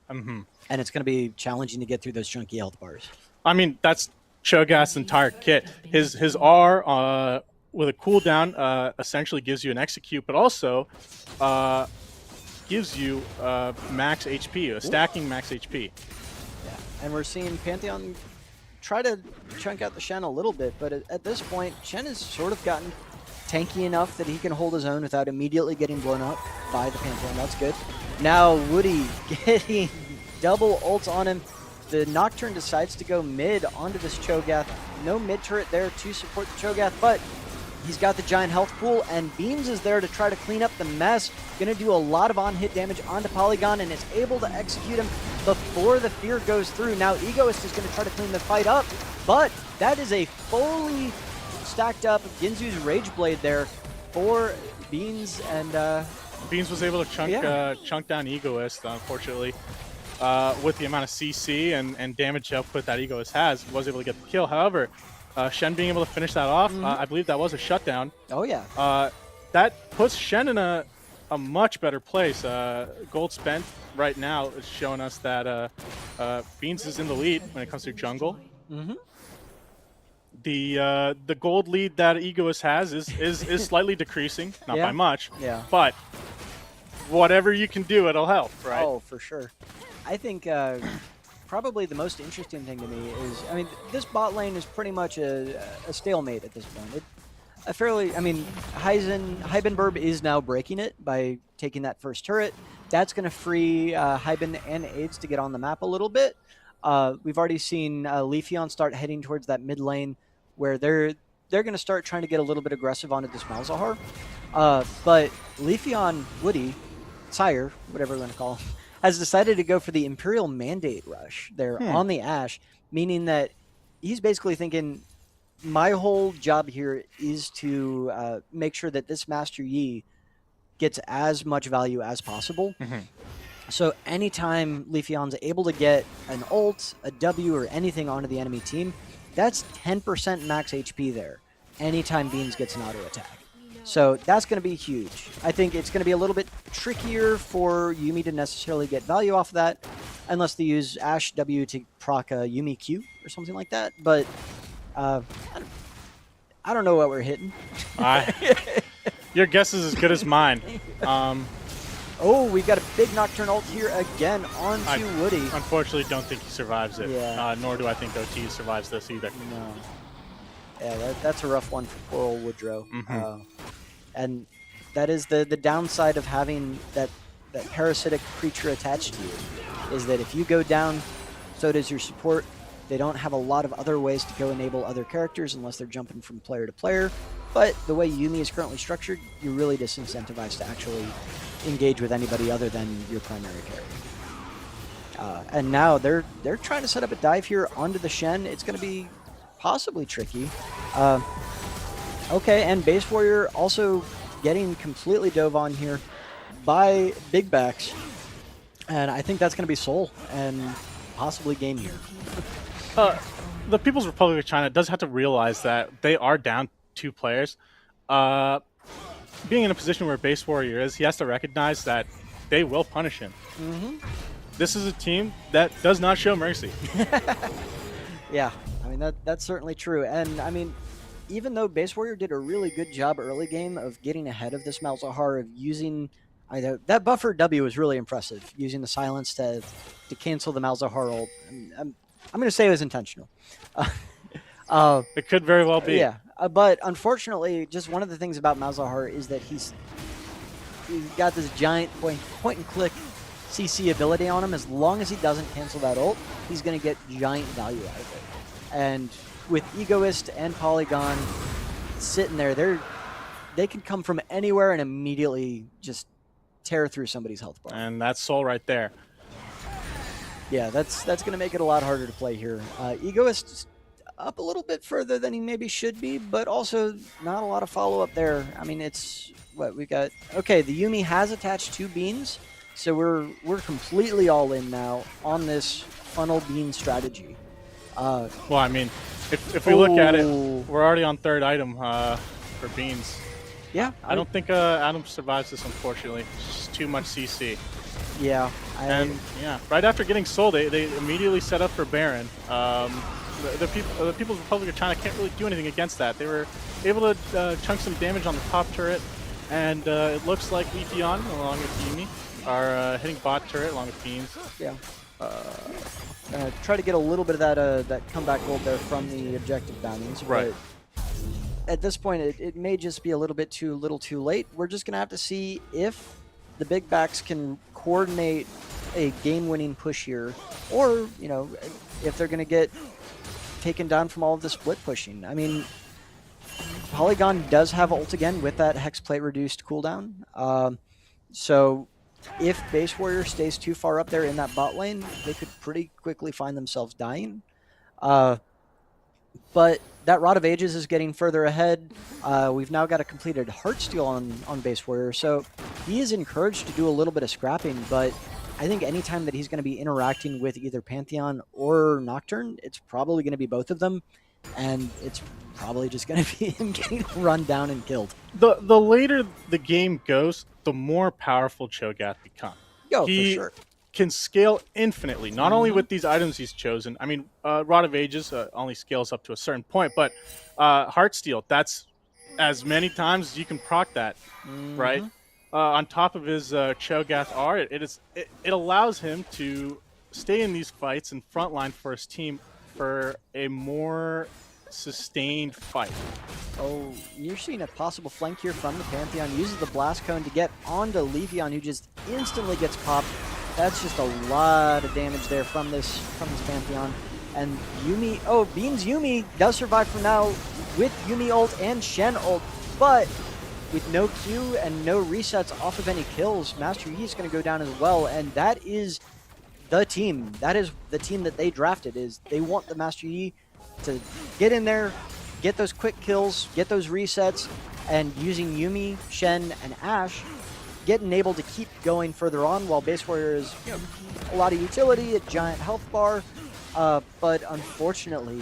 And it's going to be challenging to get through those chunky health bars. I mean, that's Cho'Gath's entire kit. His R with a cooldown essentially gives you an execute, but also gives you max HP, a stacking max HP. Yeah, and we're seeing Pantheon try to chunk out the Shen a little bit, but at this point, Shen has sort of gotten tanky enough that he can hold his own without immediately getting blown up by the Pantheon. That's good. Now Woody getting double ults on him. The Nocturne decides to go mid onto this Cho'Gath. No mid turret there to support the Cho'Gath, but he's got the giant health pool, and Beams is there to try to clean up the mess. Going to do a lot of on-hit damage onto Polygon, and is able to execute him before the fear goes through. Now Egoist is going to try to clean the fight up, but that is a fully stacked up Ginzu's Rage Blade there for Beans, and Beans was able to chunk down Egoist, unfortunately. With the amount of CC and damage output that Egoist has, was able to get the kill. However, Shen being able to finish that off, I believe that was a shutdown. Oh yeah. That puts Shen in a much better place. Gold spent right now is showing us that Beans is in the lead when it comes to jungle. The gold lead that Egoist has is slightly decreasing, not by much, but whatever you can do, it'll help, right? Oh, for sure. I think probably the most interesting thing to me is, I mean, this bot lane is pretty much a stalemate at this point. Heibenberg is now breaking it by taking that first turret. That's going to free Heiben and AIDS to get on the map a little bit. We've already seen Leafeon start heading towards that mid lane where they're going to start trying to get a little bit aggressive onto this Malzahar. But Leafeon, Woody, Sire, whatever we're going to call him, has decided to go for the Imperial Mandate Rush there on the Ashe, meaning that he's basically thinking, my whole job here is to make sure that this Master Yi gets as much value as possible. So anytime Leafeon's able to get an ult, a W, or anything onto the enemy team, that's 10% max HP there anytime Beans gets an auto attack. So that's going to be huge. I think it's going to be a little bit trickier for Yuumi to necessarily get value off of that, unless they use Ashe W to proc a Yuumi Q or something like that. But I don't know what we're hitting. Your guess is as good as mine. Oh, we got a big Nocturne ult here again onto Woody. Unfortunately, don't think he survives it. Yeah. Nor do I think OT survives this either. No. Yeah, that's a rough one for poor old Woodrow. And that is the downside of having that parasitic creature attached to you, is that if you go down, so does your support. They don't have a lot of other ways to go enable other characters unless they're jumping from player to player. But the way Yuumi is currently structured, you're really disincentivized to actually engage with anybody other than your primary character. And now they're trying to set up a dive here onto the Shen. It's going to be possibly tricky. Okay, and Base Warrior also getting completely dove on here by Big Backs. And I think that's going to be Soul and possibly game here. The People's Republic of China does have to realize that they are down 2 players. Being in a position where Base Warrior is, he has to recognize that they will punish him. This is a team that does not show mercy. Yeah, I mean, that's certainly true. And I mean, even though Base Warrior did a really good job early game of getting ahead of this Malzahar, of using that buffer W was really impressive, using the silence to cancel the Malzahar ult. I'm going to say it was intentional. It could very well be. Yeah, but unfortunately, just one of the things about Malzahar is that he's got this giant point and click CC ability on him. As long as he doesn't cancel that ult, he's going to get giant value out of it. And with Egoist and Polygon sitting there, they can come from anywhere and immediately just tear through somebody's health bar. And that's Soul right there. Yeah, that's going to make it a lot harder to play here. Egoist, up a little bit further than he maybe should be, but also not a lot of follow-up there. I mean, it's what we got. Okay, the Yuumi has attached 2 beans, so we're completely all in now on this funnel bean strategy. Well, I mean, if we look at it, we're already on 3rd item for beans. Yeah, I don't think Adam survives this, unfortunately. It's just too much CC. Yeah. And yeah, right after getting sold, they immediately set up for Baron. The People's Republic of China can't really do anything against that. They were able to chunk some damage on the top turret, and it looks like Leafeon along with Yuumi are hitting bot turret along with Beans. Yeah. Try to get a little bit of that comeback gold there from the objective bounties. Right. But at this point, it may just be a little bit too late. We're just going to have to see if the big backs can coordinate a game-winning push here, or, you know, if they're going to get taken down from all of the split pushing. I mean, Polygon does have ult again with that Hex Plate reduced cooldown. So if Base Warrior stays too far up there in that bot lane, they could pretty quickly find themselves dying. But that Rod of Ages is getting further ahead. We've now got a completed Heartsteel on Base Warrior, so he is encouraged to do a little bit of scrapping, but I think anytime that he's going to be interacting with either Pantheon or Nocturne, it's probably going to be both of them, and it's probably just going to be him getting run down and killed. The later the game goes, the more powerful Cho'Gath becomes. Oh, for sure. Can scale infinitely, not only with these items he's chosen. I mean, Rod of Ages only scales up to a certain point, but Heartsteel, that's as many times as you can proc that, right? On top of his Cho'Gath R, it allows him to stay in these fights and frontline for his team for a more sustained fight. Oh, you're seeing a possible flank here from the Pantheon. Uses the Blast Cone to get onto Leafeon, who just instantly gets popped. That's just a lot of damage there from this Pantheon. And Yuumi, Beans Yuumi does survive for now with Yuumi ult and Shen ult, but with no Q and no resets off of any kills, Master Yi is going to go down as well, and that is the team. That is the team that they drafted. Is they want the Master Yi to get in there, get those quick kills, get those resets, and using Yuumi, Shen, and Ashe, getting able to keep going further on while Base Warrior is, you know, a lot of utility, a giant health bar, but unfortunately,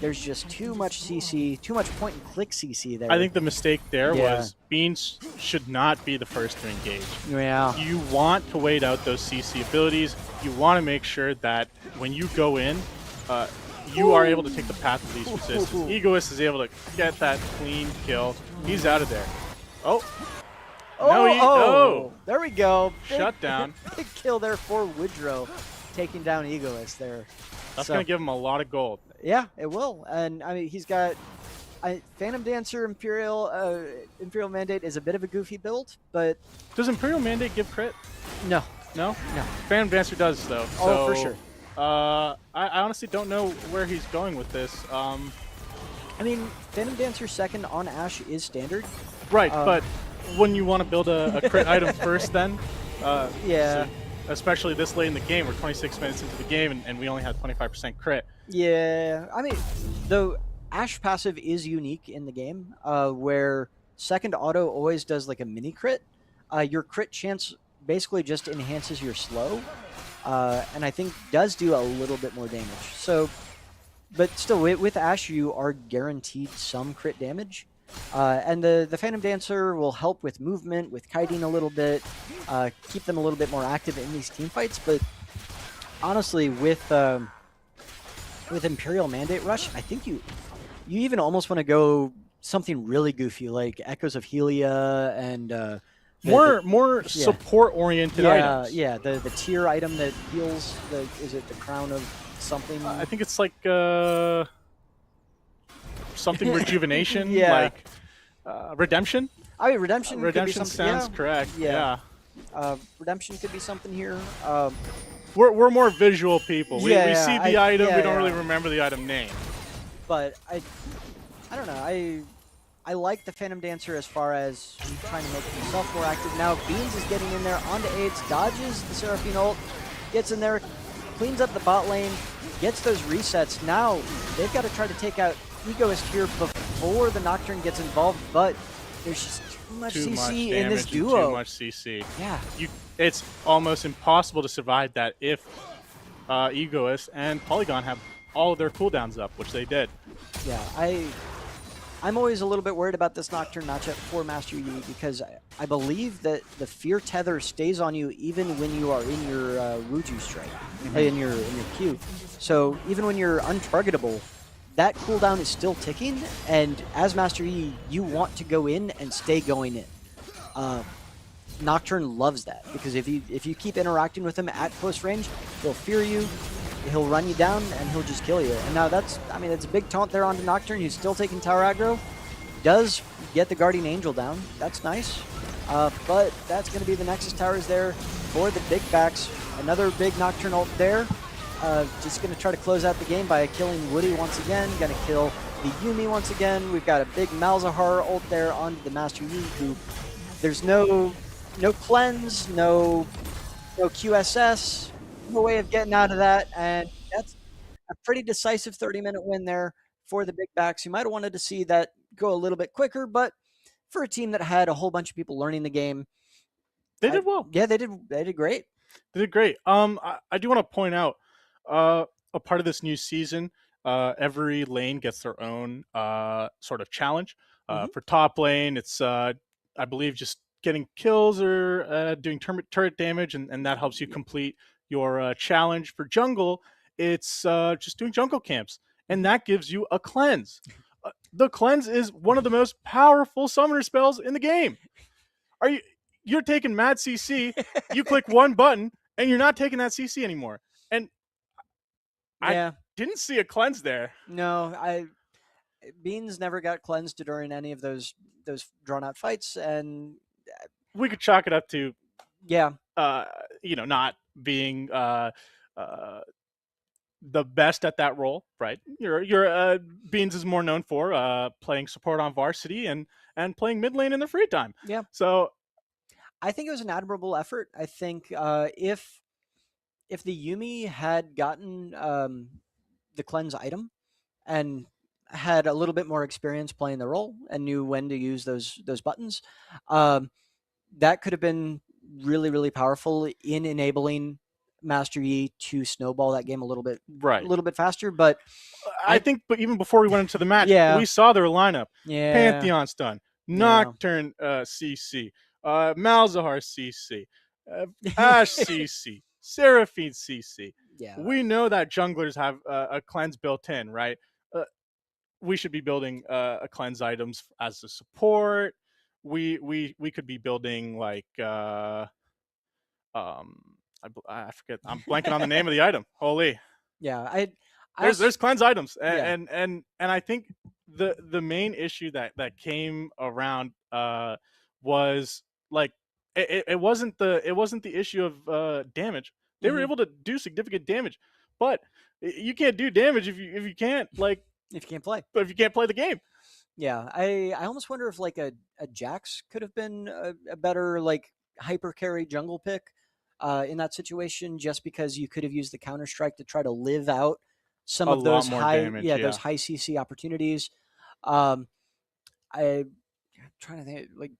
there's just too much CC, too much point-and-click CC there. I think the mistake there was Beans should not be the first to engage. Yeah. You want to wait out those CC abilities. You want to make sure that when you go in, you are able to take the path of least resistance. Egoist is able to get that clean kill. He's out of there. There we go. Shut down. Big kill there for Woodrow, taking down Egoist there. That's going to give him a lot of gold. Yeah, it will. And I mean, he's got Phantom Dancer, Imperial Mandate is a bit of a goofy build, but does Imperial Mandate give crit? No. No? No. Phantom Dancer does, though. Oh, for sure. I honestly don't know where he's going with this. I mean, Phantom Dancer second on Ashe is standard. Right, but when you want to build a crit item first, then yeah. So, especially this late in the game, we're 26 minutes into the game, and we only had 25% crit. Yeah, I mean, though Ashe passive is unique in the game, where second auto always does like a mini crit. Your crit chance basically just enhances your slow, and I think does do a little bit more damage. So, but still, with Ashe, you are guaranteed some crit damage. And the Phantom Dancer will help with movement, with kiting a little bit, keep them a little bit more active in these team fights. But honestly, with Imperial Mandate Rush, I think you even almost want to go something really goofy like Echoes of Helia and more support-oriented items. Yeah, the tier item that heals. Is it the Crown of something? I think it's like something rejuvenation, like redemption. I mean, redemption. Redemption could be something, sounds correct. Yeah. Redemption could be something here. We're more visual people. We see the item. We don't really yeah. remember the item name. But I don't know. I like the Phantom Dancer as far as trying to make himself more active. Now Beans is getting in there onto AIDS, dodges the Seraphine ult, gets in there, cleans up the bot lane, gets those resets. Now they've got to try to take out Egoist here before the Nocturne gets involved, but there's just too much CC in this duo. Too much CC. Yeah. It's almost impossible to survive that if Egoist and Polygon have all of their cooldowns up, which they did. Yeah, I'm always a little bit worried about this Nocturne matchup for Master Yi because I believe that the Fear Tether stays on you even when you are in your Wuju strike, in your Q. So even when you're untargetable, that cooldown is still ticking, and as Master Yi, you want to go in and stay going in. Nocturne loves that because if you keep interacting with him at close range, he'll fear you, he'll run you down, and he'll just kill you. And now it's a big taunt there onto Nocturne. He's still taking tower aggro. Does get the Guardian Angel down. That's nice. But that's going to be the Nexus towers there for the big backs. Another big Nocturne ult there. Just going to try to close out the game by killing Woody once again. Going to kill the Yuumi once again. We've got a big Malzahar ult there onto the Master Yi, who there's no cleanse, no QSS, no way of getting out of that, and that's a pretty decisive 30-minute win there for the big backs. You might have wanted to see that go a little bit quicker, but for a team that had a whole bunch of people learning the game, they did well. Yeah, they did great. They did great. I do want to point out a part of this new season. Every lane gets their own sort of challenge. For top lane, it's I believe just getting kills or doing turret damage, and that helps you complete your challenge. For jungle, it's just doing jungle camps, and that gives you a cleanse. The cleanse is one of the most powerful summoner spells in the game. You're taking mad CC, you click one button, and you're not taking that CC anymore. And I didn't see a cleanse there. No, Beans never got cleansed during any of those drawn out fights, and we could chalk it up to not being the best at that role, right? Your Beans is more known for playing support on varsity and playing mid lane in the free time. Yeah. So I think it was an admirable effort. I think if the Yuumi had gotten the cleanse item and had a little bit more experience playing the role and knew when to use those buttons, that could have been really, really powerful in enabling Master Yi to snowball that game a little bit faster. But I think, but even before we went into the match, we saw their lineup. Pantheon stun, Nocturne CC, Malzahar CC, Ashe CC, Seraphine CC. Yeah, we know that junglers have a cleanse built in, right? We should be building cleanse items as a support. We could be building like I forget. I'm blanking on the name of the item. Holy. Yeah, there's cleanse items, and I think the main issue that came around was like it wasn't the issue of damage. They were able to do significant damage, but you can't do damage if you can't if you can't play. But if you can't play the game. Yeah, I almost wonder if like a Jax could have been a better like hyper carry jungle pick in that situation, just because you could have used the counter strike to try to live out some of those high damage, those high CC opportunities. I'm trying to think like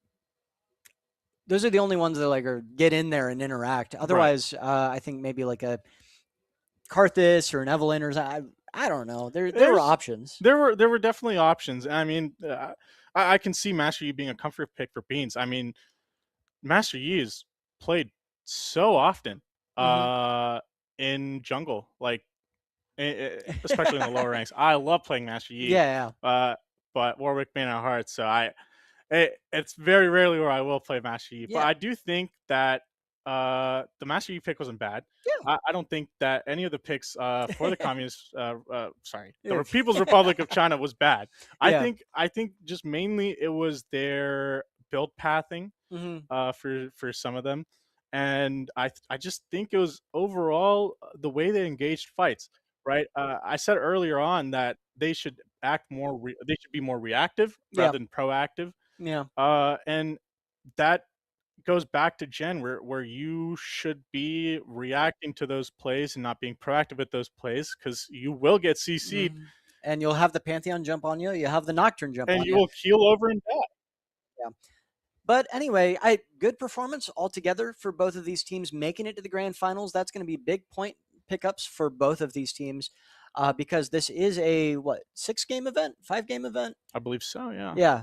those are the only ones that like are get in there and interact. Otherwise, I think maybe like a Karthus or an Evelyn or I don't know. There were options. There were definitely options. I mean, I can see Master Yi being a comfort pick for Beans. I mean, Master Yi is played so often in jungle, like especially in the lower ranks. I love playing Master Yi. Yeah. But Warwick Man at heart, so it's very rarely where I will play Master Yi. Yeah. But I do think that the Master Yi pick wasn't bad. Yeah. I don't think that any of the picks for the Communist, the People's Republic of China was bad. Yeah. I think just mainly it was their build pathing for some of them, and I just think it was overall the way they engaged fights. Right. I said earlier on that they should act more. They should be more reactive rather than proactive. Yeah. And that goes back to Jen, where you should be reacting to those plays and not being proactive at those plays, because you will get CC'd. And you'll have the Pantheon jump on you. You have the Nocturne jump on you. And you will keel over and die. Yeah. But anyway, good performance altogether for both of these teams making it to the grand finals. That's going to be big point pickups for both of these teams, because this is a 6-game event, 5-game event. I believe so. Yeah. Yeah.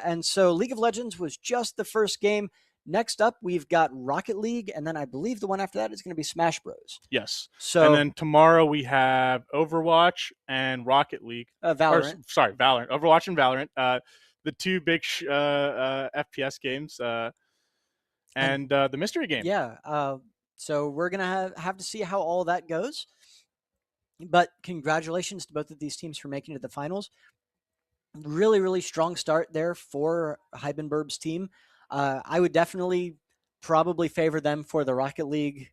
And so League of Legends was just the first game. Next up, we've got Rocket League, and then I believe the one after that is going to be Smash Bros. Yes. So and then tomorrow we have Overwatch and Rocket League. Valorant. Valorant. Overwatch and Valorant. The two big FPS games, and the mystery game. Yeah. So we're gonna have to see how all that goes. But congratulations to both of these teams for making it to the finals. Really, really strong start there for Heibenberg's team. I would definitely probably favor them for the Rocket League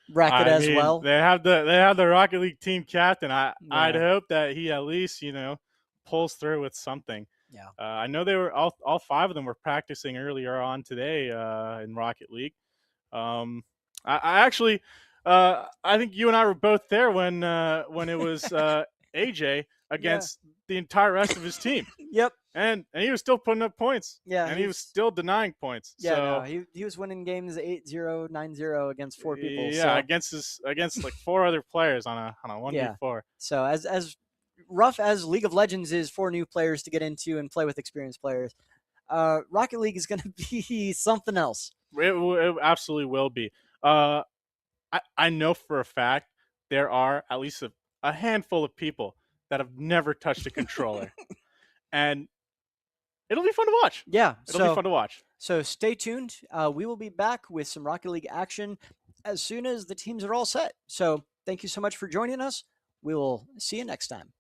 bracket as well. They have the Rocket League team captain. I'd hope that he at least pulls through with something. Yeah. I know they were all 5 of them were practicing earlier on today in Rocket League. I actually I think you and I were both there when it was AJ against the entire rest of his team. Yep. And he was still putting up points. Yeah. And he was still denying points. Yeah, so, no, he was winning games 8-0, 9-0 against 4 people. Yeah, against like 4 other players on a 1v4. So as rough as League of Legends is for new players to get into and play with experienced players, Rocket League is going to be something else. It absolutely will be. I know for a fact there are at least a handful of people that have never touched a controller. And it'll be fun to watch. Yeah. It'll be fun to watch. So stay tuned. We will be back with some Rocket League action as soon as the teams are all set. So thank you so much for joining us. We will see you next time.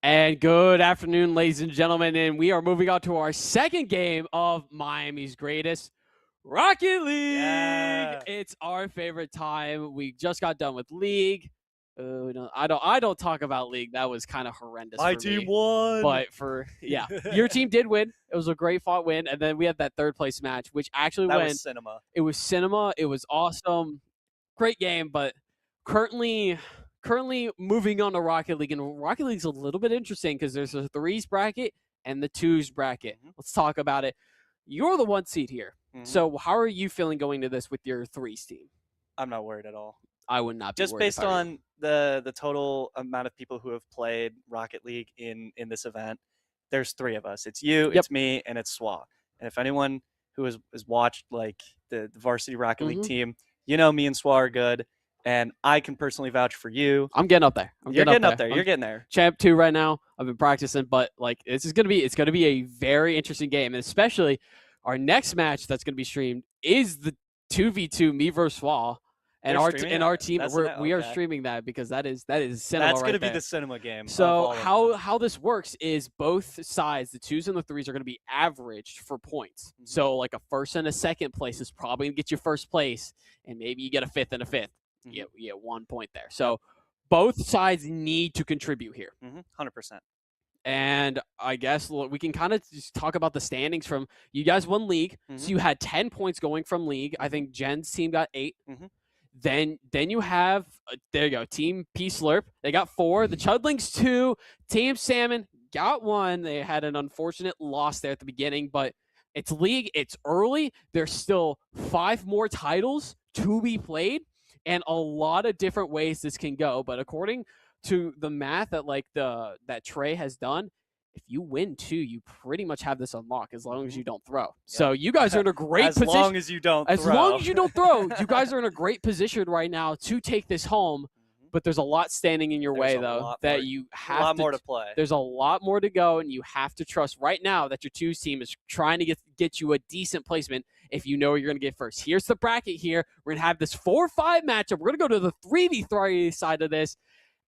And good afternoon, ladies and gentlemen, and we are moving on to our second game of Miami's Greatest Rocket League. Yeah. It's our favorite time. We just got done with League. No, I don't talk about League. That was kind of horrendous. My for team me. won. But your team did win. It was a great fought win, and then we had that third place match, which actually that went. was cinema. It was cinema. It was awesome. Great game, but currently moving on to Rocket League, and Rocket League's a little bit interesting because there's a 3s bracket and the 2s bracket. Mm-hmm. Let's talk about it. You're the 1 seed here. Mm-hmm. So how are you feeling going to this with your 3s team? I'm not worried at all. I would not be just worried based on the total amount of people who have played Rocket League in this event. There's 3 of us. It's you, it's me, and it's Swa. And if anyone who has watched like the varsity Rocket League team, you know me and Swa are good. And I can personally vouch for you. I'm getting up there. You're getting up there. You're getting there. Champ 2 right now. I've been practicing, but like it's gonna be a very interesting game, and especially our next match that's gonna be streamed is the 2v2 me versus Swa. And our team, we are streaming that because that is cinema. That's going to be the cinema game. So how this works is both sides, the 2s and the 3s, are going to be averaged for points. Mm-hmm. So like a first and a second place is probably going to get you first place, and maybe you get a 5th and a 5th. Mm-hmm. You get 1 point there. So both sides need to contribute here. 100%. And I guess we can kind of just talk about the standings from you guys won League. So you had 10 points going from League. I think Jen's team got 8. Then you have there you go, Team P Slurp. They got 4. The Chudlings 2. Team Salmon got 1. They had an unfortunate loss there at the beginning, but it's League. It's early. There's still 5 more titles to be played, and a lot of different ways this can go. But according to the math that Trey has done, if you win 2, you pretty much have this unlocked as long as you don't throw. Yep. So you guys are in a great position. As long as you don't throw. As long as you don't throw, you guys are in a great position right now to take this home. But there's a lot standing in your way, though, that you have a lot more to play. There's a lot more to go, and you have to trust right now that your 2s team is trying to get you a decent placement if you know you're going to get first. Here's the bracket here. We're going to have this 4-5 matchup. We're going to go to the 3v3 side of this,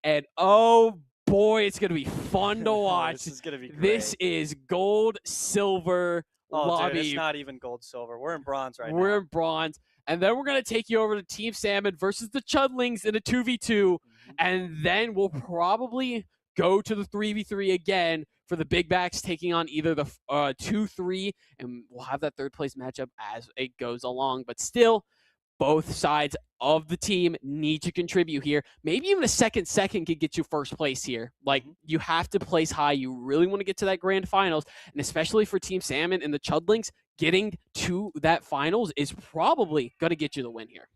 and oh boy, it's going to be fun to watch. This is going to be great. This is gold, silver lobby. Dude, it's not even gold, silver. We're in bronze right now. We're in bronze. And then we're going to take you over to Team Salmon versus the Chudlings in a 2v2. And then we'll probably go to the 3v3 again for the Big Backs taking on either the 2-3. And we'll have that 3rd place matchup as it goes along. But still, both sides of the team need to contribute here. Maybe even a second could get you first place here. Like, you have to place high. You really want to get to that grand finals. And especially for Team Salmon and the Chudlings, getting to that finals is probably going to get you the win here.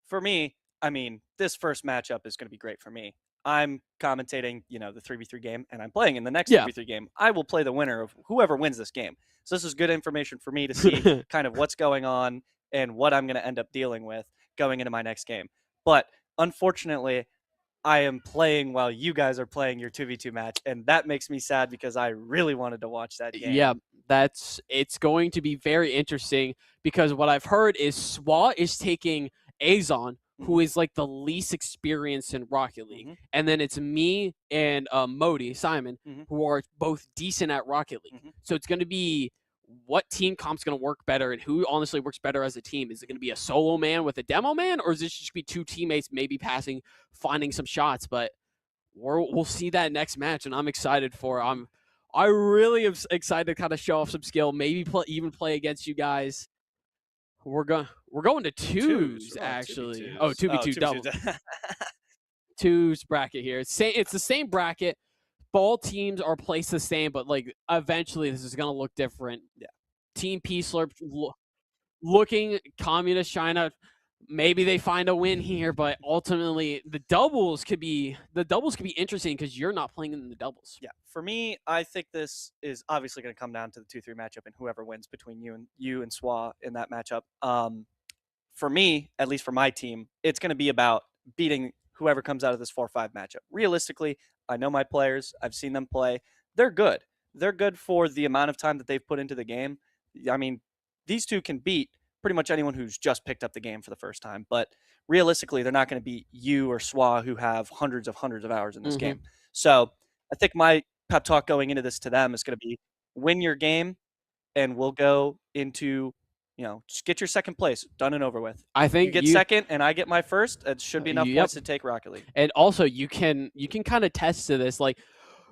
For me, I mean, this first matchup is going to be great for me. I'm commentating, the 3v3 game, and I'm playing in the next 3v3 game. I will play the winner of whoever wins this game. So this is good information for me to see kind of what's going on and what I'm going to end up dealing with going into my next game. But unfortunately, I am playing while you guys are playing your 2v2 match, and that makes me sad because I really wanted to watch that game. Yeah, it's going to be very interesting because what I've heard is Swa is taking Azon, who is like the least experienced in Rocket League. And then it's me and Modi, Simon, who are both decent at Rocket League. So it's going to be what team comp's going to work better and who honestly works better as a team. Is it going to be a solo man with a demo man, or is this just be 2 teammates maybe passing, finding some shots? But we'll see that next match, and I'm excited for it. I really am excited to kind of show off some skill, maybe even play against you guys. We're going to 2s actually. 2v2 double. 2s bracket here. It's the same bracket. Ball teams are placed the same, but like eventually this is going to look different. Yeah. Team P Slurp looking Communist China. Maybe they find a win here, but ultimately the doubles could be interesting because you're not playing in the doubles. Yeah. For me, I think this is obviously going to come down to the 2-3 matchup and whoever wins between you and Swa in that matchup. For me, at least for my team, it's going to be about beating whoever comes out of this 4-5 matchup. Realistically, I know my players. I've seen them play. They're good. They're good for the amount of time that they've put into the game. I mean, these 2 can beat pretty much anyone who's just picked up the game for the first time. But realistically, they're not going to beat you or Swa, who have hundreds of hours in this game. So I think my pep talk going into this to them is going to be win your game, and we'll go into, just get your second place done and over with. I think you get second and I get my first. It should be enough points to take Rocket League. And also, you can kind of test to this. Like,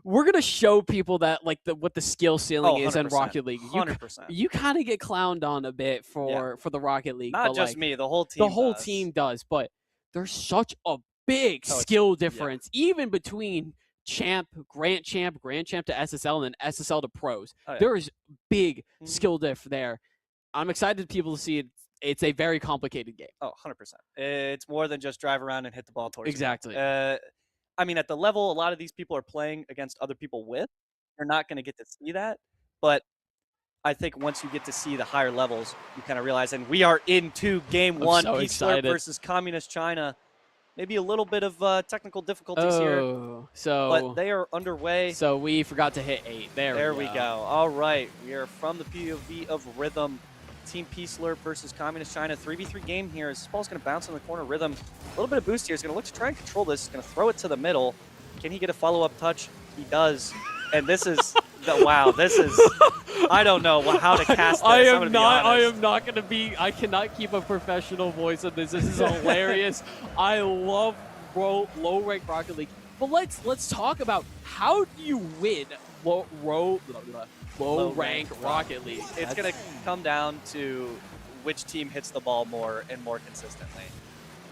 we're gonna show people that what the skill ceiling is in Rocket League. 100%. You kind of get clowned on a bit for the Rocket League. Not but just me, the whole team. The whole team does, but there's such a big skill difference, even between Grand Champ to SSL, and then SSL to pros. There is big skill diff there. I'm excited for people to see it. It's a very complicated game. Oh, 100%. It's more than just drive around and hit the ball towards exactly. I mean, at the level a lot of these people are playing against other people with, you're not going to get to see that. But I think once you get to see the higher levels, you kind of realize, and we are into game one, so Peace versus Communist China. Maybe a little bit of technical difficulties here, but they are underway. So we forgot to hit 8. There we go. All right, we are from the POV of Rhythm. Team Peace versus Communist China. 3v3 game here. This ball's going to bounce in the corner. Rhythm, a little bit of boost here. He's going to look to try and control this. He's going to throw it to the middle. Can he get a follow-up touch? He does. And this is wow. This is I don't know how to cast this. I am not going to be. I cannot keep a professional voice on this. This is hilarious. I love low rank Rocket League. But let's talk about how do you win low rank Rocket League. It's going to come down to which team hits the ball more and more consistently.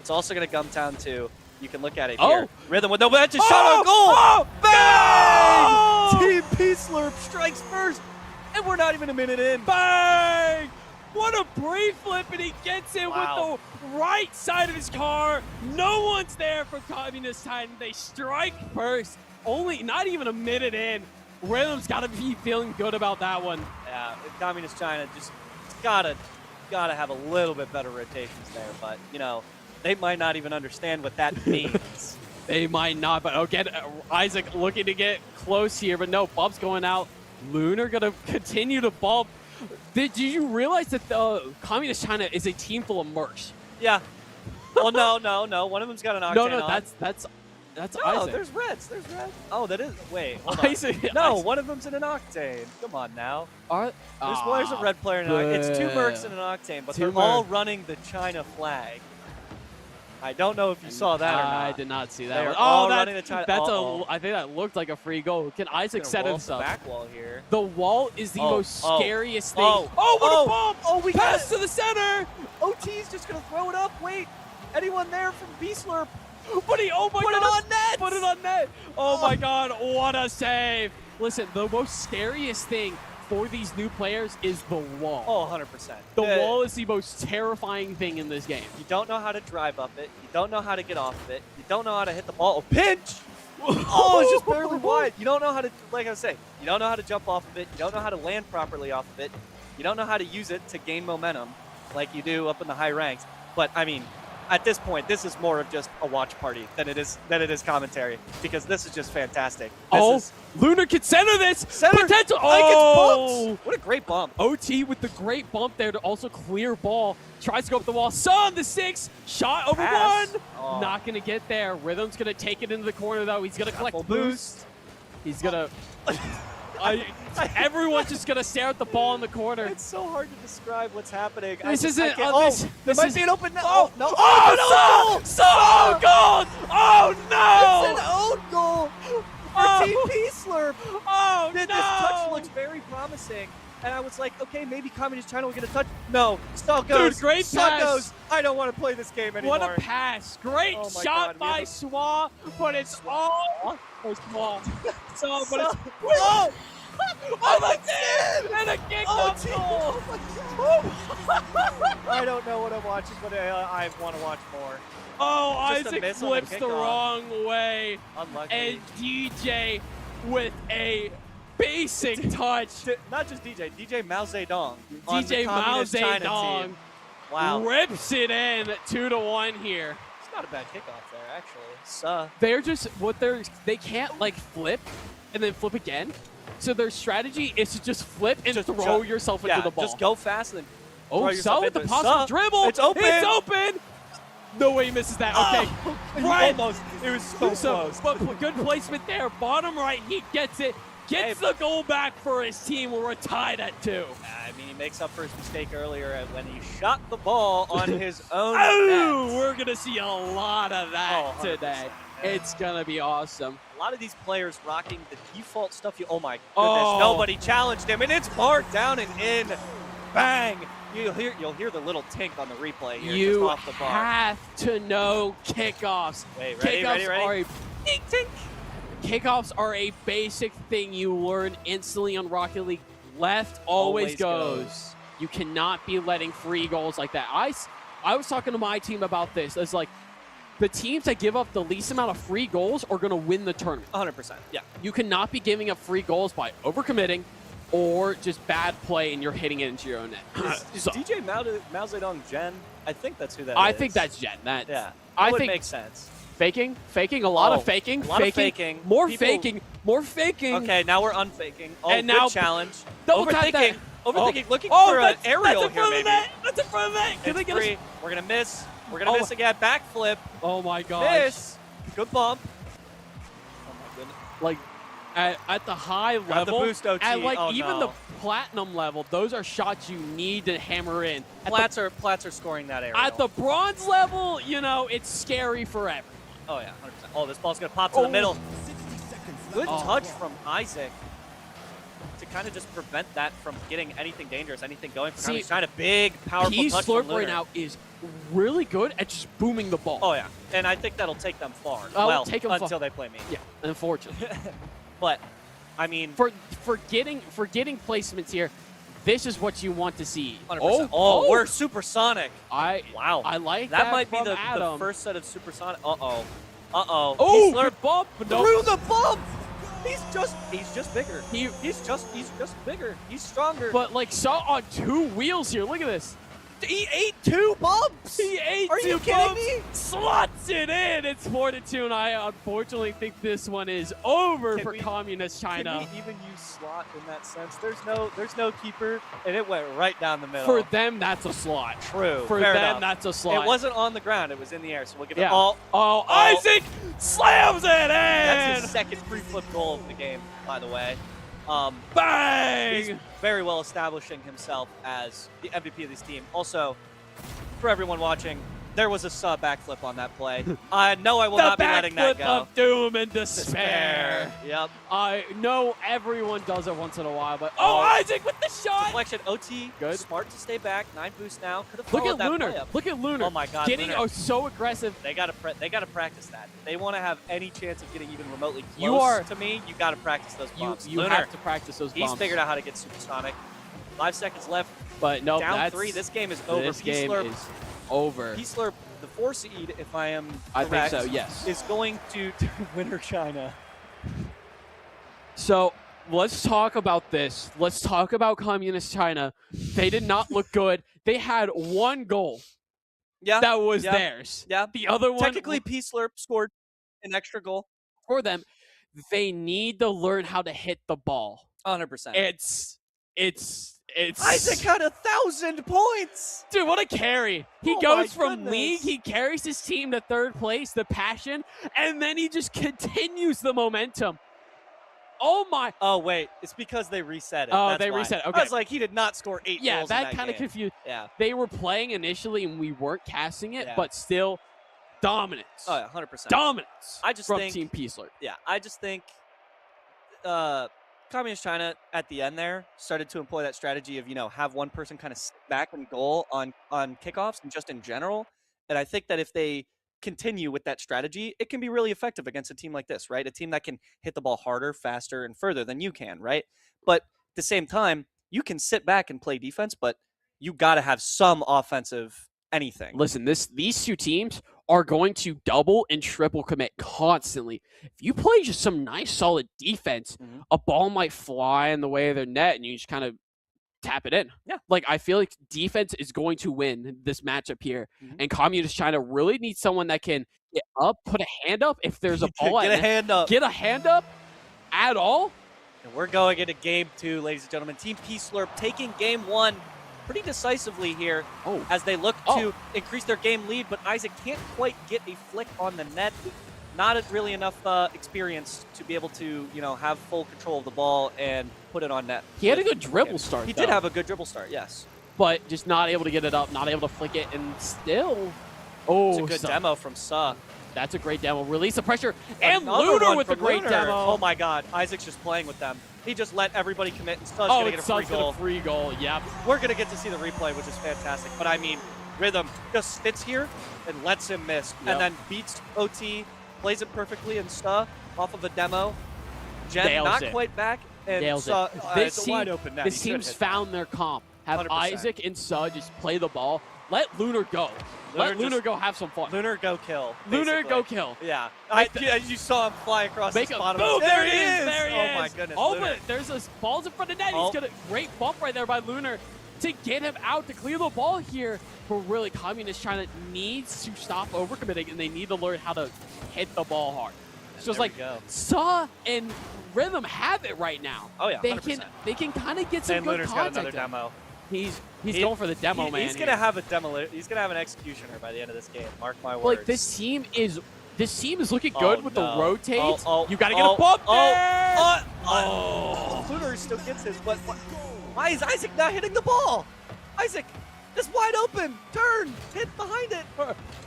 It's also going to come down to, you can look at it here. Rhythm with no match, shot on goal. Bang! Team Peace strikes first, and we're not even a minute in. Bang! What a brave flip, and he gets it with the right side of his car. No one's there for Communist Titan. They strike first, not even a minute in. Rhythm's got to be feeling good about that one. Yeah, Communist China just gotta have a little bit better rotations there, but they might not even understand what that means. They might not, but again, Isaac looking to get close here, but no, Bub's going out. Lunar gonna continue to bump. Did you realize that the Communist China is a team full of mercs? Yeah. Well, no. One of them's got an octane on. That's no, Isaac. There's reds. Oh, that is. Wait, hold Isaac, on. No, one of them's in an octane. Come on now. There's a red player in an octane. It's 2 mercs in an octane, but they're all running the China flag. I don't know if you saw that or not. I did not see that. They're all running the China. I think that looked like a free goal. Can Isaac set us up? The back wall here. The wall is the most scariest thing. What a bump! We pass to the center. OT's just gonna throw it up. Wait, anyone there from B-Slurp? Put it on net! Put it on net! Oh my god, what a save! Listen, the most scariest thing for these new players is the wall. Oh, 100%. The wall is the most terrifying thing in this game. You don't know how to drive up it. You don't know how to get off of it. You don't know how to hit the ball. Oh, pinch! Oh, it's just barely wide. You don't know how to, like I was saying, you don't know how to jump off of it. You don't know how to land properly off of it. You don't know how to use it to gain momentum like you do up in the high ranks. But, I mean, at this point, this is more of just a watch party than it is commentary, because this is just fantastic. Lunar can center this. Potential. What a great bump. OT with the great bump there to also clear ball. Tries to go up the wall. Son, the 6. Shot over 1. Not going to get there. Rhythm's going to take it into the corner, though. He's going to collect boost. He's going to... everyone's just going to stare at the ball in the corner. It's so hard to describe what's happening. This isn't... There might be an open net. No. No. So goal! Oh, no! It's an own goal for Team Peace-Slurp. Oh, This touch looks very promising. And I was like, okay, maybe Communist China will get a touch. No, Stuck goes. Dude, great pass. Goes. I don't want to play this game anymore. What a pass. Great shot by Swa, but it's all... Swa. So, but it's... Oh! That's it! And a kick off goal! I don't know what I'm watching, but I want to watch more. Oh, Just Isaac flips the wrong way. Unlucky. And DJ with a basic touch. Not just DJ Mao Zedong. DJ Mao Zedong. Wow. Rips it in 2-1 here. It's not a bad kickoff there, actually. They're just they can't like flip and then flip again. So their strategy is to just flip and throw yourself into the ball. Just go fast and then So with the possible dribble. It's open. No way he misses that. Okay. Right. Almost. It was so close. But good placement there. Bottom right, he gets it. Gets the goal back for his team. We're tied at 2. I mean, he makes up for his mistake earlier when he shot the ball on his own Oh, net. we're going to see a lot of that today. It's going to be awesome. A lot of these players rocking the default stuff. Oh, my goodness. Nobody challenged him, and it's marked down and in. Bang. You'll hear the little tink on the replay here just off the bar. You have to know kickoffs. Wait, ready? Are a tink, tink. Kickoffs are a basic thing you learn instantly on Rocket League. Left always goes. You cannot be letting free goals like that. I was talking to my team about this. It's like the teams that give up the least amount of free goals are going to win the tournament. 100%. Yeah. You cannot be giving up free goals by overcommitting or just bad play and you're hitting it into your own net. Is DJ Mao Zedong Gen? I think that's who that is. I think that's Gen. Yeah. I would think make sense. Faking, a lot of faking, more faking. Okay, now we're unfaking. Oh, and good now challenge. Double Overthinking, looking for an aerial here, maybe. That's in front of that. It's free. We're gonna miss. We're gonna miss again. Backflip. Oh my gosh. Miss. Good bump. Oh my goodness. Like at the high level, Got the boost OT. at like even the platinum level, those are shots you need to hammer in. Plats are scoring that aerial. At the bronze level, you know, it's scary for everyone. Oh yeah, 100%. Oh, this ball's gonna pop to the middle. Good touch from Isaac to kind of just prevent that from getting anything dangerous, anything going. He's trying a big, powerful touch from Slurp right now is really good at just booming the ball. Oh yeah, and I think that'll take them far. Take them until they play me. Yeah, unfortunately. But I mean, for getting placements here, this is what you want to see. 100%. Oh, we're supersonic. Wow. I like that. That might be the first set of supersonic. Uh-oh. Oh, good bump. Through the bump. He's just bigger. He's just bigger. He's stronger. But like on 2 wheels here. Look at this. He ate 2 bumps. He ate 2 bumps. Are you kidding me? Slots it in. It's 4-2, and I unfortunately think this one is over for Communist China. Can we even use slot in that sense? There's no keeper, and it went right down the middle. For them, that's a slot. True. For Fair them, enough. that's a slot. It wasn't on the ground. It was in the air, so we'll give it Isaac slams it in. That's his second free flip goal of the game, by the way. Bang! He's very well establishing himself as the MVP of this team. Also, for everyone watching, there was a sub backflip on that play. I know I will not be letting that go. The backflip of doom and despair. Yep. I know everyone does it once in a while, but Isaac with the shot. Deflection, OT. Good. Smart to stay back. 9 boost now. Could have Look followed at that Lunar. play up. Look at Lunar. Oh my God. Getting Lunar. so aggressive. They gotta practice that. They want to have any chance of getting even remotely close to me. You gotta practice those bumps. You Lunar, have to practice those bumps. He's figured out how to get supersonic. 5 seconds left. But no, down 3. This game is over. This game is over. P-Slurp, the 4 seed, if I am correct, I think so, yes, is going to winner China. So let's talk about this. Let's talk about Communist China. They did not look good. They had 1 goal. Yeah, that was theirs. Yeah, the other one. Technically, P-Slurp scored an extra goal for them. They need to learn how to hit the ball. 100%. It's Isaac got 1,000 points. Dude, what a carry. He goes from league, he carries his team to 3rd place, the passion, and then he just continues the momentum. Oh my. Oh, wait. It's because they reset it. Oh, That's they why. reset. Okay. I was like, he did not score 8 goals. Yeah, in that kind of game. confused. Yeah. They were playing initially and we weren't casting it, but still dominance. Oh, yeah, 100%. Dominance. I just from think Team P-Slurp. Yeah, I just think Communist China at the end there started to employ that strategy of, have one person kind of sit back and goal on kickoffs and just in general. And I think that if they continue with that strategy, it can be really effective against a team like this, right? A team that can hit the ball harder, faster, and further than you can, right? But at the same time, you can sit back and play defense, but you got to have some offensive anything. Listen, these 2 teams are going to double and triple commit constantly. If you play just some nice, solid defense, a ball might fly in the way of their net, and you just kind of tap it in. Yeah. Like, I feel like defense is going to win this matchup here, and Communist China really needs someone that can get up, put a hand up if there's a ball. Get a hand up. Get a hand up at all. And we're going into game 2, ladies and gentlemen. Team P-Slurp taking game 1 pretty decisively here Oh. as they look to increase their game lead, but Isaac can't quite get a flick on the net. Not really enough experience to be able to, have full control of the ball and put it on net. He had a good dribble start, He though. did have a good dribble start, yes. But just not able to get it up, not able to flick it, and still... Oh, it's a good demo from Suh. That's a great demo. Release the pressure. And Another Lunar one with the from great Lunar. demo. Oh my god, Isaac's just playing with them. He just let everybody commit, and Suh's Oh, going to get a free goal. free goal, yep. We're going to get to see the replay, which is fantastic. But I mean, Rhythm just sits here and lets him miss, Yep. and then beats OT, plays it perfectly, and Suh off of a demo. Jen Nails not it. quite back, and Nails Suh, it. it's a wide open net. This He should team's hit found their comp. Have 100%. Isaac and Suh just play the ball. Let Lunar go. Let Lunar go have some fun. Lunar go kill. Lunar basically. go kill. Yeah. You saw him fly across Make the a bottom. boom. There he he is. is. There he is. Oh my goodness. Oh, Lunar. but there's a balls in front of net. Oh. He's got a great bump right there by Lunar to get him out to clear the ball here. But really, Communist China needs to stop overcommitting, and they need to learn how to hit the ball hard. So it's there like we go. Suh and Rhythm have it right now. Oh yeah, They 100%. can kind of get some And good Lunar's got contact. another in. demo. He's going for the demo, man. He's gonna have a demo. He's gonna have an executioner by the end of this game. Mark my words. Like this team is looking good with the rotates. You gotta get a bump there. Lunar still gets his. But why is Isaac not hitting the ball? Isaac, it's wide open. Turn, hit behind it.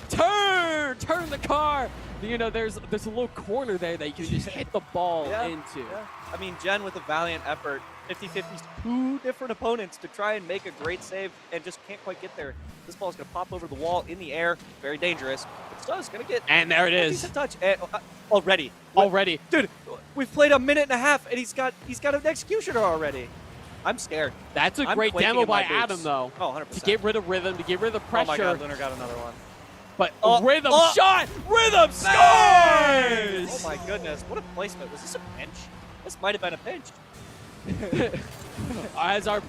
Turn the car. There's a little corner there that you can just hit the ball into. Yeah. I mean, Jen with a valiant effort, 50-50s, two different opponents to try and make a great save and just can't quite get there. This ball's going to pop over the wall in the air. Very dangerous. But Suh's going to get And there it a is. decent touch. And, already. Dude, we've played a minute and a half, and he's got an executioner already. I'm scared. That's a I'm great quaking demo in my by boots. Adam, though. Oh, 100%. To get rid of Rhythm, to get rid of the pressure. Oh my god, Lunar got another one. But Rhythm shot! Rhythm scores! Oh my goodness, what a placement. Was this a pinch? This might have been a pinch. As our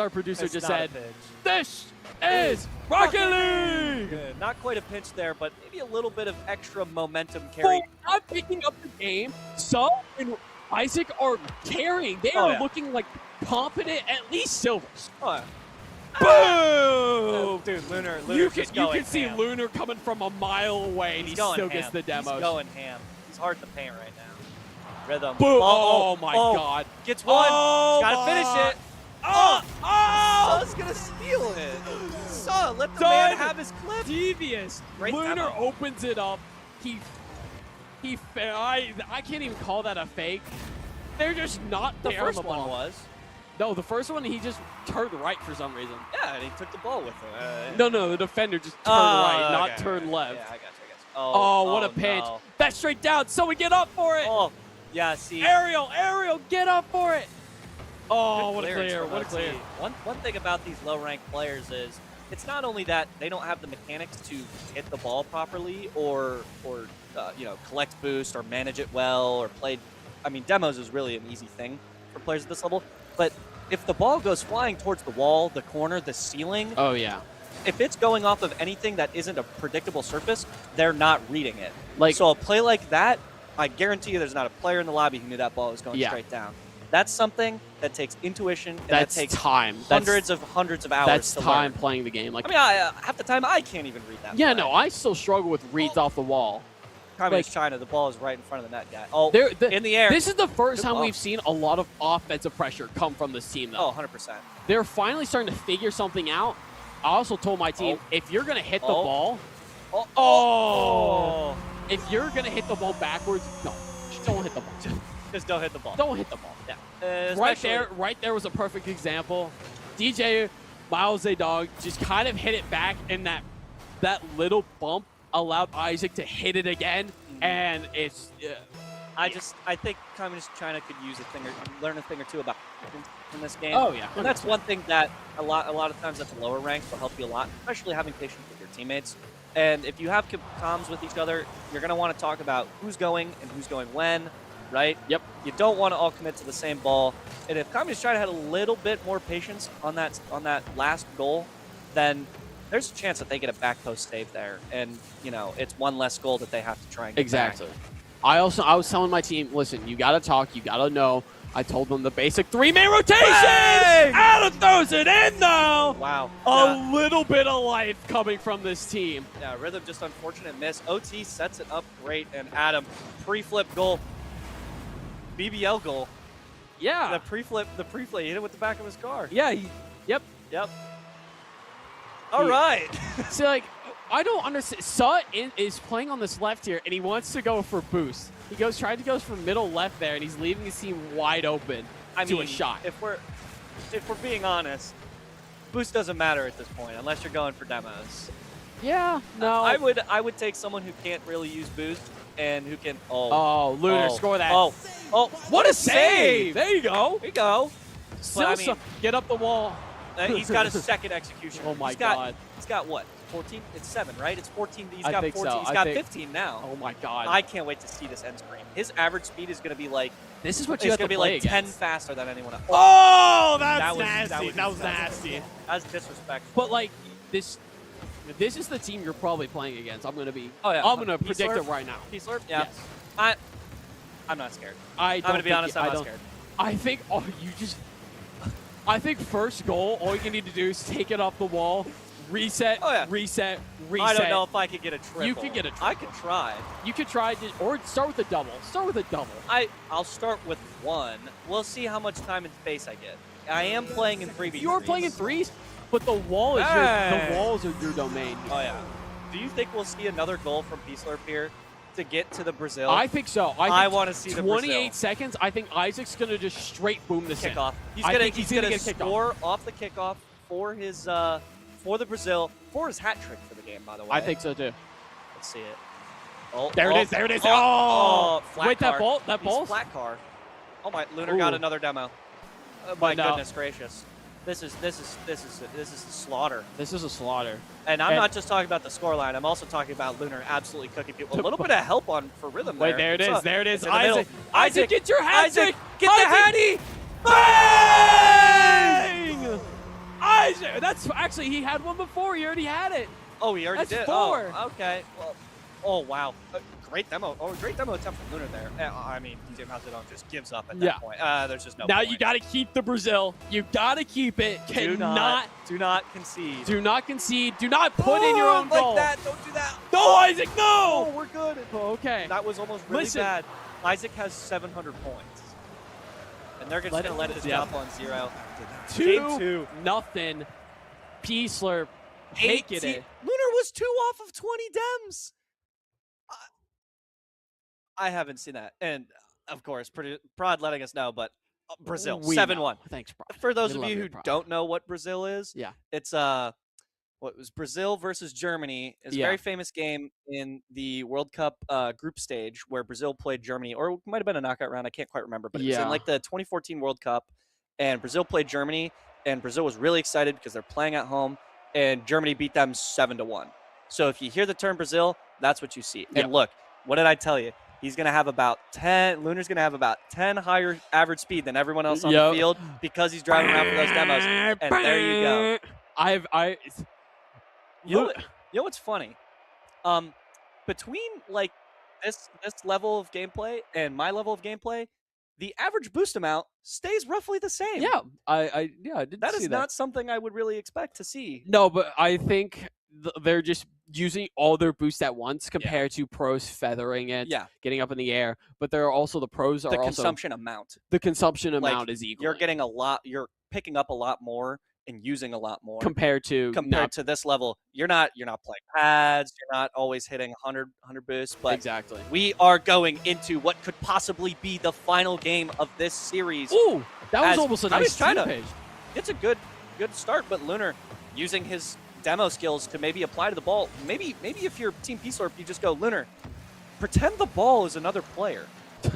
producer It's just not a said, pinch. this is Rocket League! Good. Not quite a pinch there, but maybe a little bit of extra momentum carry. I'm picking up the game. Suh and Isaac are carrying. They are looking like competent, at least silvers. Oh, yeah. Boom! Dude, Lunar You just can going see ham. Lunar coming from a mile away, and he going still ham. gets the demos. He's going ham. He's hard to paint right now. Rhythm. Boom! Oh, my God! Gets one. Oh, Got to finish it. Suh's gonna steal it. Suh, let the man have his clip. Devious. Great Lunar demo. opens it up. I can't even call that a fake. They're just not The there first on the one ball. was. No, the first one he just turned right for some reason. Yeah, and he took the ball with him. No, the defender just turned right, not okay. turn left. Yeah, I got you. Oh, what a pinch. No. That's straight down. So we get up for it. Oh, yeah, see. Ariel, get up for it. Oh, Good what a clearance clear, from what a OT. clear. One thing about these low-ranked players is it's not only that they don't have the mechanics to hit the ball properly or collect boost or manage it well or play. I mean, demos is really an easy thing for players at this level. But if the ball goes flying towards the wall, the corner, the ceiling, Oh, yeah. if it's going off of anything that isn't a predictable surface, they're not reading it. Like- So a play like that, I guarantee you there's not a player in the lobby who knew that ball was going Yeah. straight down. That's something that takes intuition and That's that takes time. hundreds of hours That's to time learn. playing the game. Like, I mean, half the time I can't even read that. yeah, play. no, I still struggle with reads off the wall. Communist China, the ball is right in front of the net guy. Oh, They're- in the air. This is the first Good time ball. we've seen a lot of offensive pressure come from this team, though. Oh, 100%. They're finally starting to figure something out. I also told my team, if you're going to hit the ball, if you're going to hit the ball backwards, no, just don't hit the ball. Just don't hit the ball. Don't hit the ball. Yeah. Right there was a perfect example. DJ Miles Dog just kind of hit it back, and that little bump allowed Isaac to hit it again, and it's. I think Communist China could learn a thing or two about in this game. Oh yeah, and that's one thing that a lot of times at the lower ranks will help you a lot, especially having patience with your teammates. And if you have comms with each other, you're gonna want to talk about who's going and who's going when, right? Yep. You don't want to all commit to the same ball. And if Communist China had a little bit more patience on that last goal, then there's a chance that they get a back post save there, and it's one less goal that they have to try and get exactly. back. I was telling my team, listen, you got to talk, you got to know I told them the basic 3-man rotation. Bang! Adam throws it in though. Wow. A little bit of life coming from this team. Yeah, Rhythm just unfortunate miss. OT sets it up great, and Adam pre-flip goal, BBL goal. Yeah. The pre-flip, he hit it with the back of his car. Yeah. Yep. All right. So like, I don't understand. Sut is playing on this left here, and he wants to go for boost. He tried to go for middle left there, and he's leaving his team wide open to a shot. If we're being honest, boost doesn't matter at this point unless you're going for demos. Yeah. No. I would take someone who can't really use boost and who can. Oh, Lunar, score that. Oh, what a save! There you go. There you go. Still, I mean, get up the wall. He's got a second execution. Oh my God. He's got what? 14? It's 7, right? It's 14. He's I got think 14. so. He's got 15 now. Oh my God. I can't wait to see this end screen. His average speed is going to be like. This is what you have to play like against. 10 faster than anyone else. Oh, that's nasty. That was nasty. That's disrespectful. But like this is the team you're probably playing against. I'm gonna be. Oh yeah. I'm gonna predict it right now. P-Slurp? Yeah. Yes. I'm not scared. I'm gonna be honest. I'm not scared. I think. I think first goal. All you need to do is take it off the wall, reset, reset. I don't know if I could get a triple. You could get a triple. I could try. You could try or start with a double. I'll start with 1. We'll see how much time and space I get. I am playing in 3v3s. You are playing in 3s, but the wall is the walls are your domain. Oh yeah. Do you think we'll see another goal from P-Slurp here to get to the Brazil? I think so. I want to see the Brazil. 28 seconds. I think Isaac's gonna just straight boom this kickoff. He's gonna score off the kickoff for his for the Brazil, for his hat trick for the game, by the way. I think so too. Let's see it. Oh, there it is. There it is. Flat wait, car. that ball. Flat car. Oh my! Lunar got another demo. Oh, my goodness gracious! This is a slaughter. This is a slaughter. And I'm not just talking about the scoreline. I'm also talking about Lunar absolutely cooking people. A little bit of help for Rhythm there. Wait, there it is. There it is. Isaac, get your hat. Isaac, get the hattie. Bang! Isaac. That's actually he had one before. He already had it. Oh, he already did. 4. Oh, okay. Well, oh wow. Great demo. Oh, great demo attempt from Lunar there. I mean, DJ Mazadon just gives up at that point. There's just no Now point. you got to keep the Brazil. You got to keep it. Do not concede. Do not concede. Do not put in your own goal. Like that. Don't do that. No, Isaac, no. Oh, we're good. Okay. That was almost really bad. Isaac has 700 points. And they're just going to let this drop on 0. 2-0. P-Slurp taking it. Lunar was 2 off of 20 dems. I haven't seen that. And, of course, Prod letting us know, but Brazil, 7-1. Thanks, Prod. For those of you who don't know what Brazil is, it's what was Brazil versus Germany. It's a very famous game in the World Cup group stage where Brazil played Germany, or it might have been a knockout round. I can't quite remember, but it was in like the 2014 World Cup, and Brazil played Germany, and Brazil was really excited because they're playing at home, and Germany beat them 7-1. So if you hear the term Brazil, that's what you see. And look, what did I tell you? He's going to have about 10, Lunar's going to have about 10 higher average speed than everyone else on the field because he's driving around for those demos. And there you go. You know what's funny? Between like this level of gameplay and my level of gameplay, the average boost amount stays roughly the same. Yeah, I did that see is not something I would really expect to see. No, but I think they're just using all their boosts at once compared to pros feathering it, getting up in the air. But there are also the pros are the also consumption amount. The consumption amount is equal. You're getting a lot. You're picking up a lot more and using a lot more compared to this level. You're not playing pads. You're not always hitting 100 boosts. But exactly, we are going into what could possibly be the final game of this series. Ooh, that was almost a nice page. It's a good start, but Lunar using his demo skills to maybe apply to the ball. Maybe if you're Team P-Slurp, you just go, Lunar, pretend the ball is another player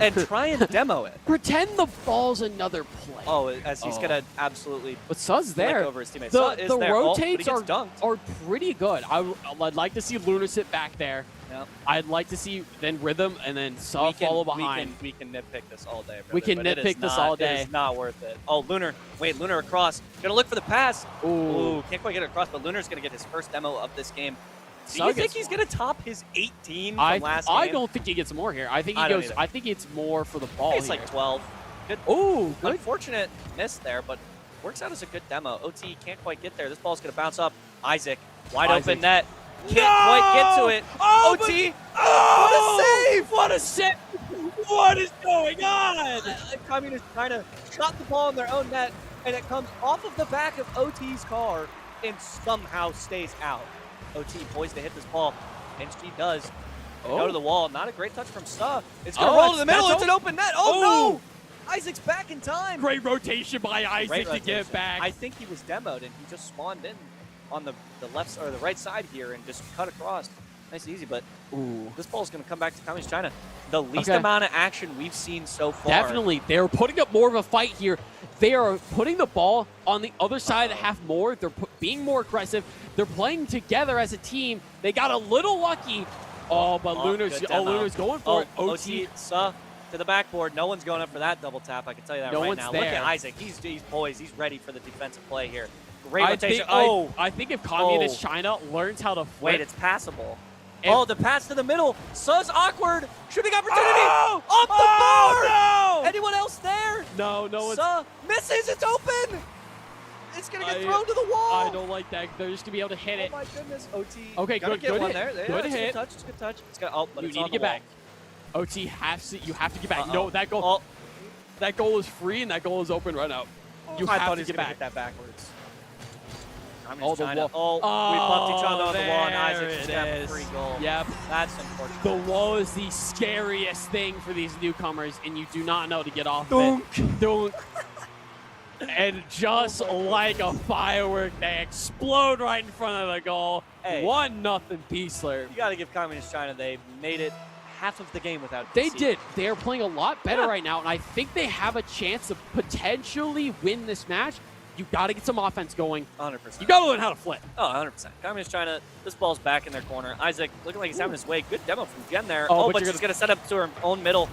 and try and demo it. Pretend the ball's another player. Oh, as he's going to absolutely but Suz's there. Over his teammates. The rotates are pretty good. I'd like to see Lunar sit back there. Yep. I'd like to see then Rhythm and then Suz follow behind. We can nitpick this all day, brother, we can nitpick this all day. It is not worth it. Oh, Lunar. Wait, Lunar across. Gonna look for the pass. Ooh, can't quite get it across, but Lunar's gonna get his first demo of this game. Do you think he's gonna top his 18 from last game? I don't think he gets more here. I think he goes. I think it's more for the ball. It's like 12. Good. Ooh, good. Unfortunate miss there, but works out as a good demo. OT can't quite get there. This ball's going to bounce up. Isaac, wide open net. Can't quite get to it. Oh, OT, what a save! What a save! What is going on? Communist trying to shot the ball in their own net, and it comes off of the back of OT's car and somehow stays out. OT poised to hit this ball, and she does. Go to the wall. Not a great touch from Stuh. It's going to roll to the middle. It's an open net. Oh, no! Isaac's back in time. Great rotation by Isaac to get back. I think he was demoed, and he just spawned in on the left or the right side here and just cut across. Nice and easy, but this ball is going to come back to Communist China. The least amount of action we've seen so far. Definitely. They're putting up more of a fight here. They are putting the ball on the other side of the half more. They're being more aggressive. They're playing together as a team. They got a little lucky. Oh, but Lunar's going for it. OT to the backboard. No one's going up for that double tap. I can tell you that right now. There. Look at Isaac. He's poised. He's ready for the defensive play here. Great I rotation. I think if Communist China learns how to flip. Wait, it's passable. The pass to the middle. Suh's awkward. Shooting opportunity. Off the bar. No! Anyone else there? No one. Suh misses. It's open. It's going to get thrown to the wall. I don't like that. They're just going to be able to hit it. Oh, my goodness. OT. Okay, good hit. Good hit. It's a good touch. It's got, but you it's need on to get the wall. back. OT, you have to get back. No, that goal is free, and that goal is open right now. You I have thought to he was get going to back. hit that backwards. The wall. We bumped each other on the wall, and Isaac just got a is. free goal. Yep. That's unfortunate. The wall is the scariest thing for these newcomers, and you do not know to get off of it. Dunk. And just like a firework, they explode right in front of the goal. Hey. 1-0 Peasler. You got to give Communist China, they made it half of the game without They conceding. did. They are playing a lot better right now, and I think they have a chance to potentially win this match. You got to get some offense going. 100%. You got to learn how to flip. Oh, 100%. Communist China, this ball's back in their corner. Isaac looking like he's having his way. Good demo from Jen there. But she's going to set up to her own middle.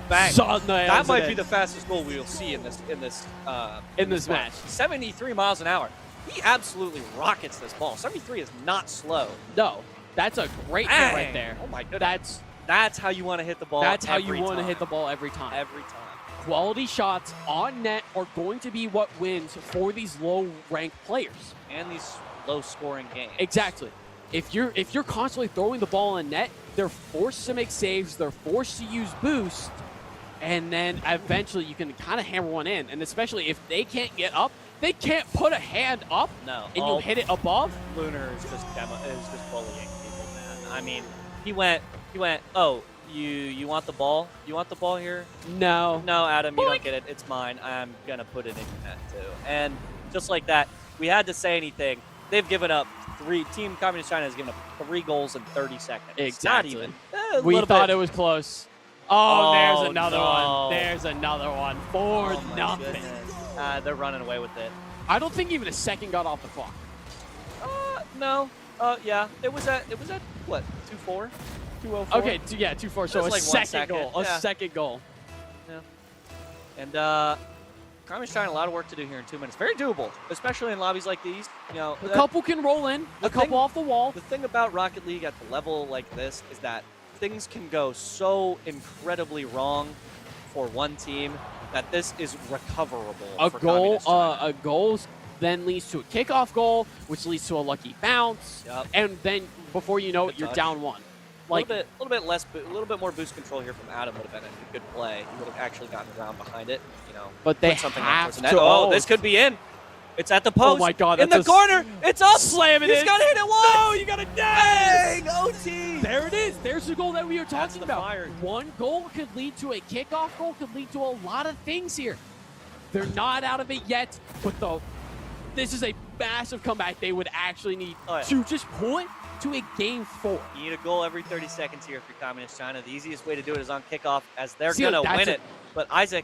Bang. That might be the fastest goal we'll see in this match. 73 miles an hour. He absolutely rockets this ball. 73 is not slow. No, that's a great hit right there. Oh my goodness. That's how you want to hit the ball. That's how you want to hit the ball every time. Every time. Quality shots on net are going to be what wins for these low-ranked players. And these low-scoring games. Exactly. If you're constantly throwing the ball on net, they're forced to make saves. They're forced to use boost. And then eventually you can kind of hammer one in. And especially if they can't get up, they can't put a hand up. No. And you hit it above. Lunar is just bullying people, man. I mean, he went, oh, you want the ball? You want the ball here? No. No, Adam, you don't get it. It's mine. I'm going to put it in your net, too. And just like that, we had to say anything. They've given up Team Communist China has given up 3 goals in 30 seconds. Exactly. Not even. We thought it was close. Oh, there's another no. one. There's another one. 4-0. They're running away with it. I don't think even a second got off the clock. No. Yeah. It was at what? 2-4? 2-0-4? Okay, 2-4. So like a second goal. Yeah. A second goal. Yeah. And Communist China a lot of work to do here in 2 minutes. Very doable, especially in lobbies like these. You know, A couple can roll in. A couple off the wall. The thing about Rocket League at the level like this is that things can go so incredibly wrong for one team that this is recoverable. A goal then leads to a kickoff goal, which leads to a lucky bounce, and then before you know it, you're down 1. Like a little bit more boost control here from Adam would have been a good play. He would have actually gotten around behind it, you know. But they put something have towards the net. to. Oh, this could be in. It's at the post. Oh my God! In the corner. It's up. Slam it He's in. got to hit it once. No, you got to dang. OT. There it is. There's the goal that we were talking about. fire. One goal could lead to a kickoff goal. Could lead to a lot of things here. They're not out of it yet, but this is a massive comeback. They would actually need to just pull it to a game 4. You need a goal every 30 seconds here for Communist China. The easiest way to do it is on kickoff, as they're going to win it. But Isaac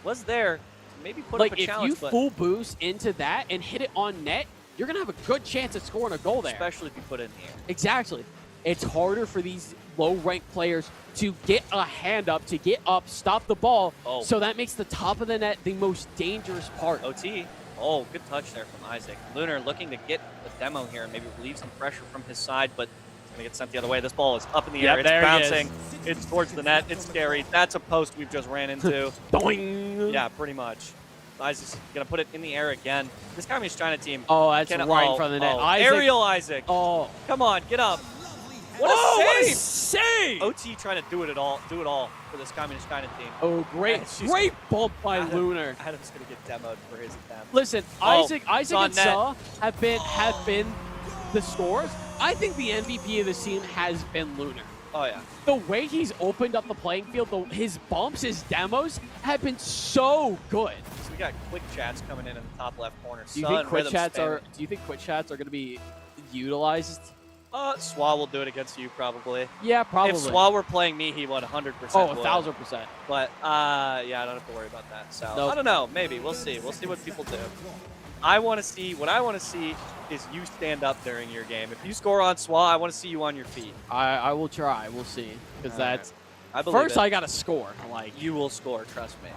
was there. Maybe put up a challenge. If you full boost into that and hit it on net, you're going to have a good chance at scoring a goal there. Especially if you put it in the air. Exactly. It's harder for these low-ranked players to get a hand up, to get up, stop the ball. So that makes the top of the net the most dangerous part. OT. Oh, good touch there from Isaac. Lunar looking to get the demo here and maybe relieve some pressure from his side, but it's going to get sent the other way. This ball is up in the air. It's bouncing. It's towards the net. It's scary. That's a post we've just ran into. Doing. Yeah, pretty much. Isaac's going to put it in the air again. This Communist China team. Oh, that's right in front of the net. Isaac. Aerial Isaac. Oh. Come on, get up. What a save! OT trying to do it all for this Communist China team. Oh, great bump by Lunar. Adam's going to get demoed for his attempt. Listen, Isaac and Saw have been the scores. I think the MVP of this team has been Lunar. Oh, yeah. The way he's opened up the playing field, his bumps, his demos have been so good. So we got quick chats coming in the top left corner. Do you think quick chats are going to be utilized? Swa will do it against you, probably. Yeah, probably. If Swa were playing me, he would 100% Oh, would. 1,000%. But, yeah, I don't have to worry about that. So, nope. I don't know. Maybe. We'll see. We'll see what people do. What I want to see is you stand up during your game. If you score on Swa, I want to see you on your feet. I will try. We'll see. Because that's... I believe first, I got to score. You will score, trust me.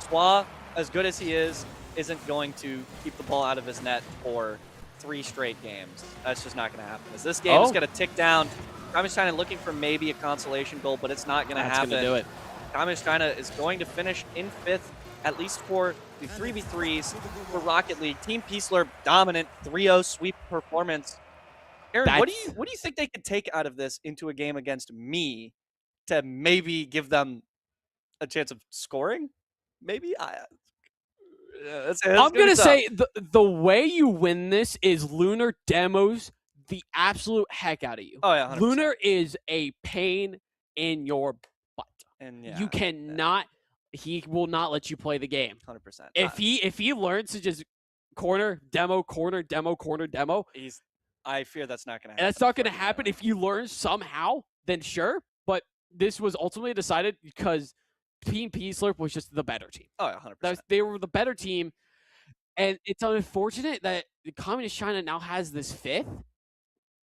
Swa, as good as he is, isn't going to keep the ball out of his net for 3 straight games. That's just not going to happen. As this game is going to tick down. Communist China looking for maybe a consolation goal, but it's not going to happen. That's going to do it. Communist China is going to finish in 5th, at least for the 3v3s for Rocket League. Team Peaceler dominant 3-0 sweep performance. Aaron, what do you think they could take out of this into a game against me to maybe give them a chance of scoring? Maybe I'm going to say the way you win this is Lunar demos the absolute heck out of you. Oh, yeah, 100%. Lunar is a pain in your butt. And yeah, you cannot, he will not let you play the game. 100%. If he learns to just corner, demo, I fear that's not going to happen. That's not going to happen. If you learn somehow, then sure. But this was ultimately decided because Team Peaceler was just the better team. Oh, yeah, 100%. They were the better team. And it's unfortunate that the Communist China now has this 5th.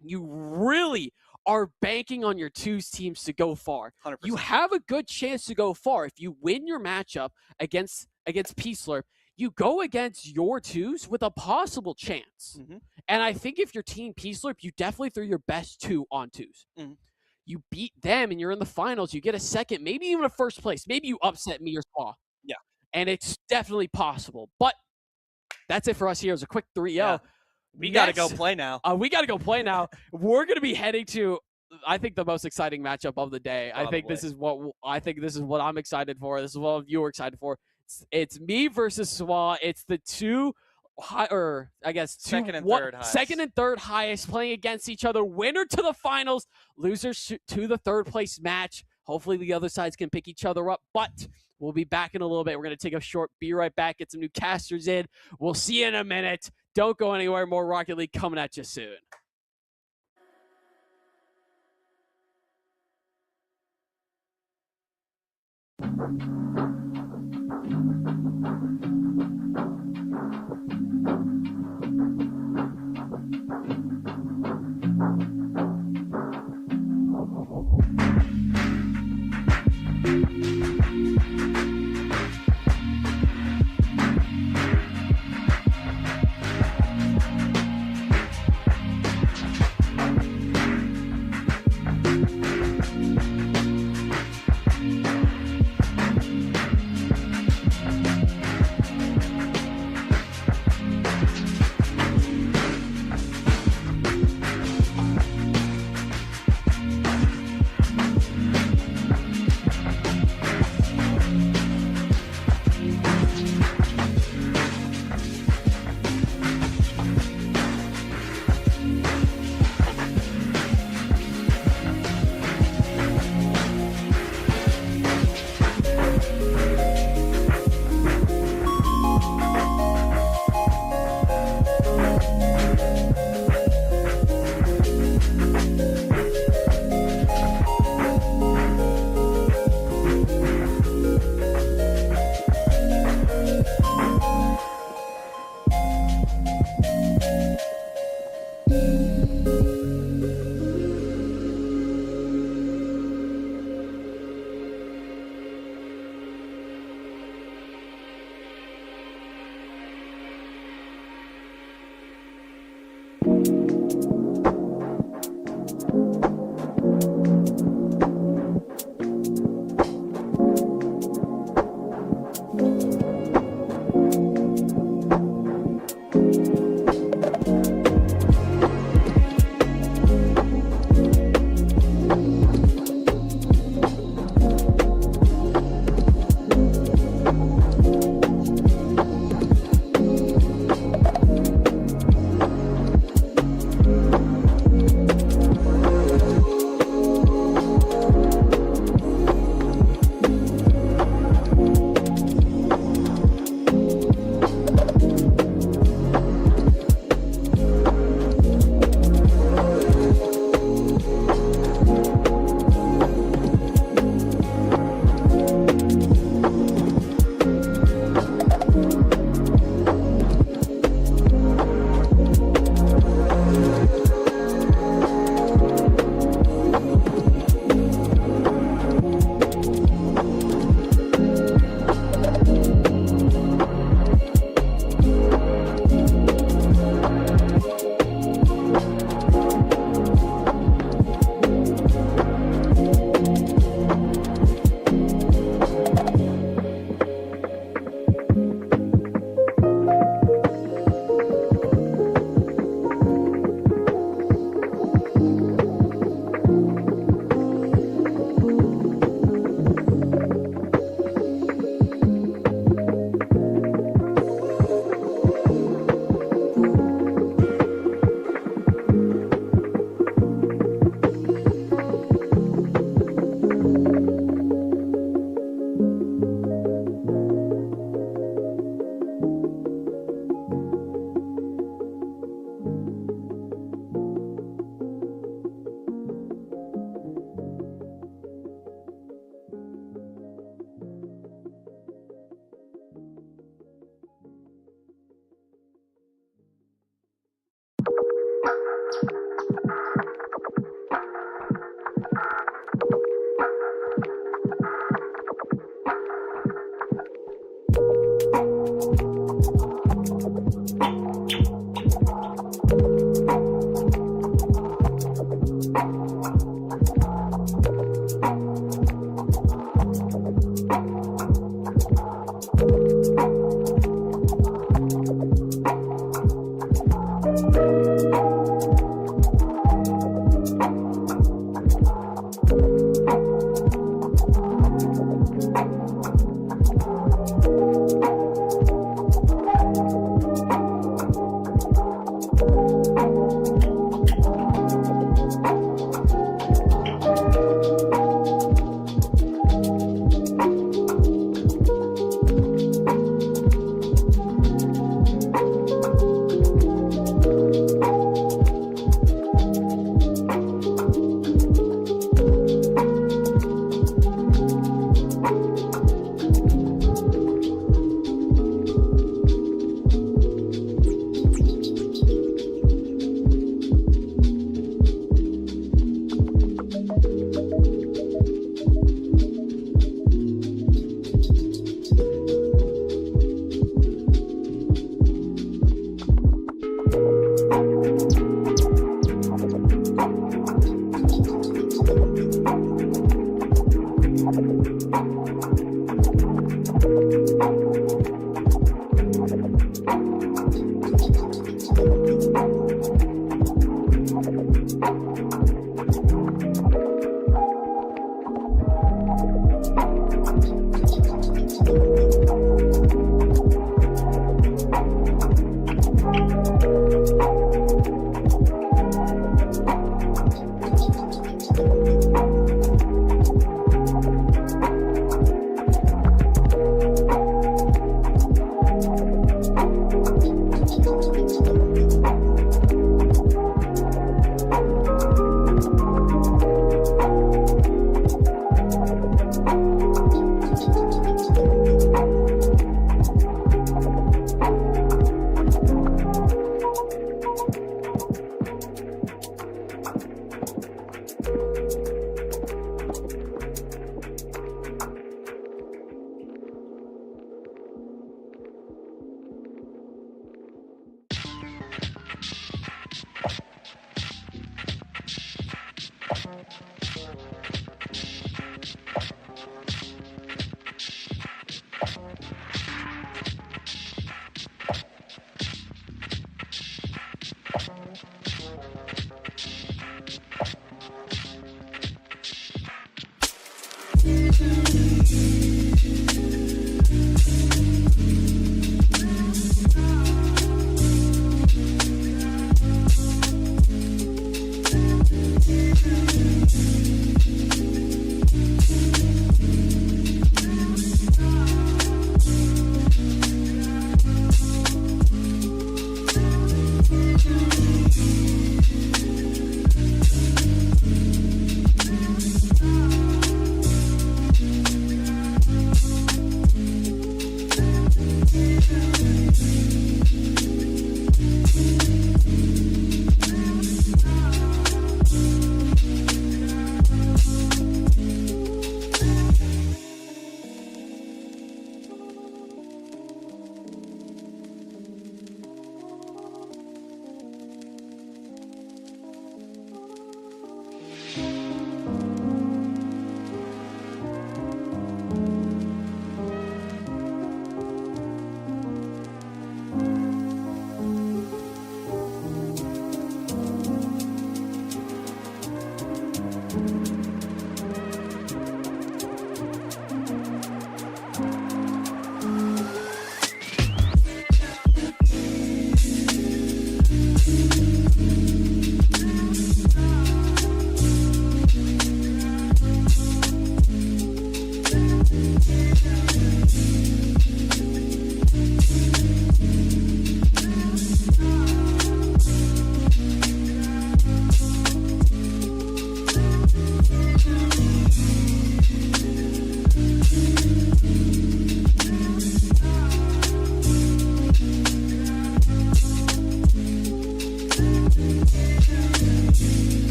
You really are banking on your 2s teams to go far. 100%. You have a good chance to go far. If you win your matchup against Peaceler, you go against your 2s with a possible chance. Mm-hmm. And I think if you're Team Peaceler, you definitely throw your best 2 on 2s. Mm-hmm. You beat them and you're in the finals. You get a 2nd, maybe even a 1st place. Maybe you upset me or Spa. Yeah. And it's definitely possible. But that's it for us here. It was a quick 3-0. Yeah. We got to go play now. We got to go play now. We're going to be heading to, I think, the most exciting matchup of the day. Probably. I think this is what I'm excited for. This is what you are excited for. It's me versus Swa. It's the second and third highest playing against each other. Winner to the finals, losers to the 3rd place match. Hopefully the other sides can pick each other up, but we'll be back in a little bit. We're going to take a short, be right back, get some new casters in. We'll see you in a minute. Don't go anywhere. More Rocket League coming at you soon.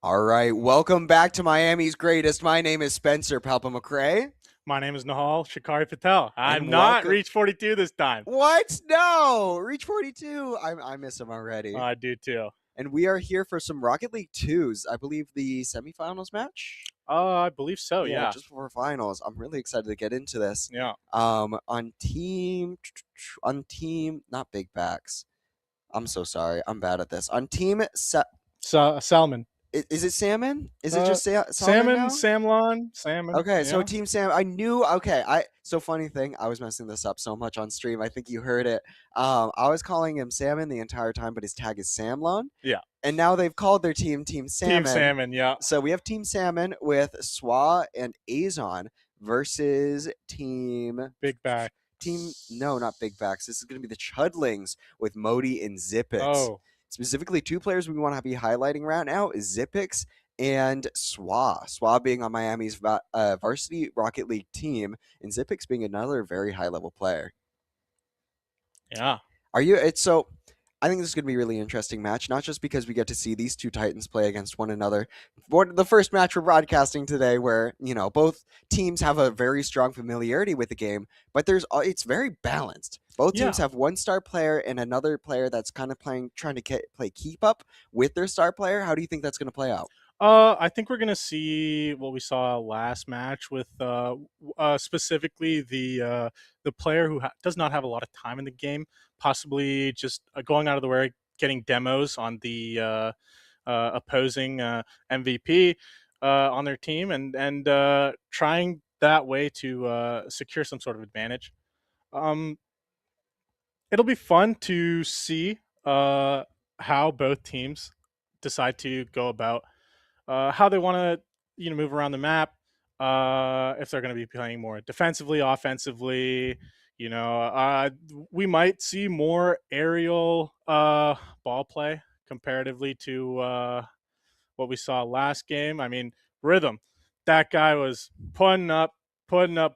All right, welcome back to Miami's Greatest. My name is Spencer Palpa-McRae. My name is Nehal, Shikari Patel. I'm And not welcome- Reach 42 this time. What? No, Reach 42. I miss him already. I do too. And we are here for some Rocket League 2s. I believe the semifinals match. I believe so. Yeah. Just before finals. I'm really excited to get into this. Yeah. On team, not big backs. I'm so sorry. I'm bad at this. On team, Salmon. is it salmon? Is it just salmon? now? Samlon, salmon. Okay, yeah. so Team Sam, I knew. Okay, so funny thing, I was messing this up so much on stream. I think you heard it. I was calling him Salmon the entire time, but his tag is Samlon. Yeah. And now they've called their team Salmon. Team Salmon, yeah. So we have Team Salmon with Swa and Azon versus Team Big Back. No, not Big Backs. This is going to be the Chudlings with Modi and Zippix. Oh. Specifically, two players we want to be highlighting right now is Zippix and Swa. Swa being on Miami's varsity Rocket League team, and Zippix being another very high-level player. Yeah. I think this is going to be a really interesting match, not just because we get to see these two Titans play against one another. The first match we're broadcasting today where, both teams have a very strong familiarity with the game, but it's very balanced. Both teams have one star player and another player that's kind of trying to play keep up with their star player. How do you think that's going to play out? I think we're gonna see what we saw last match with specifically the player who does not have a lot of time in the game, possibly just going out of the way, getting demos on the opposing MVP on their team, and trying that way to secure some sort of advantage. It'll be fun to see how both teams decide to go about how they want to move around the map, if they're going to be playing more defensively, offensively. We might see more aerial ball play comparatively to what we saw last game. I mean, Rhythm, that guy was putting up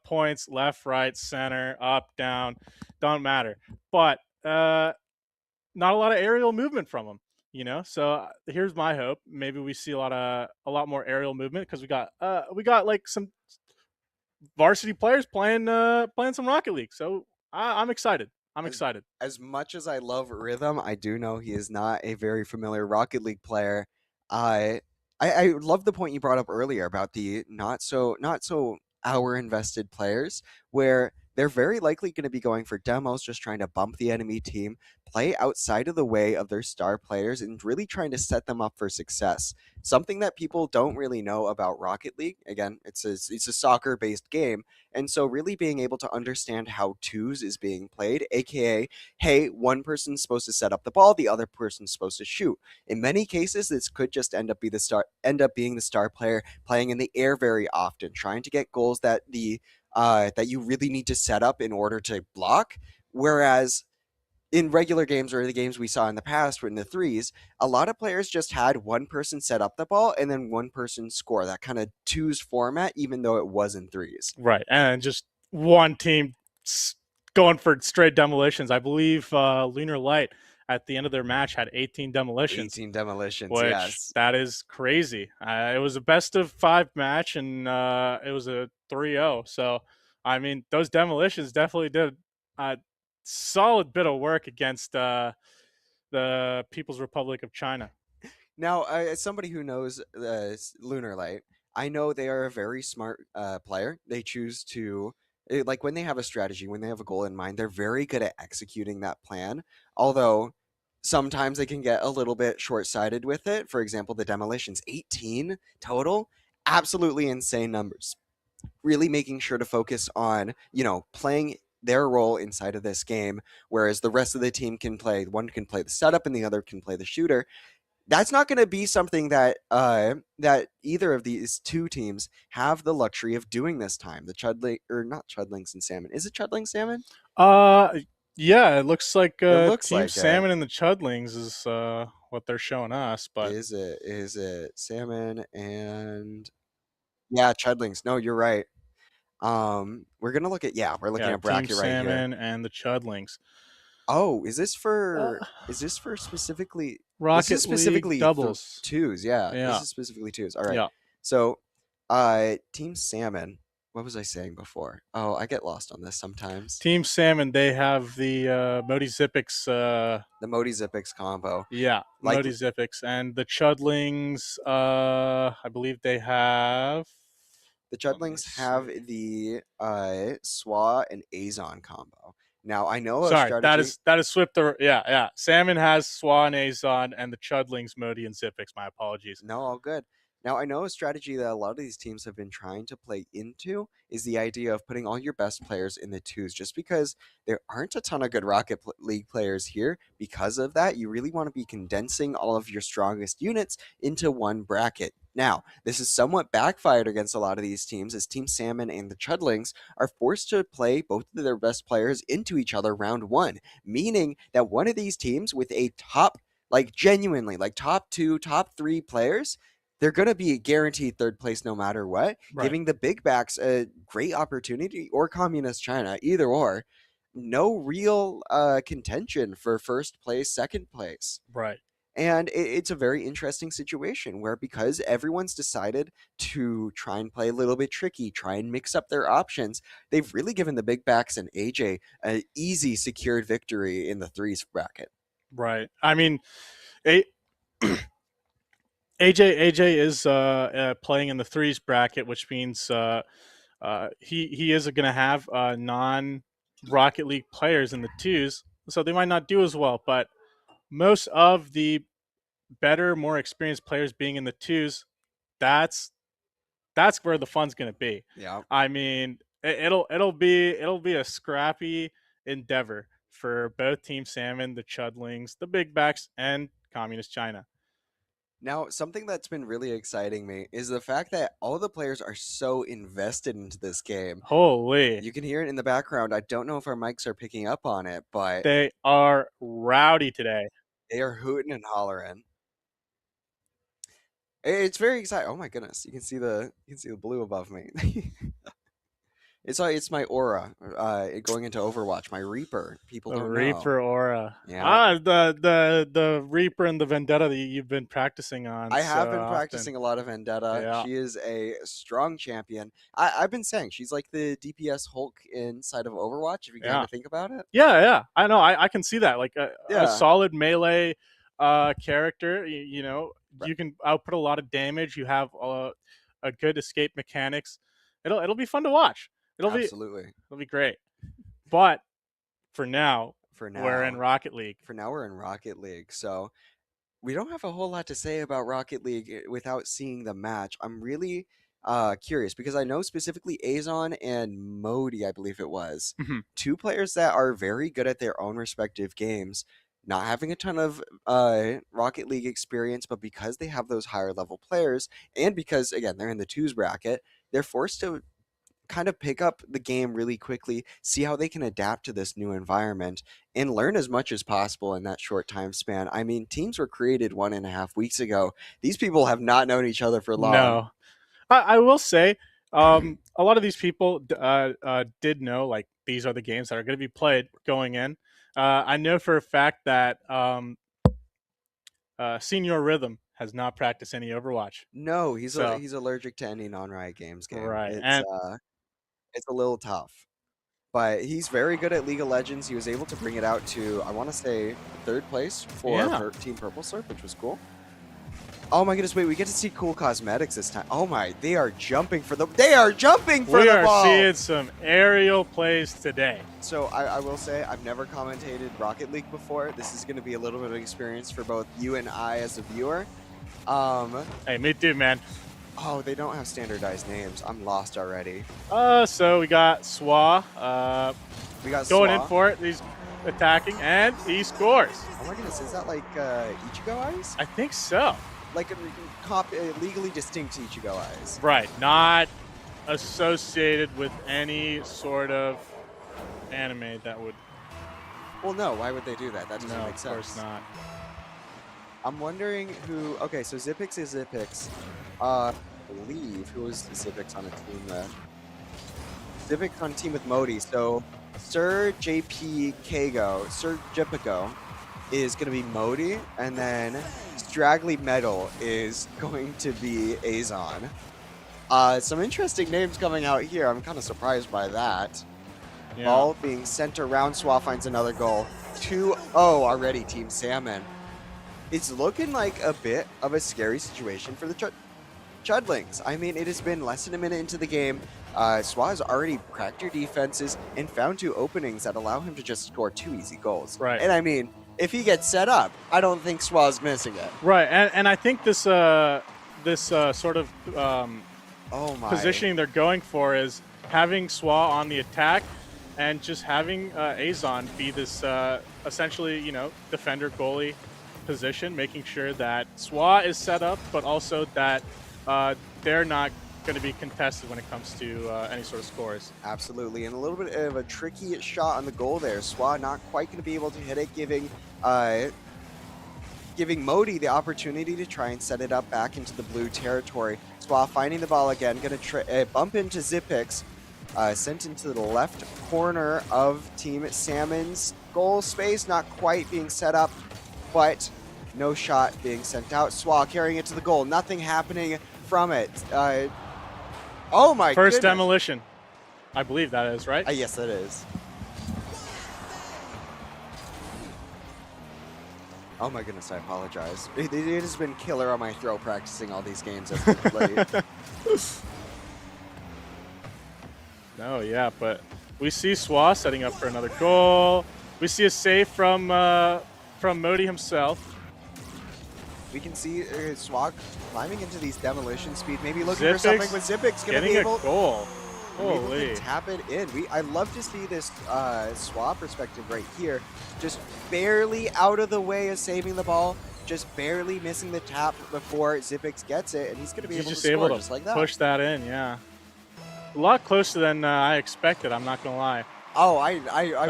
points left, right, center, up, down, don't matter. But not a lot of aerial movement from him. So here's my hope. Maybe we see a lot more aerial movement because we got like some varsity players playing some Rocket League. So I'm excited. I'm excited. As much as I love Rhythm, I do know he is not a very familiar Rocket League player. I love the point you brought up earlier about the not so hour invested players, where they're very likely going to be going for demos, just trying to bump the enemy team, play outside of the way of their star players, and really trying to set them up for success. Something that people don't really know about Rocket League. Again, it's a soccer-based game, and so really being able to understand how twos is being played, aka, hey, one person's supposed to set up the ball, the other person's supposed to shoot. In many cases, this could just end up being the star player playing in the air very often, trying to get goals that that you really need to set up in order to block. Whereas in regular games or the games we saw in the past, in the threes, a lot of players just had one person set up the ball and then one person score. That kind of twos format, even though it was in threes. Right, and just one team going for straight demolitions. I believe Lunar Light at the end of their match had 18 demolitions. 18 demolitions, which, yes. That is crazy. It was a best of 5 match, and it was a 3-0. So, I mean, those demolitions definitely did a solid bit of work against the People's Republic of China. Now, as somebody who knows Lunar Light, I know they are a very smart player. They choose to like when they have a strategy, when they have a goal in mind, they're very good at executing that plan. Although sometimes they can get a little bit short-sighted with it. For example, the demolitions, 18 total, absolutely insane numbers. Really making sure to focus on, playing their role inside of this game, whereas the rest of the team can play. One can play the setup, and the other can play the shooter. That's not going to be something that either of these two teams have the luxury of doing this time. The Chudling, or not Chudlings and Salmon. Is it Chudling Salmon? Yeah, it looks like It looks Team like Salmon and the Chudlings is what they're showing us. But Is it Salmon and yeah, Chudlings? No, you're right. We're gonna look at we're looking at Team bracket right here. Salmon and the Chudlings. Oh, is this for specifically? Rocket This is specifically League doubles? twos. Yeah, Yeah. this is specifically twos. All right. Yeah. So, Team Salmon. What was I saying before? Oh, I get lost on this sometimes. Team Salmon, they have the Modi Zippix. The Modi Zippix combo. Yeah, Like- Modi Zippix. And the Chudlings, I believe they have. The Chudlings have the Swa and Azon combo. Now I know a Sorry, strategy. that is Swift. Yeah. Salmon has Swan, Azon, and the Chudlings, Modi, and Zippix. My apologies. No, all good. Now, I know a strategy that a lot of these teams have been trying to play into is the idea of putting all your best players in the twos, just because there aren't a ton of good League players here. Because of that, you really want to be condensing all of your strongest units into one bracket. Now, this is somewhat backfired against a lot of these teams, as Team Salmon and the Chudlings are forced to play both of their best players into each other round one, meaning that one of these teams with a top, genuinely, top 2, top 3 players, they're going to be guaranteed third place no matter what, Right. giving the big backs a great opportunity, or Communist China, either or. No real contention for first place, second place. Right. And it's a very interesting situation where, because everyone's decided to try and play a little bit tricky, try and mix up their options, they've really given the big backs and AJ an easy, secured victory in the threes bracket. Right. I mean, AJ is playing in the threes bracket, which means he is going to have non-Rocket League players in the twos, so they might not do as well. But most of the better, more experienced players being in the twos, that's where the fun's going to be. Yeah. I mean, it'll be a scrappy endeavor for both Team Salmon, the Chudlings, the Big Backs, and Communist China. Now, something that's been really exciting me is the fact that all the players are so invested into this game. Holy. You can hear it in the background. I don't know if our mics are picking up on it, but they are rowdy today. They are hooting and hollering. It's very exciting. Oh my goodness. You can see the blue above me. It's my aura going into Overwatch, my Reaper. People don't know. Reaper aura. Yeah. The Reaper and the Vendetta that you've been practicing on. I have been practicing a lot of Vendetta. Yeah. She is a strong champion. I've been saying she's like the DPS Hulk inside of Overwatch, if you kind of think about it. Yeah. I know. I can see that. Like a Yeah. solid melee character. You know, Right. you can output a lot of damage. You have a good escape mechanics. It'll be fun to watch. Absolutely. It'll be great. But for now, we're in Rocket League. For now, we're in Rocket League. So we don't have a whole lot to say about Rocket League without seeing the match. I'm really curious, because I know specifically Azon and Modi, I believe it was, Mhm. two players that are very good at their own respective games, not having a ton of Rocket League experience, but because they have those higher level players, and because, again, they're in the twos bracket, they're forced to kind of pick up the game really quickly, see how they can adapt to this new environment, and learn as much as possible in that short time span. I mean, teams were created 1.5 weeks ago. These people have not known each other for long. No. I will say, a lot of these people did know, like, these are the games that are going to be played going in. I know for a fact that Senior Rhythm has not practiced any Overwatch. No, he's allergic to any non-Riot Games game. Right. It's a little tough. But he's very good at League of Legends. He was able to bring it out to, I want to say, third place for Team Purple Slurp, which was cool. Oh my goodness, wait, we get to see cool cosmetics this time. Oh my, they are jumping for the ball. We are seeing some aerial plays today. So I will say, I've never commentated Rocket League before. This is going to be a little bit of experience for both you and I as a viewer. Hey, me too, man. Oh, they don't have standardized names. I'm lost already. So we got Swa. We got going Swa. in for it. He's attacking, and he scores. Oh my goodness, is that like Ichigo Eyes? I think so. Like a legally distinct Ichigo Eyes. Right, not associated with any sort of anime that would. Well, no, why would they do that? That doesn't No, make of sense. course not. I'm wondering who. Okay, so Zippix is Zippix. I believe who was Zippix on a team there? Zippix on a team with Modi. So Sir Jepico is going to be Modi, and then Straggly Metal is going to be Azon. Some interesting names coming out here. I'm kind of surprised by that. Yeah. Ball being sent around. Swa finds another goal. 2-0 already, Team Salmon. It's looking like a bit of a scary situation for the Chudlings. I mean, it has been less than a minute into the game. Swa has already cracked your defenses and found 2 openings that allow him to just score 2 easy goals. Right. And I mean, if he gets set up, I don't think Swa's missing it. Right, and I think this sort of Oh my. positioning they're going for is having Swa on the attack and just having Azon be this essentially, defender goalie position, making sure that Swa is set up, but also that they're not going to be contested when it comes to any sort of scores. Absolutely, and a little bit of a tricky shot on the goal there. Swa not quite going to be able to hit it, giving Modi the opportunity to try and set it up back into the blue territory. Swa finding the ball again, going to bump into Zippix, sent into the left corner of Team Salmon's goal space, not quite being set up, but no shot being sent out. Swa carrying it to the goal, nothing happening from it. Oh my First goodness. demolition. I believe that is, right? Yes, that is. Oh my goodness, I apologize. It has been killer on my throat practicing all these games as we play. No, yeah, but we see Swa setting up for another goal. We see a save from Modi himself. We can see Swa climbing into these demolition speed, maybe looking for something, but Zippix going to be able a goal. able Holy. to tap it in. I love to see this Swa perspective right here, just barely out of the way of saving the ball, just barely missing the tap before Zippix gets it, and he's going to be able to score just like that. Push that in, yeah. A lot closer than I expected, I'm not going to lie. Oh, I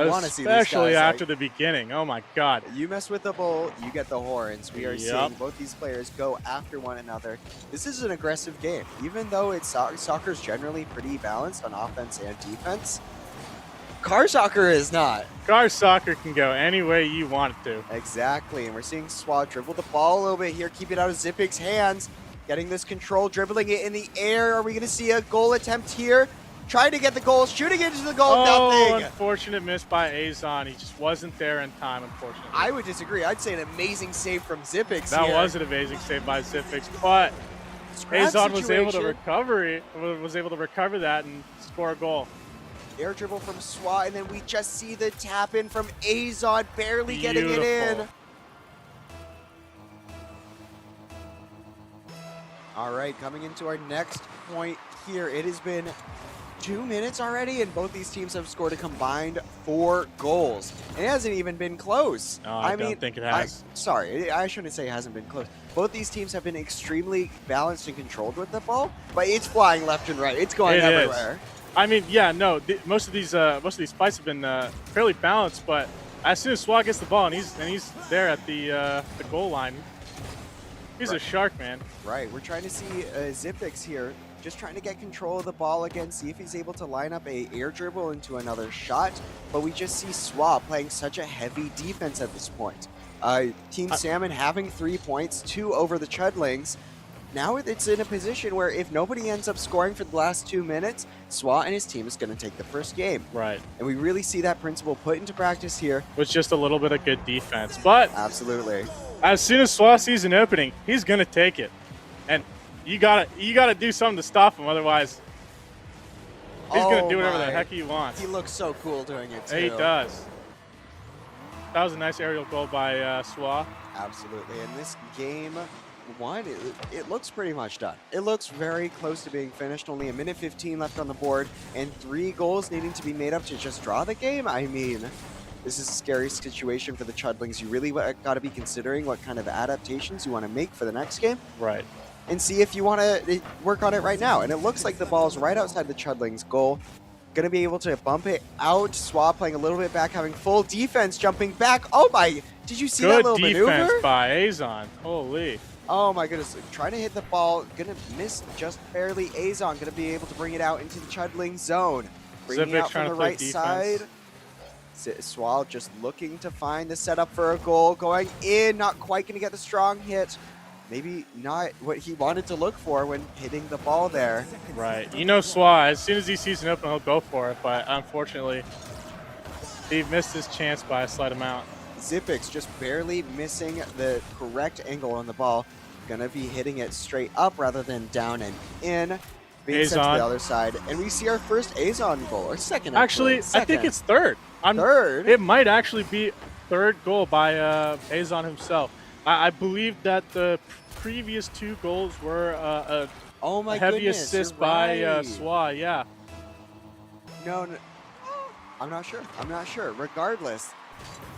want to see this, especially after the beginning. Oh my God! You mess with the bull, you get the horns. We are seeing both these players go after one another. This is an aggressive game, even though it's soccer's generally pretty balanced on offense and defense. Car soccer is not. Car soccer can go any way you want it to. Exactly, and we're seeing Swa dribble the ball a little bit here, keep it out of Zippix's hands, getting this control, dribbling it in the air. Are we going to see a goal attempt here? Trying to get the goal, shooting into the goal, nothing. Unfortunate miss by Azon. He just wasn't there in time, unfortunately. I would disagree. I'd say an amazing save from Zippix That here. was an amazing save by Zippix, but Azon was able to recover that and score a goal. Air dribble from Swa, and then we just see the tap in from Azon, barely getting it in. All right, coming into our next point here. It has been 2 minutes already, and both these teams have scored a combined 4 goals. And it hasn't even been close. No, I don't think it has. Sorry, I shouldn't say it hasn't been close. Both these teams have been extremely balanced and controlled with the ball, but it's flying left and right. It's going everywhere. I mean, yeah, no. Most of these fights have been fairly balanced, but as soon as Swag gets the ball and he's there at the goal line, he's a shark, man. Right. We're trying to see Zippix here, just trying to get control of the ball again, see if he's able to line up a air dribble into another shot. But we just see Swa playing such a heavy defense at this point. Team Salmon having 3 points, 2 over the Chudlings. Now it's in a position where if nobody ends up scoring for the last 2 minutes, Swa and his team is going to take the first game. Right. And we really see that principle put into practice here. With just a little bit of good defense. But absolutely. As soon as Swa sees an opening, he's gonna take it, and you gotta do something to stop him. Otherwise, he's gonna do whatever the heck he wants. He looks so cool doing it too. He does. That was a nice aerial goal by Swa. Absolutely. And this game one, it looks pretty much done. It looks very close to being finished. Only a minute 15 left on the board, and 3 goals needing to be made up to just draw the game. I mean, this is a scary situation for the Chudlings. You really got to be considering what kind of adaptations you want to make for the next game. Right. And see if you want to work on it right now. And it looks like the ball's right outside the Chudlings' goal. Going to be able to bump it out. Swap playing a little bit back, having full defense, jumping back. Oh my, did you see that little maneuver? Good defense by Azon. Holy. Oh my goodness, trying to hit the ball, gonna miss just barely. Azon gonna be able to bring it out into the Chudling zone. Bringing it out from the right side. Swal just looking to find the setup for a goal. Going in, not quite gonna get the strong hit. Maybe not what he wanted to look for when hitting the ball there. Right, you know Swa, as soon as he sees an open, he'll go for it, but unfortunately, he missed his chance by a slight amount. Zipix just barely missing the correct angle on the ball. Gonna be hitting it straight up rather than down and in. Being sent to the other side. And we see our first Azon goal, or second. Actually, I think it's third. Third? It might actually be third goal by Azon himself. I believe that the previous 2 goals were a heavy assist by Swa, yeah. No, I'm not sure. I'm not sure. Regardless,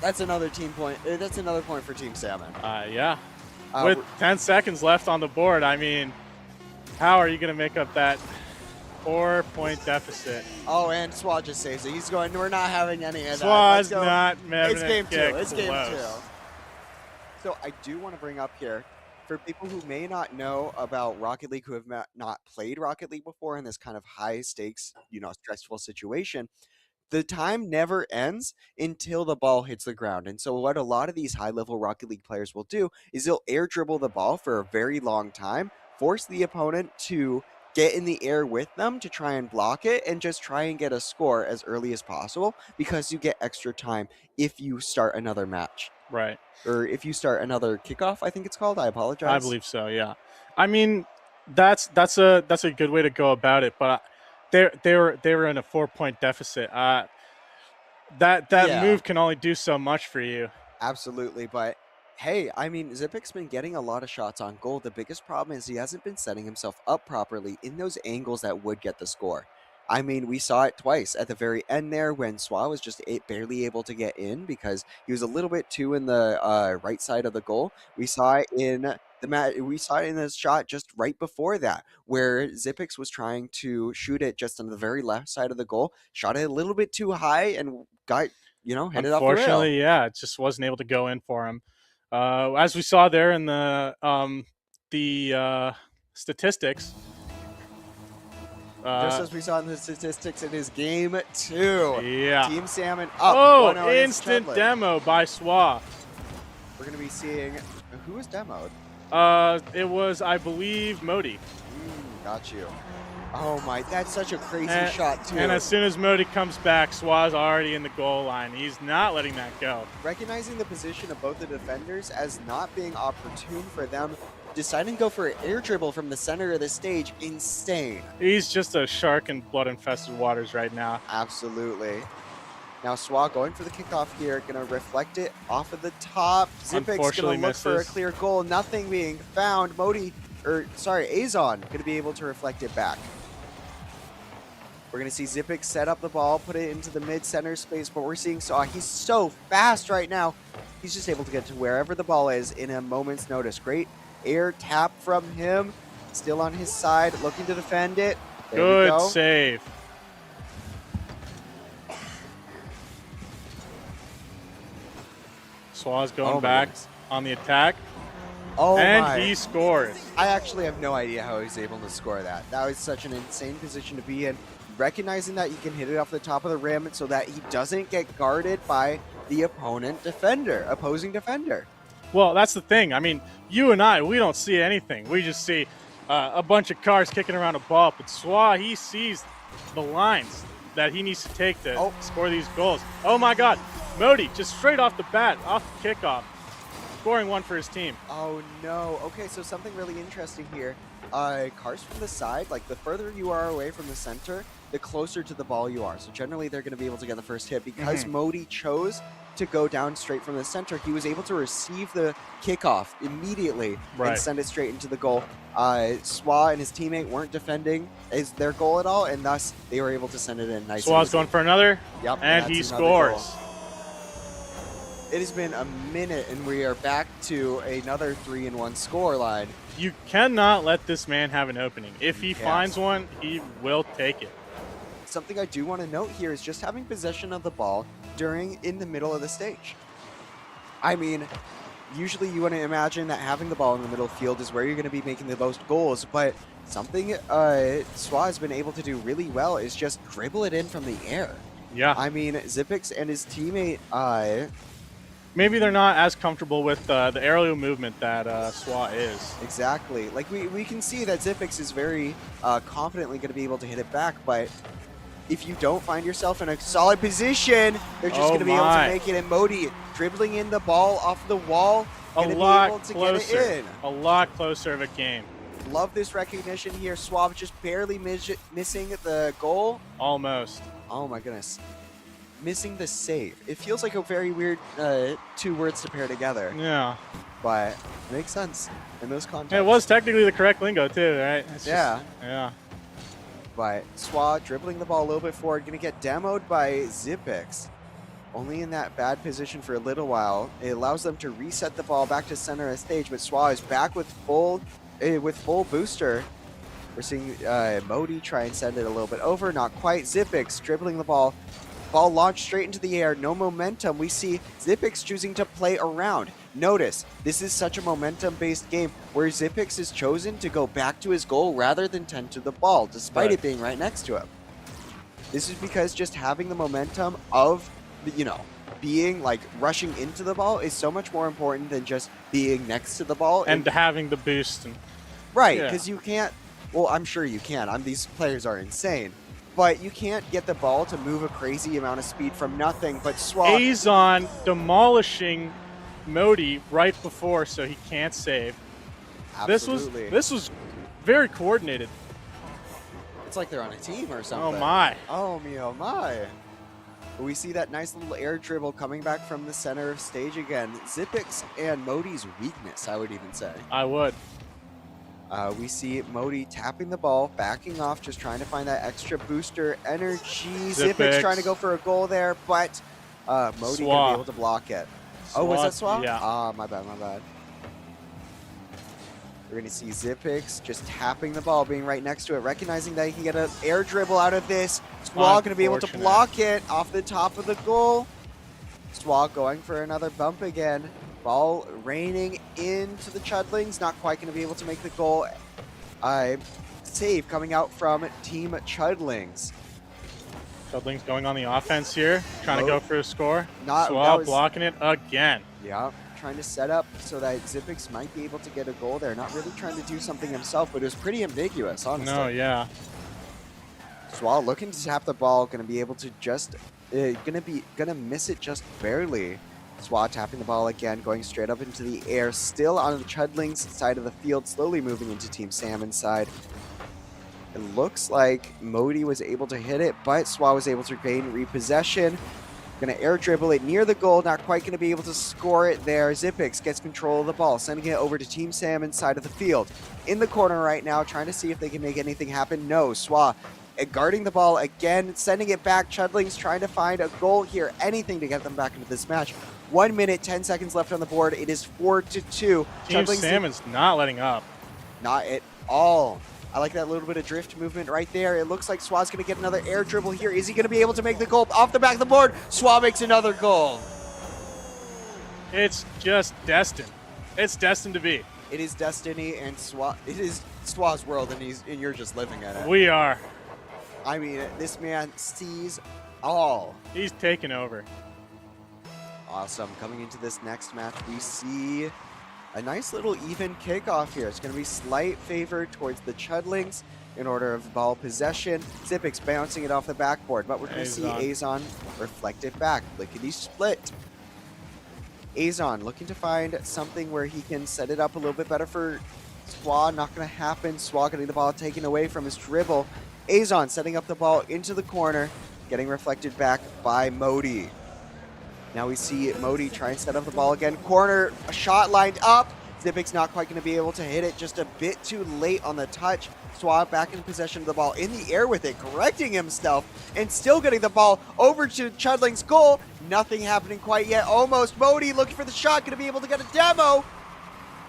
that's another team point. That's another point for Team Salmon. Yeah. With 10 seconds left on the board, I mean, how are you going to make up that 4-point deficit? Oh, and Swa just saves it. He's going, we're not having any of that. Swa's not having It's game 2. It's close. game 2. So I do want to bring up here, for people who may not know about Rocket League, who have not played Rocket League before in this kind of high stakes, stressful situation, the time never ends until the ball hits the ground. And so what a lot of these high-level Rocket League players will do is they'll air dribble the ball for a very long time, force the opponent to get in the air with them to try and block it, and just try and get a score as early as possible, because you get extra time if you start another match. Right. Or if you start another kickoff, I think it's called. I apologize. I believe so, yeah. I mean, that's a good way to go about it, but they were in a 4-point deficit. That move can only do so much for you. Absolutely, but hey, I mean, Zipic's been getting a lot of shots on goal. The biggest problem is he hasn't been setting himself up properly in those angles that would get the score. I mean, we saw it twice at the very end there when Swa was just barely able to get in because he was a little bit too in the right side of the goal. We saw it in the shot just right before that, where Zipix was trying to shoot it just on the very left side of the goal, shot it a little bit too high, and got hit it off the rail. Unfortunately, yeah, it just wasn't able to go in for him. As we saw there in the statistics. Just as we saw in the statistics, it is game 2. Yeah. Team Salmon up. Oh, instant demo by Swa. We're going to be seeing who was demoed. It was, I believe, Modi. Got you. Oh my, that's such a crazy shot too. And as soon as Modi comes back, Swa's already in the goal line. He's not letting that go. Recognizing the position of both the defenders as not being opportune for them, deciding to go for an air dribble from the center of the stage, insane. He's just a shark in blood-infested waters right now. Absolutely. Now Swa going for the kickoff here, gonna reflect it off of the top. Zipix gonna look for a clear goal, nothing being found. Azon gonna be able to reflect it back. We're gonna see Zipix set up the ball, put it into the mid-center space, but we're seeing Swa, he's so fast right now. He's just able to get to wherever the ball is in a moment's notice. Great air tap from him, still on his side, looking to defend it. There Good save. Swa's going back on the attack. And he scores. I actually have no idea how he's able to score that. That was such an insane position to be in. Recognizing that you can hit it off the top of the rim so that he doesn't get guarded by the opposing defender. Well, that's the thing. I mean, you and I, we don't see anything. We just see a bunch of cars kicking around a ball. But Swa, he sees the lines that he needs to take to score these goals. Oh my God, Modi, just straight off the bat, off the kickoff. scoring one for his team. Oh no. Okay, so something really interesting here. Cars from the side, like the further you are away from the center, the closer to the ball you are. So generally they're going to be able to get the first hit. Because Modi chose to go down straight from the center, he was able to receive the kickoff immediately and send it straight into the goal. Swa and his teammate weren't defending their goal at all, and thus they were able to send it in nice. Swa's going for another. Yep, and he scores. It has been a minute, and we are back to another 3-1 score line. You cannot let this man have an opening. If he finds one, he will take it. Something I do want to note here is just having possession of the ball in the middle of the stage. I mean, usually you want to imagine that having the ball in the middle field is where you're going to be making the most goals, but something Swa has been able to do really well is just dribble it in from the air. Yeah. I mean, Zipix and his teammate... maybe they're not as comfortable with the aerial movement that Swa is. Exactly. Like, we can see that Zipix is very confidently going to be able to hit it back, but if you don't find yourself in a solid position, they're just going to be able to make it. And Modi dribbling in the ball off the wall, going to be able to get it in. A lot closer of a game. Love this recognition here. Swab just barely missing the goal. Almost. Oh my goodness. Missing the save. It feels like a very weird two words to pair together. Yeah. But it makes sense in those contexts. It was technically the correct lingo too, right? Yeah. But Swa dribbling the ball a little bit forward, going to get demoed by Zipix. Only in that bad position for a little while. It allows them to reset the ball back to center of the stage, but Swa is back with full booster. We're seeing Modi try and send it a little bit over, not quite. Zipix dribbling the ball. Ball launched straight into the air, no momentum. We see Zipix choosing to play around. Notice, this is such a momentum-based game where Zipix has chosen to go back to his goal rather than tend to the ball, despite it being right next to him. This is because just having the momentum of, being like rushing into the ball is so much more important than just being next to the ball. And having the boost. Right, because you can't, well, I'm sure you can. These players are insane. But you can't get the ball to move a crazy amount of speed from nothing. But Swab... Azon demolishing Modi right before, so he can't save. Absolutely. This was very coordinated. It's like they're on a team or something. Oh my. Oh me, oh my. We see that nice little air dribble coming back from the center of stage again. Zipix and Modi's weakness, I would even say. I would. We see Modi tapping the ball, backing off, just trying to find that extra booster energy. Zipix trying to go for a goal there, but Modi gonna be able to block it. Oh, was that Swa? Yeah. Ah, my bad. We're going to see Zipix just tapping the ball, being right next to it, recognizing that he can get an air dribble out of this. Swa going to be able to block it off the top of the goal. Swa going for another bump again. Ball raining into the Chudlings, not quite going to be able to make the goal. Save coming out from Team Chudlings. Chudlings going on the offense here, trying to go for a score. Swa blocking it again. Yeah, trying to set up so that Zipix might be able to get a goal there. Not really trying to do something himself, but it was pretty ambiguous, honestly. No, yeah. Swa looking to tap the ball, going to be able to just, gonna miss it just barely. Swa tapping the ball again, going straight up into the air, still on the Chudlings side of the field, slowly moving into Team Salmon's side. It looks like Modi was able to hit it, but Swa was able to gain repossession. Gonna air dribble it near the goal, not quite gonna be able to score it there. Zipix gets control of the ball, sending it over to Team Salmon's side of the field. In the corner right now, trying to see if they can make anything happen. No, Swa guarding the ball again, sending it back. Chudlings trying to find a goal here, anything to get them back into this match. 1 minute, 10 seconds left on the board. It is 4-2. Team Salmon's not letting up. Not at all. I like that little bit of drift movement right there. It looks like Swa's going to get another air dribble here. Is he going to be able to make the goal off the back of the board? Swa makes another goal. It's just destined. It's destined to be. It is destiny, and it is Swa's world, and you're just living in it. We are. I mean, this man sees all. He's taking over. Awesome. Coming into this next match, we see a nice little even kickoff here. It's going to be slight favor towards the Chudlings in order of ball possession. Zipix bouncing it off the backboard, but we're going to see Azon reflect it back. Lickety split. Azon looking to find something where he can set it up a little bit better for Swa. Not going to happen. Swa getting the ball taken away from his dribble. Azon setting up the ball into the corner, getting reflected back by Modi. Now we see Modi try and set up the ball again. Corner, a shot lined up. Zipic's not quite going to be able to hit it, just a bit too late on the touch. Swab back in possession of the ball, in the air with it, correcting himself, and still getting the ball over to Chudling's goal. Nothing happening quite yet. Almost. Modi looking for the shot, going to be able to get a demo.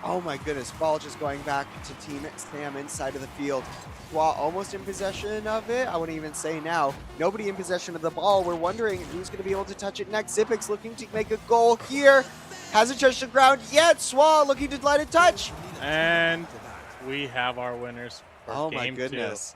Oh my goodness, ball just going back to Team Sam inside of the field. Swa almost in possession of it. I wouldn't even say now. Nobody in possession of the ball. We're wondering who's going to be able to touch it next. Zipic's looking to make a goal here. Hasn't touched the ground yet. Swa looking to let it touch. And we have our winners for Oh my game goodness.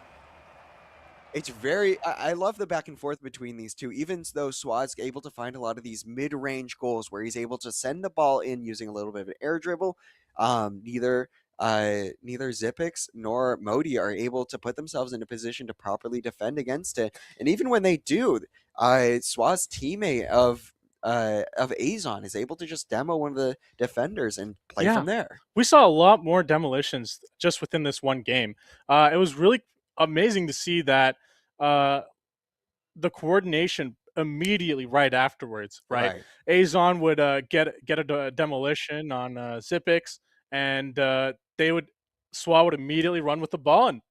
It's very, I love the back and forth between these two, even though Swad's able to find a lot of these mid-range goals where he's able to send the ball in using a little bit of an air dribble. Neither Zipix nor Modi are able to put themselves in a position to properly defend against it. And even when they do, Swa's teammate of Azon is able to just demo one of the defenders and play from there. We saw a lot more demolitions just within this one game. It was really amazing to see that the coordination immediately right afterwards, right? Azon would get a demolition on Zipix, and Swa would immediately run with the ball, and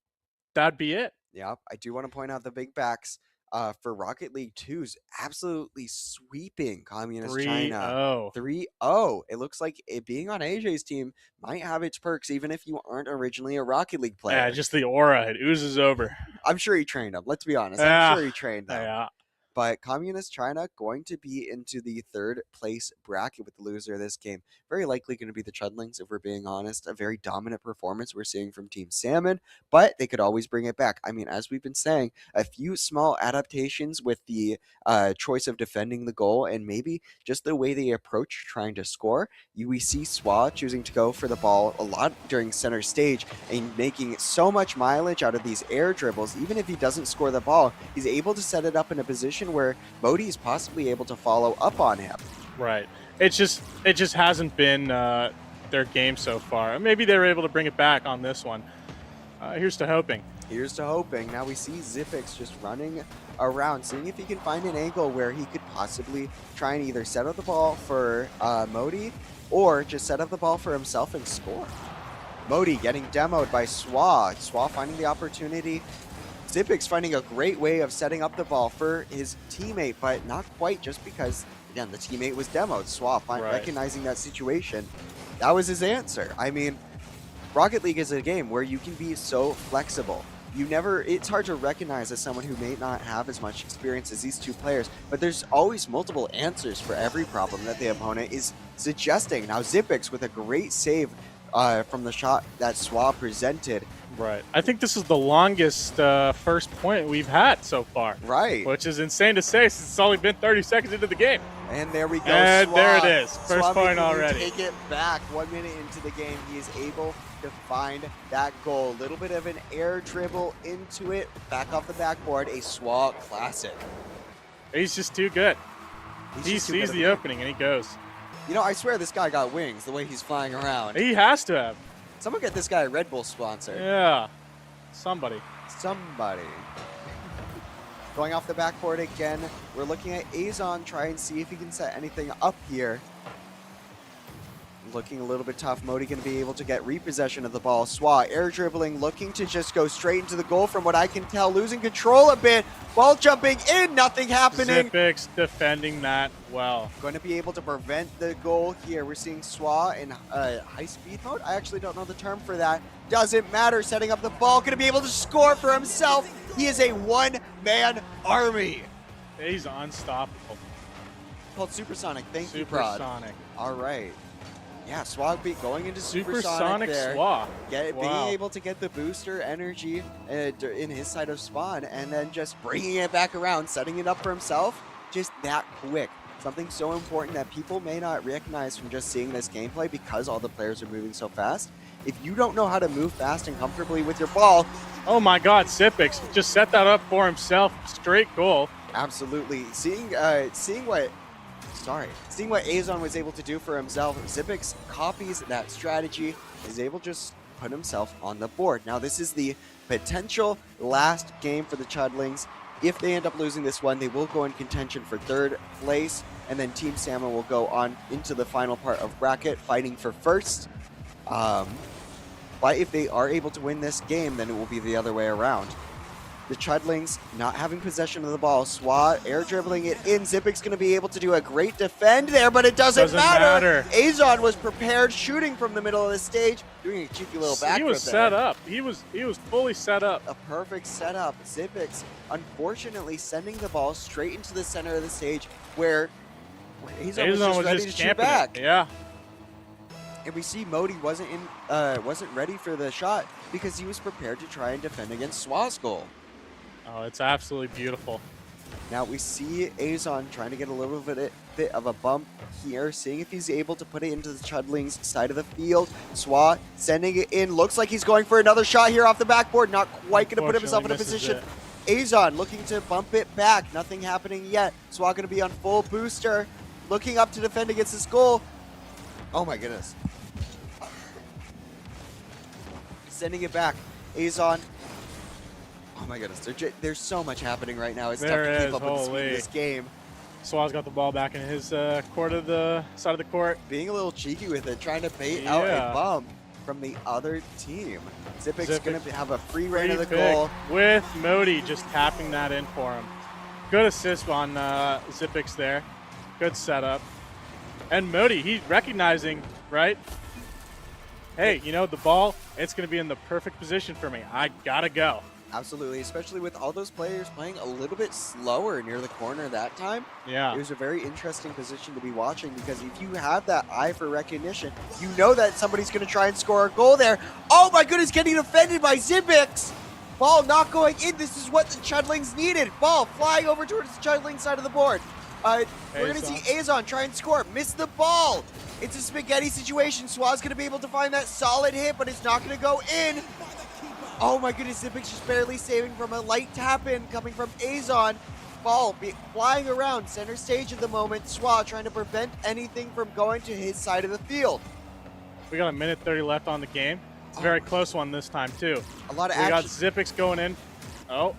that'd be it. Yeah, I do want to point out the big backs for Rocket League 2's absolutely sweeping Communist China. 3-0. It looks like it being on AJ's team might have its perks, even if you aren't originally a Rocket League player. Yeah, just the aura. It oozes over. I'm sure he trained them. Let's be honest. I'm sure he trained them. Yeah. But Communist China going to be into the third place bracket with the loser of this game. Very likely going to be the Chudlings, if we're being honest. A very dominant performance we're seeing from Team Salmon, but they could always bring it back. I mean, as we've been saying, a few small adaptations with the choice of defending the goal and maybe just the way they approach trying to score. We see Swa choosing to go for the ball a lot during center stage and making so much mileage out of these air dribbles. Even if he doesn't score the ball, he's able to set it up in a position where Modi is possibly able to follow up on him. Right. It just hasn't been their game so far. Maybe they were able to bring it back on this one. Here's to hoping. Here's to hoping. Now we see Zipix just running around, seeing if he can find an angle where he could possibly try and either set up the ball for Modi or just set up the ball for himself and score. Modi getting demoed by Swa. Swa finding the opportunity. Zipix finding a great way of setting up the ball for his teammate, but not quite, just because, again, the teammate was demoed. Swa recognizing that situation. That was his answer. I mean, Rocket League is a game where you can be so flexible. It's hard to recognize as someone who may not have as much experience as these two players, but there's always multiple answers for every problem that the opponent is suggesting. Now Zipix with a great save from the shot that Swa presented. Right. I think this is the longest first point we've had so far. Right. Which is insane to say since it's only been 30 seconds into the game. And there we go. And Swa. there it is. First Swa point already. Take it back. 1 minute into the game, he is able to find that goal. A little bit of an air dribble into it. Back off the backboard. A Swa classic. He's just too good. He sees the opening and he goes. You know, I swear this guy got wings the way he's flying around. He has to have. Someone get this guy a Red Bull sponsor. Yeah. Somebody. Going off the backboard again. We're looking at Azon, try and see if he can set anything up here. Looking a little bit tough. Modi going to be able to get repossession of the ball. Swa air dribbling, looking to just go straight into the goal from what I can tell. Losing control a bit. Ball jumping in, nothing happening. Zipix defending that well. Going to be able to prevent the goal here. We're seeing Swa in high speed mode. I actually don't know the term for that. Doesn't matter. Setting up the ball. Going to be able to score for himself. He is a one-man army. He's unstoppable. Called Supersonic. Thank you, Prod. Supersonic. All right. Yeah, Swa going into Supersonic there. Swa. Being able to get the booster energy in his side of spawn and then just bringing it back around, setting it up for himself, just that quick. Something so important that people may not recognize from just seeing this gameplay because all the players are moving so fast. If you don't know how to move fast and comfortably with your ball. Oh my God, Zipix just set that up for himself. Straight goal. Absolutely. Seeing what seeing what Azon was able to do for himself, Xyp9x copies that strategy, is able to just put himself on the board. Now this is the potential last game for the Chudlings. If they end up losing this one, they will go in contention for 3rd place, and then Team Salmon will go on into the final part of bracket, fighting for 1st. But if they are able to win this game, then it will be the other way around. The Chudlings not having possession of the ball. Swat air dribbling it in. Xyp9x going to be able to do a great defend there, but it doesn't matter. Azon was prepared, shooting from the middle of the stage, doing a cheeky little backflip. He was set up. He was fully set up. A perfect setup. Xyp9x, unfortunately, sending the ball straight into the center of the stage, where Azon was just ready to shoot back. Yeah. And we see Modi wasn't ready for the shot because he was prepared to try and defend against Swat's goal. Oh, it's absolutely beautiful. Now we see Azon trying to get a little bit of a bump here, seeing if he's able to put it into the Chudlings' side of the field. Swat sending it in. Looks like he's going for another shot here off the backboard. Not quite going to put himself in a position. Azon looking to bump it back. Nothing happening yet. Swat going to be on full booster. Looking up to defend against this goal. Oh my goodness. Sending it back. Azon. Oh my goodness, there's so much happening right now. It's tough to keep up with the speed of this game. Swat's got the ball back in his court of the side of the court. Being a little cheeky with it, trying to bait out a bump from the other team. Xyp9x going to have a free reign of the goal. With Modi just tapping that in for him. Good assist on Xyp9x there. Good setup. And Modi, he's recognizing, right? Hey, you know, the ball, it's going to be in the perfect position for me. I got to go. Absolutely, especially with all those players playing a little bit slower near the corner that time. Yeah. It was a very interesting position to be watching because if you have that eye for recognition, you know that somebody's going to try and score a goal there. Oh my goodness, getting defended by Xyp9x. Ball not going in. This is what the Chudlings needed. Ball flying over towards the Chudlings side of the board. We're going to see Azon try and score. Miss the ball. It's a spaghetti situation. Swat's going to be able to find that solid hit, but it's not going to go in. Oh my goodness, Xyp9x just barely saving from a light tap-in coming from Azon. Ball flying around center stage at the moment. Swat trying to prevent anything from going to his side of the field. We got a minute 30 left on the game. It's a very close one this time, too. A lot of action. We got Xyp9x going in. Oh.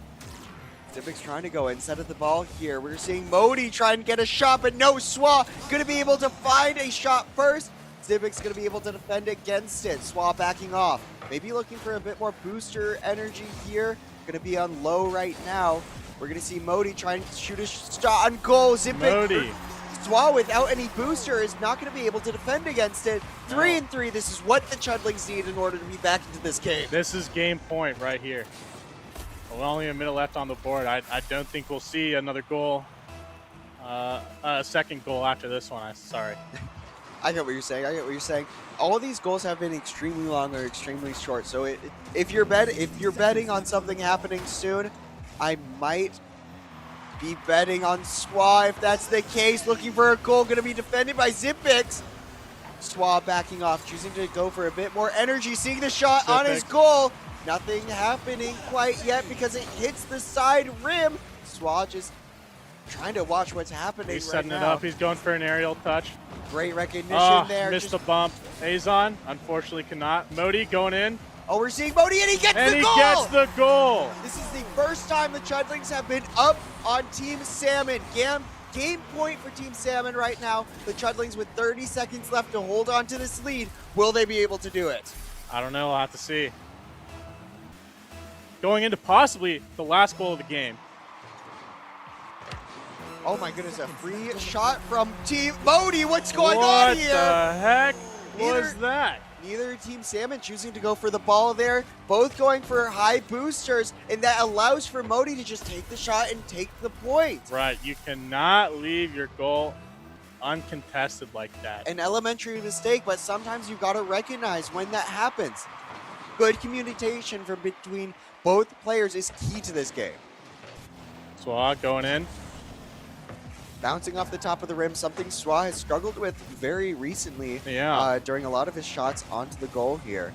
Xyp9x trying to go in, set of the ball here. We're seeing Modi try and get a shot, but no, Swat going to be able to find a shot first. Xyp9x going to be able to defend against it. Swat backing off. Maybe looking for a bit more booster energy here. Going to be on low right now. We're going to see Modi trying to shoot a shot on goal. Xyp9x. Swat without any booster is not going to be able to defend against it. 3-3. This is what the Chudlings need in order to be back into this game. This is game point right here. Well, only a minute left on the board. I don't think we'll see another goal. A second goal after this one. Sorry. I get what you're saying. All of these goals have been extremely long or extremely short. So if you're betting on something happening soon, I might be betting on Swat if that's the case. Looking for a goal, going to be defended by Xyp9x. Swat backing off, choosing to go for a bit more energy, seeing the shot on his goal. Nothing happening quite yet because it hits the side rim. Swat just trying to watch what's happening. He's setting it up. He's going for an aerial touch. Great recognition there. Missed the bump. Azon, unfortunately, cannot. Modi going in. Oh, we're seeing Modi, and he gets the goal! And he gets the goal! This is the first time the Chudlings have been up on Team Salmon. Game point for Team Salmon right now. The Chudlings with 30 seconds left to hold on to this lead. Will they be able to do it? I don't know. We'll have to see. Going into possibly the last goal of the game. Oh my goodness, a free shot from Team Modi. What's going on here? What the heck was that? Neither Team Salmon choosing to go for the ball there. Both going for high boosters, and that allows for Modi to just take the shot and take the point. Right, you cannot leave your goal uncontested like that. An elementary mistake, but sometimes you've got to recognize when that happens. Good communication from between both players is key to this game. Swat going in. Bouncing off the top of the rim, something Swat has struggled with very recently during a lot of his shots onto the goal here.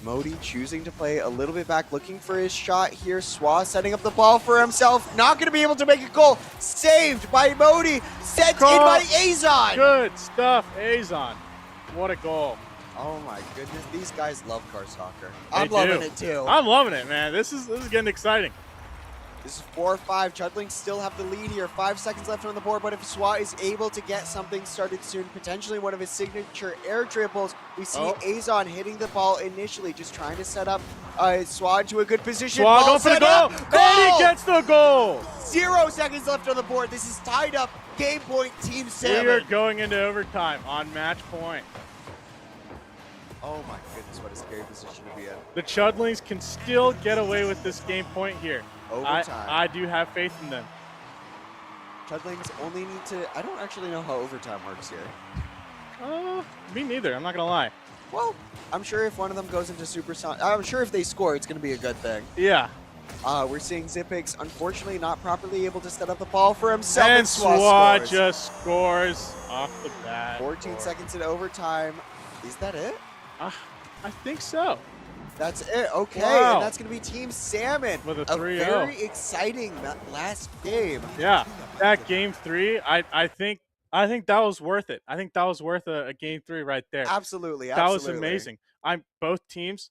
Modi choosing to play a little bit back, looking for his shot here. Swat setting up the ball for himself. Not going to be able to make a goal. Saved by Modi. sent in Call. by Azon. Good stuff, Azon. What a goal. Oh my goodness, these guys love car soccer. They I'm loving do. it too. I'm loving it, man. This is getting exciting. This is 4-5. Chudlings still have the lead here. 5 seconds left on the board, but if Swat is able to get something started soon, potentially one of his signature air dribbles, we see Azon hitting the ball initially, just trying to set up Swat into a good position. Swat Ball going for the set goal. up. And he gets the goal. 0 seconds left on the board. This is tied up. Game point, Team Salmon. We are going into overtime on match point. Oh my goodness, what a scary position to be in. The Chudlings can still get away with this game point here. Overtime. I do have faith in them. Chudlings only need to... I don't actually know how overtime works here. Me neither. I'm not going to lie. Well, I'm sure if one of them goes into supersonic... I'm sure if they score, it's going to be a good thing. Yeah. We're seeing Zipix, unfortunately, not properly able to set up the ball for himself. And Swat scores. just scores off the bat. 14 seconds in overtime. Is that it? I think so. That's it. Okay, Wow. and that's going to be Team Salmon. With a 3-0. very exciting last game. Yeah, that game 3, I think that was worth it. I think that was worth a game 3 right there. Absolutely, That was amazing. Both teams,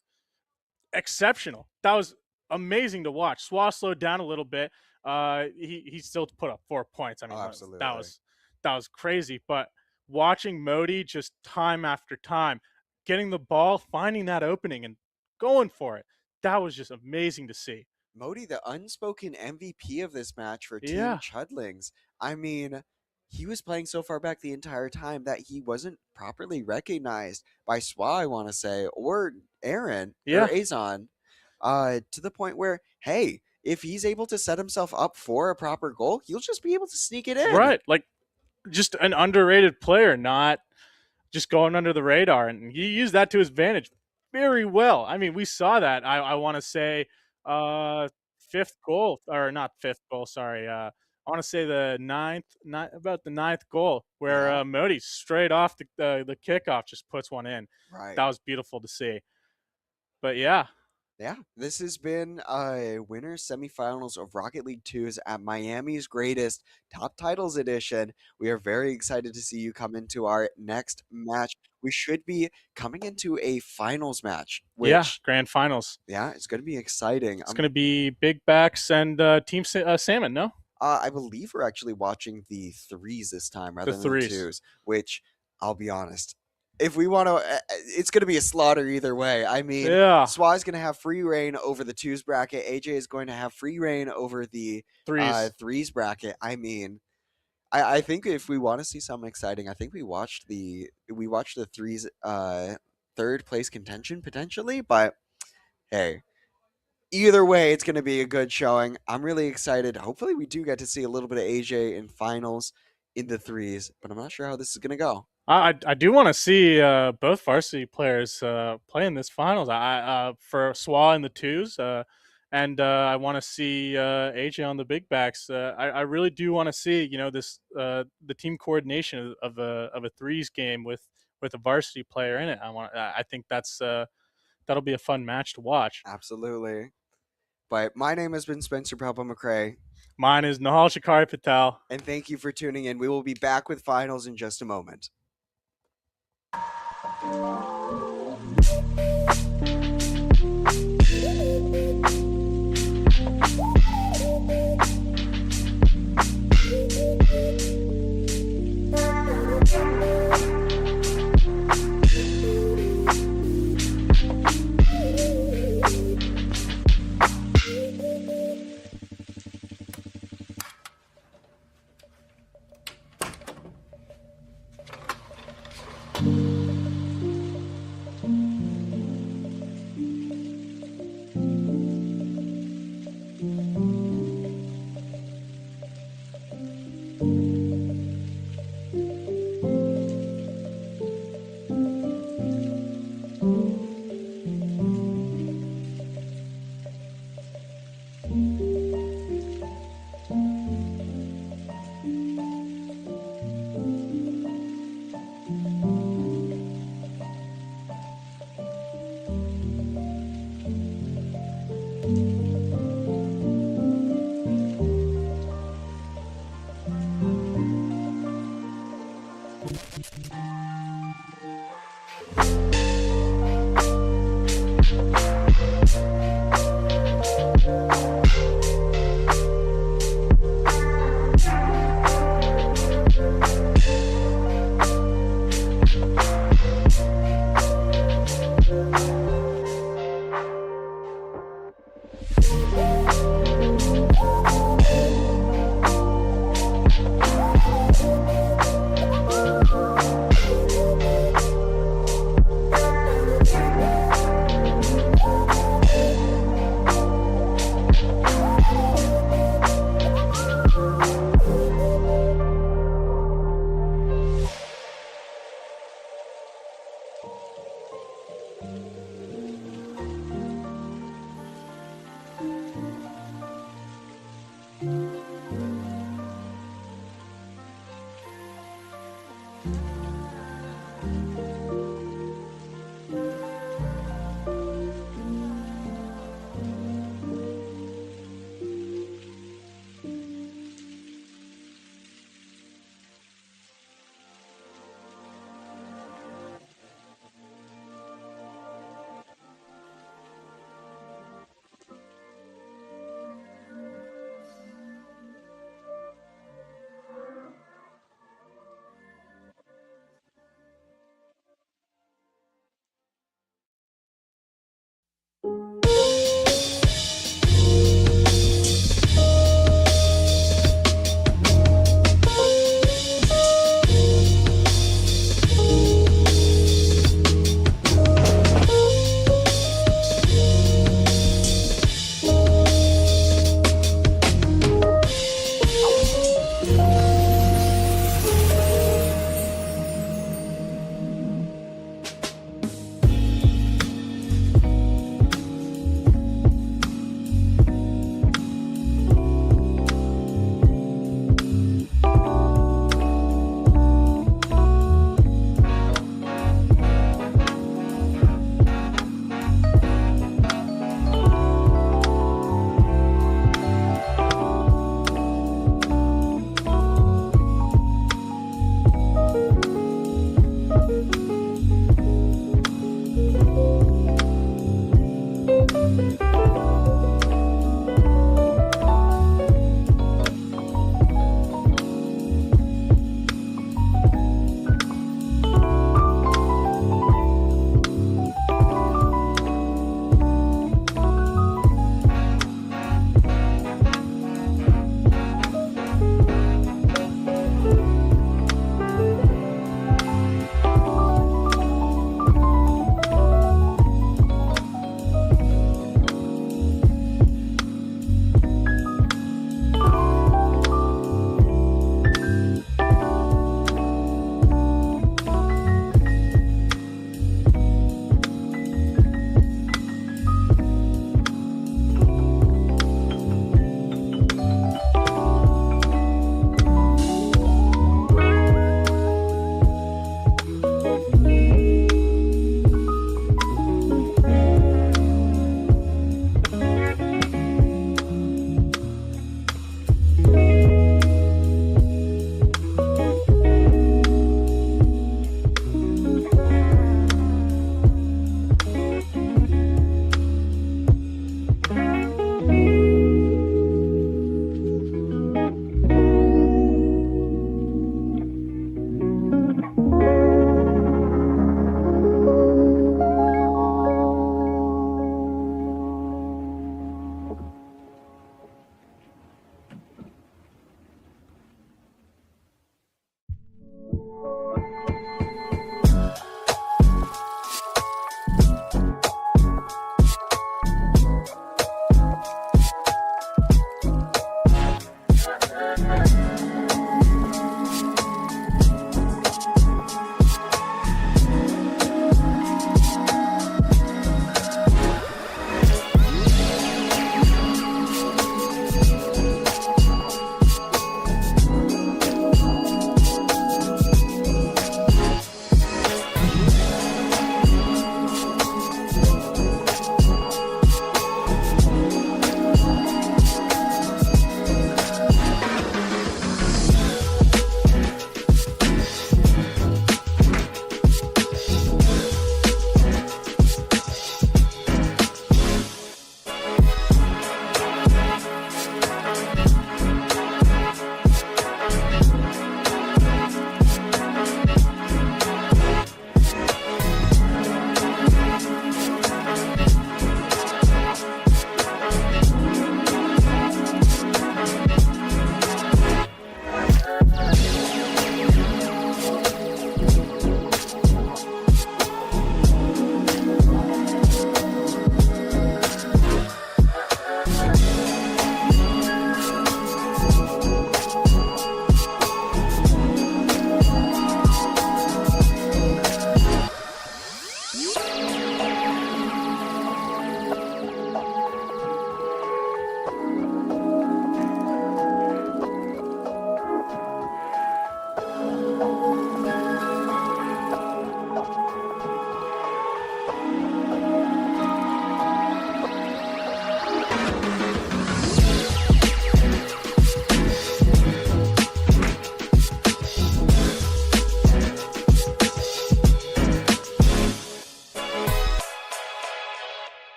exceptional. That was amazing to watch. Swat slowed down a little bit. He still put up 4 points. I mean, absolutely. that was crazy. But watching Modi just time after time, getting the ball, finding that opening, and going for it, that was just amazing to see. Modi, the unspoken MVP of this match for Team Yeah. Chudlings. I mean, he was playing so far back the entire time that he wasn't properly recognized by Swa, I want to say, or Aaron, or Azon, to the point where, hey, if he's able to set himself up for a proper goal, he'll just be able to sneak it in. Right, like just an underrated player, not just going under the radar, and he used that to his advantage very well. I mean, we saw that. I want to say fifth goal, or not fifth goal, sorry. I want to say the about the ninth goal, where Modi straight off the kickoff just puts one in. Right. That was beautiful to see. But yeah, this has been winners semifinals of Rocket League 2's at Miami's Greatest Top Titles Edition. We are very excited to see you come into our next match. We should be coming into a finals match. Which, grand finals. Yeah, it's going to be exciting. It's going to be Big Backs and Team Salmon, no? I believe we're actually watching the 3s this time rather than the 2s, which, I'll be honest, if we want to, it's going to be a slaughter either way. I mean, Swa is going to have free reign over the 2s bracket. AJ is going to have free reign over the 3s bracket. I mean, I think if we want to see something exciting, I think we watched the 3s third place contention potentially, but hey, either way, it's going to be a good showing. I'm really excited. Hopefully we do get to see a little bit of AJ in finals in the 3s, but I'm not sure how this is going to go. I do want to see both varsity players play in this finals. For Swa in the 2s, and I want to see AJ on the Big Backs. I really do want to see this the team coordination of a 3s game with a varsity player in it. I think that'll be a fun match to watch. Absolutely. But my name has been Spencer Palpa McRae. Mine is Nehal Shikari Patel. And thank you for tuning in. We will be back with finals in just a moment.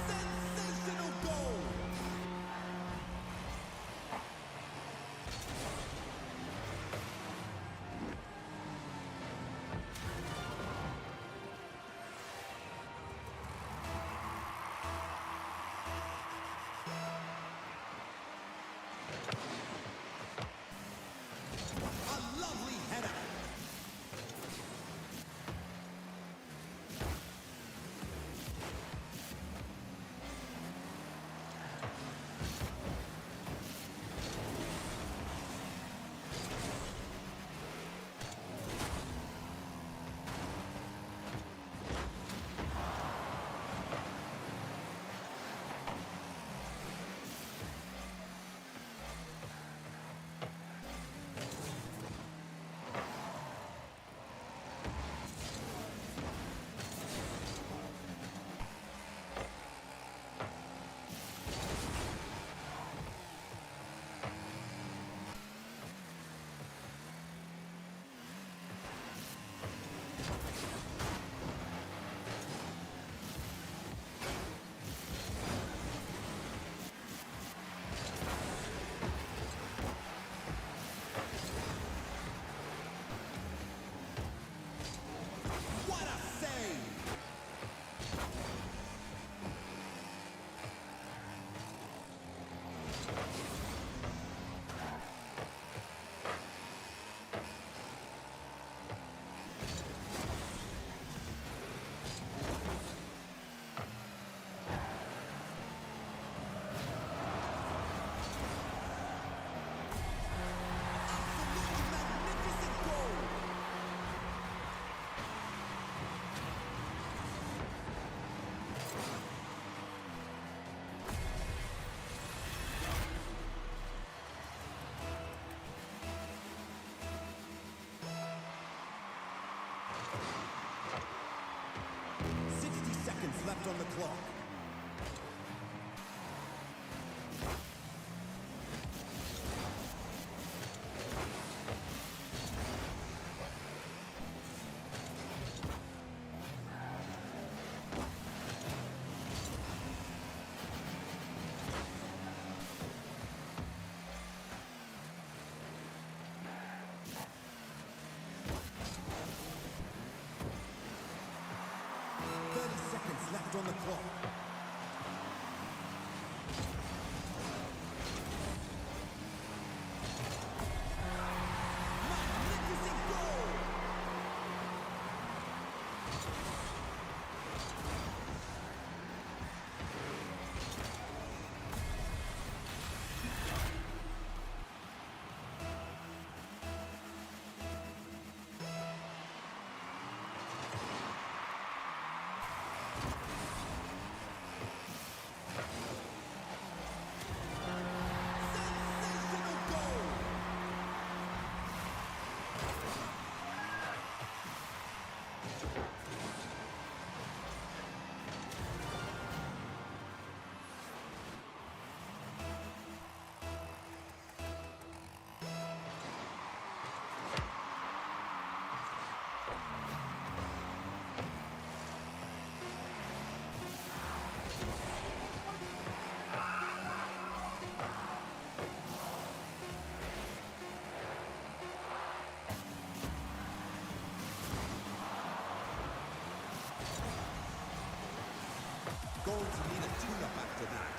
Sensational goal! A lovely header! What a save! Absolutely magnificent goal! Seconds left on the clock. Left on the clock. Magnificent goal! Sensational goal! Going to need a tune-up after that.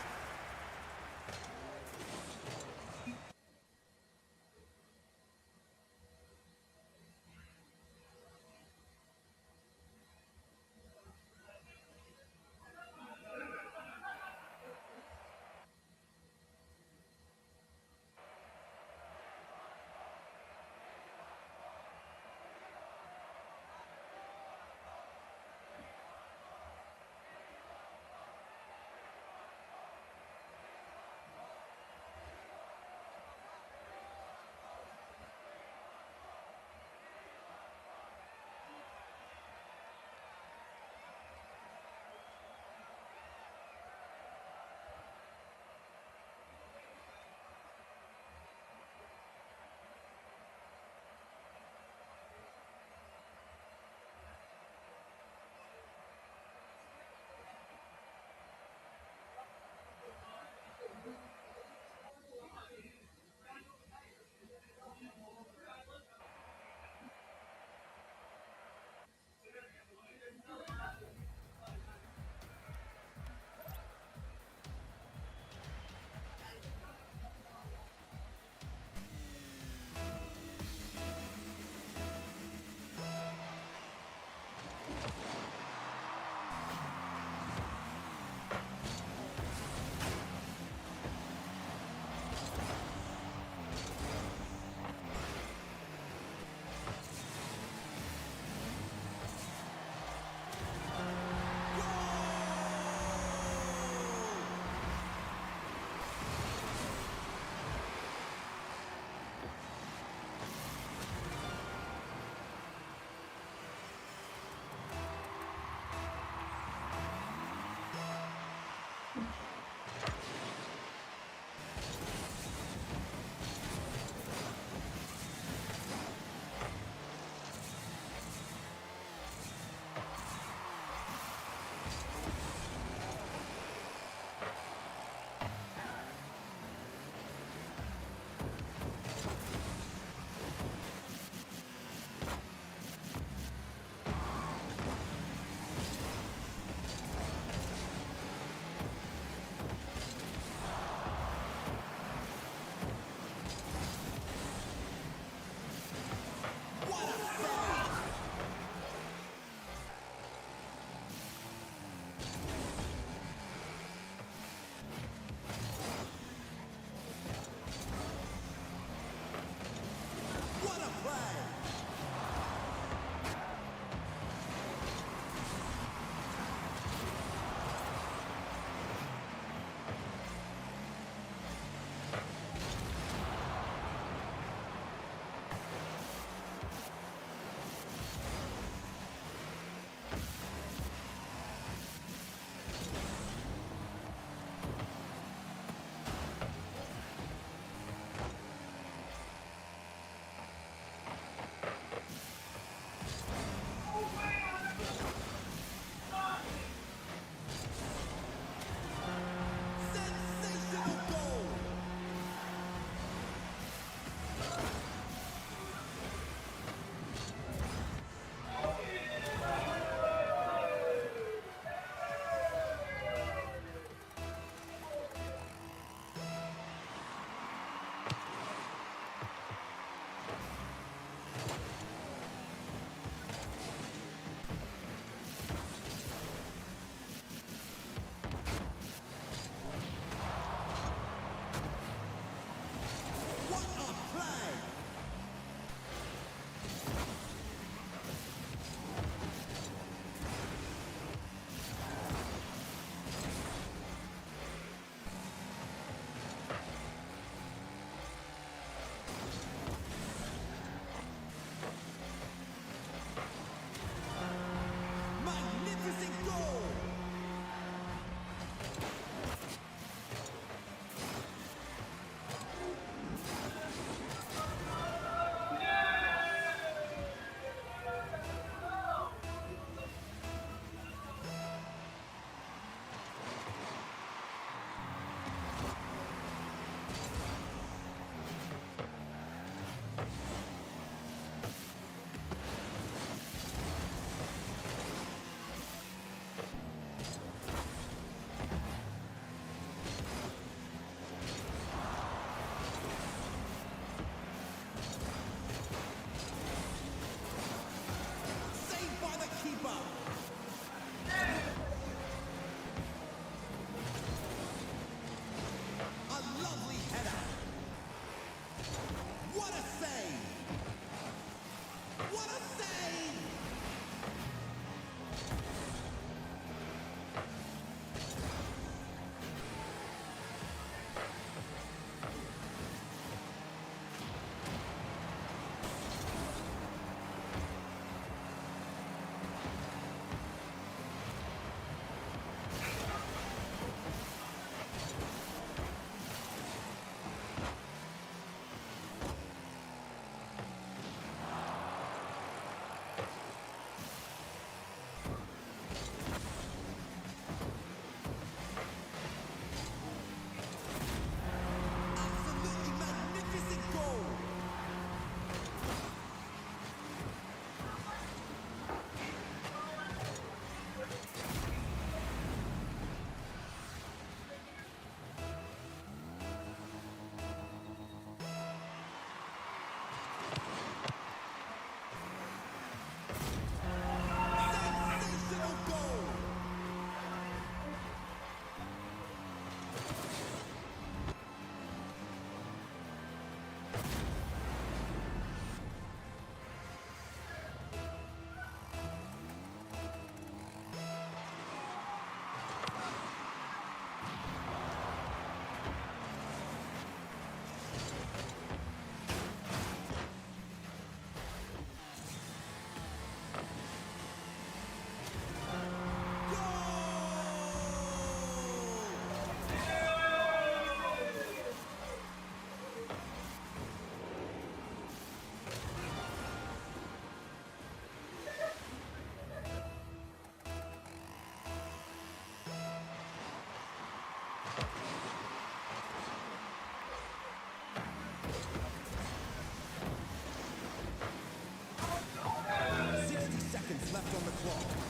Seconds left on the clock.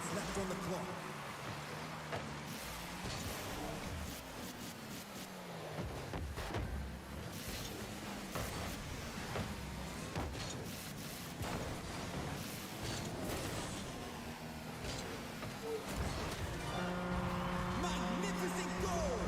seconds left on the clock. Magnificent goal!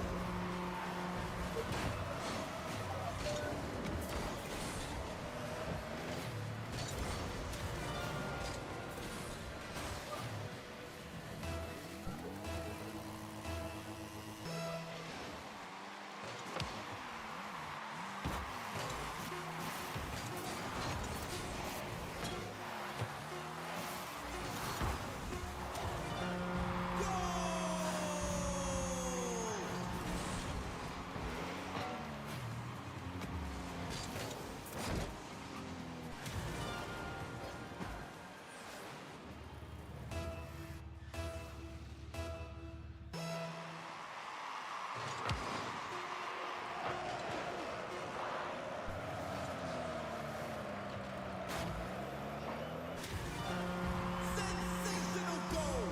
Sensational goal!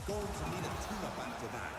Going to need a tune-up after that.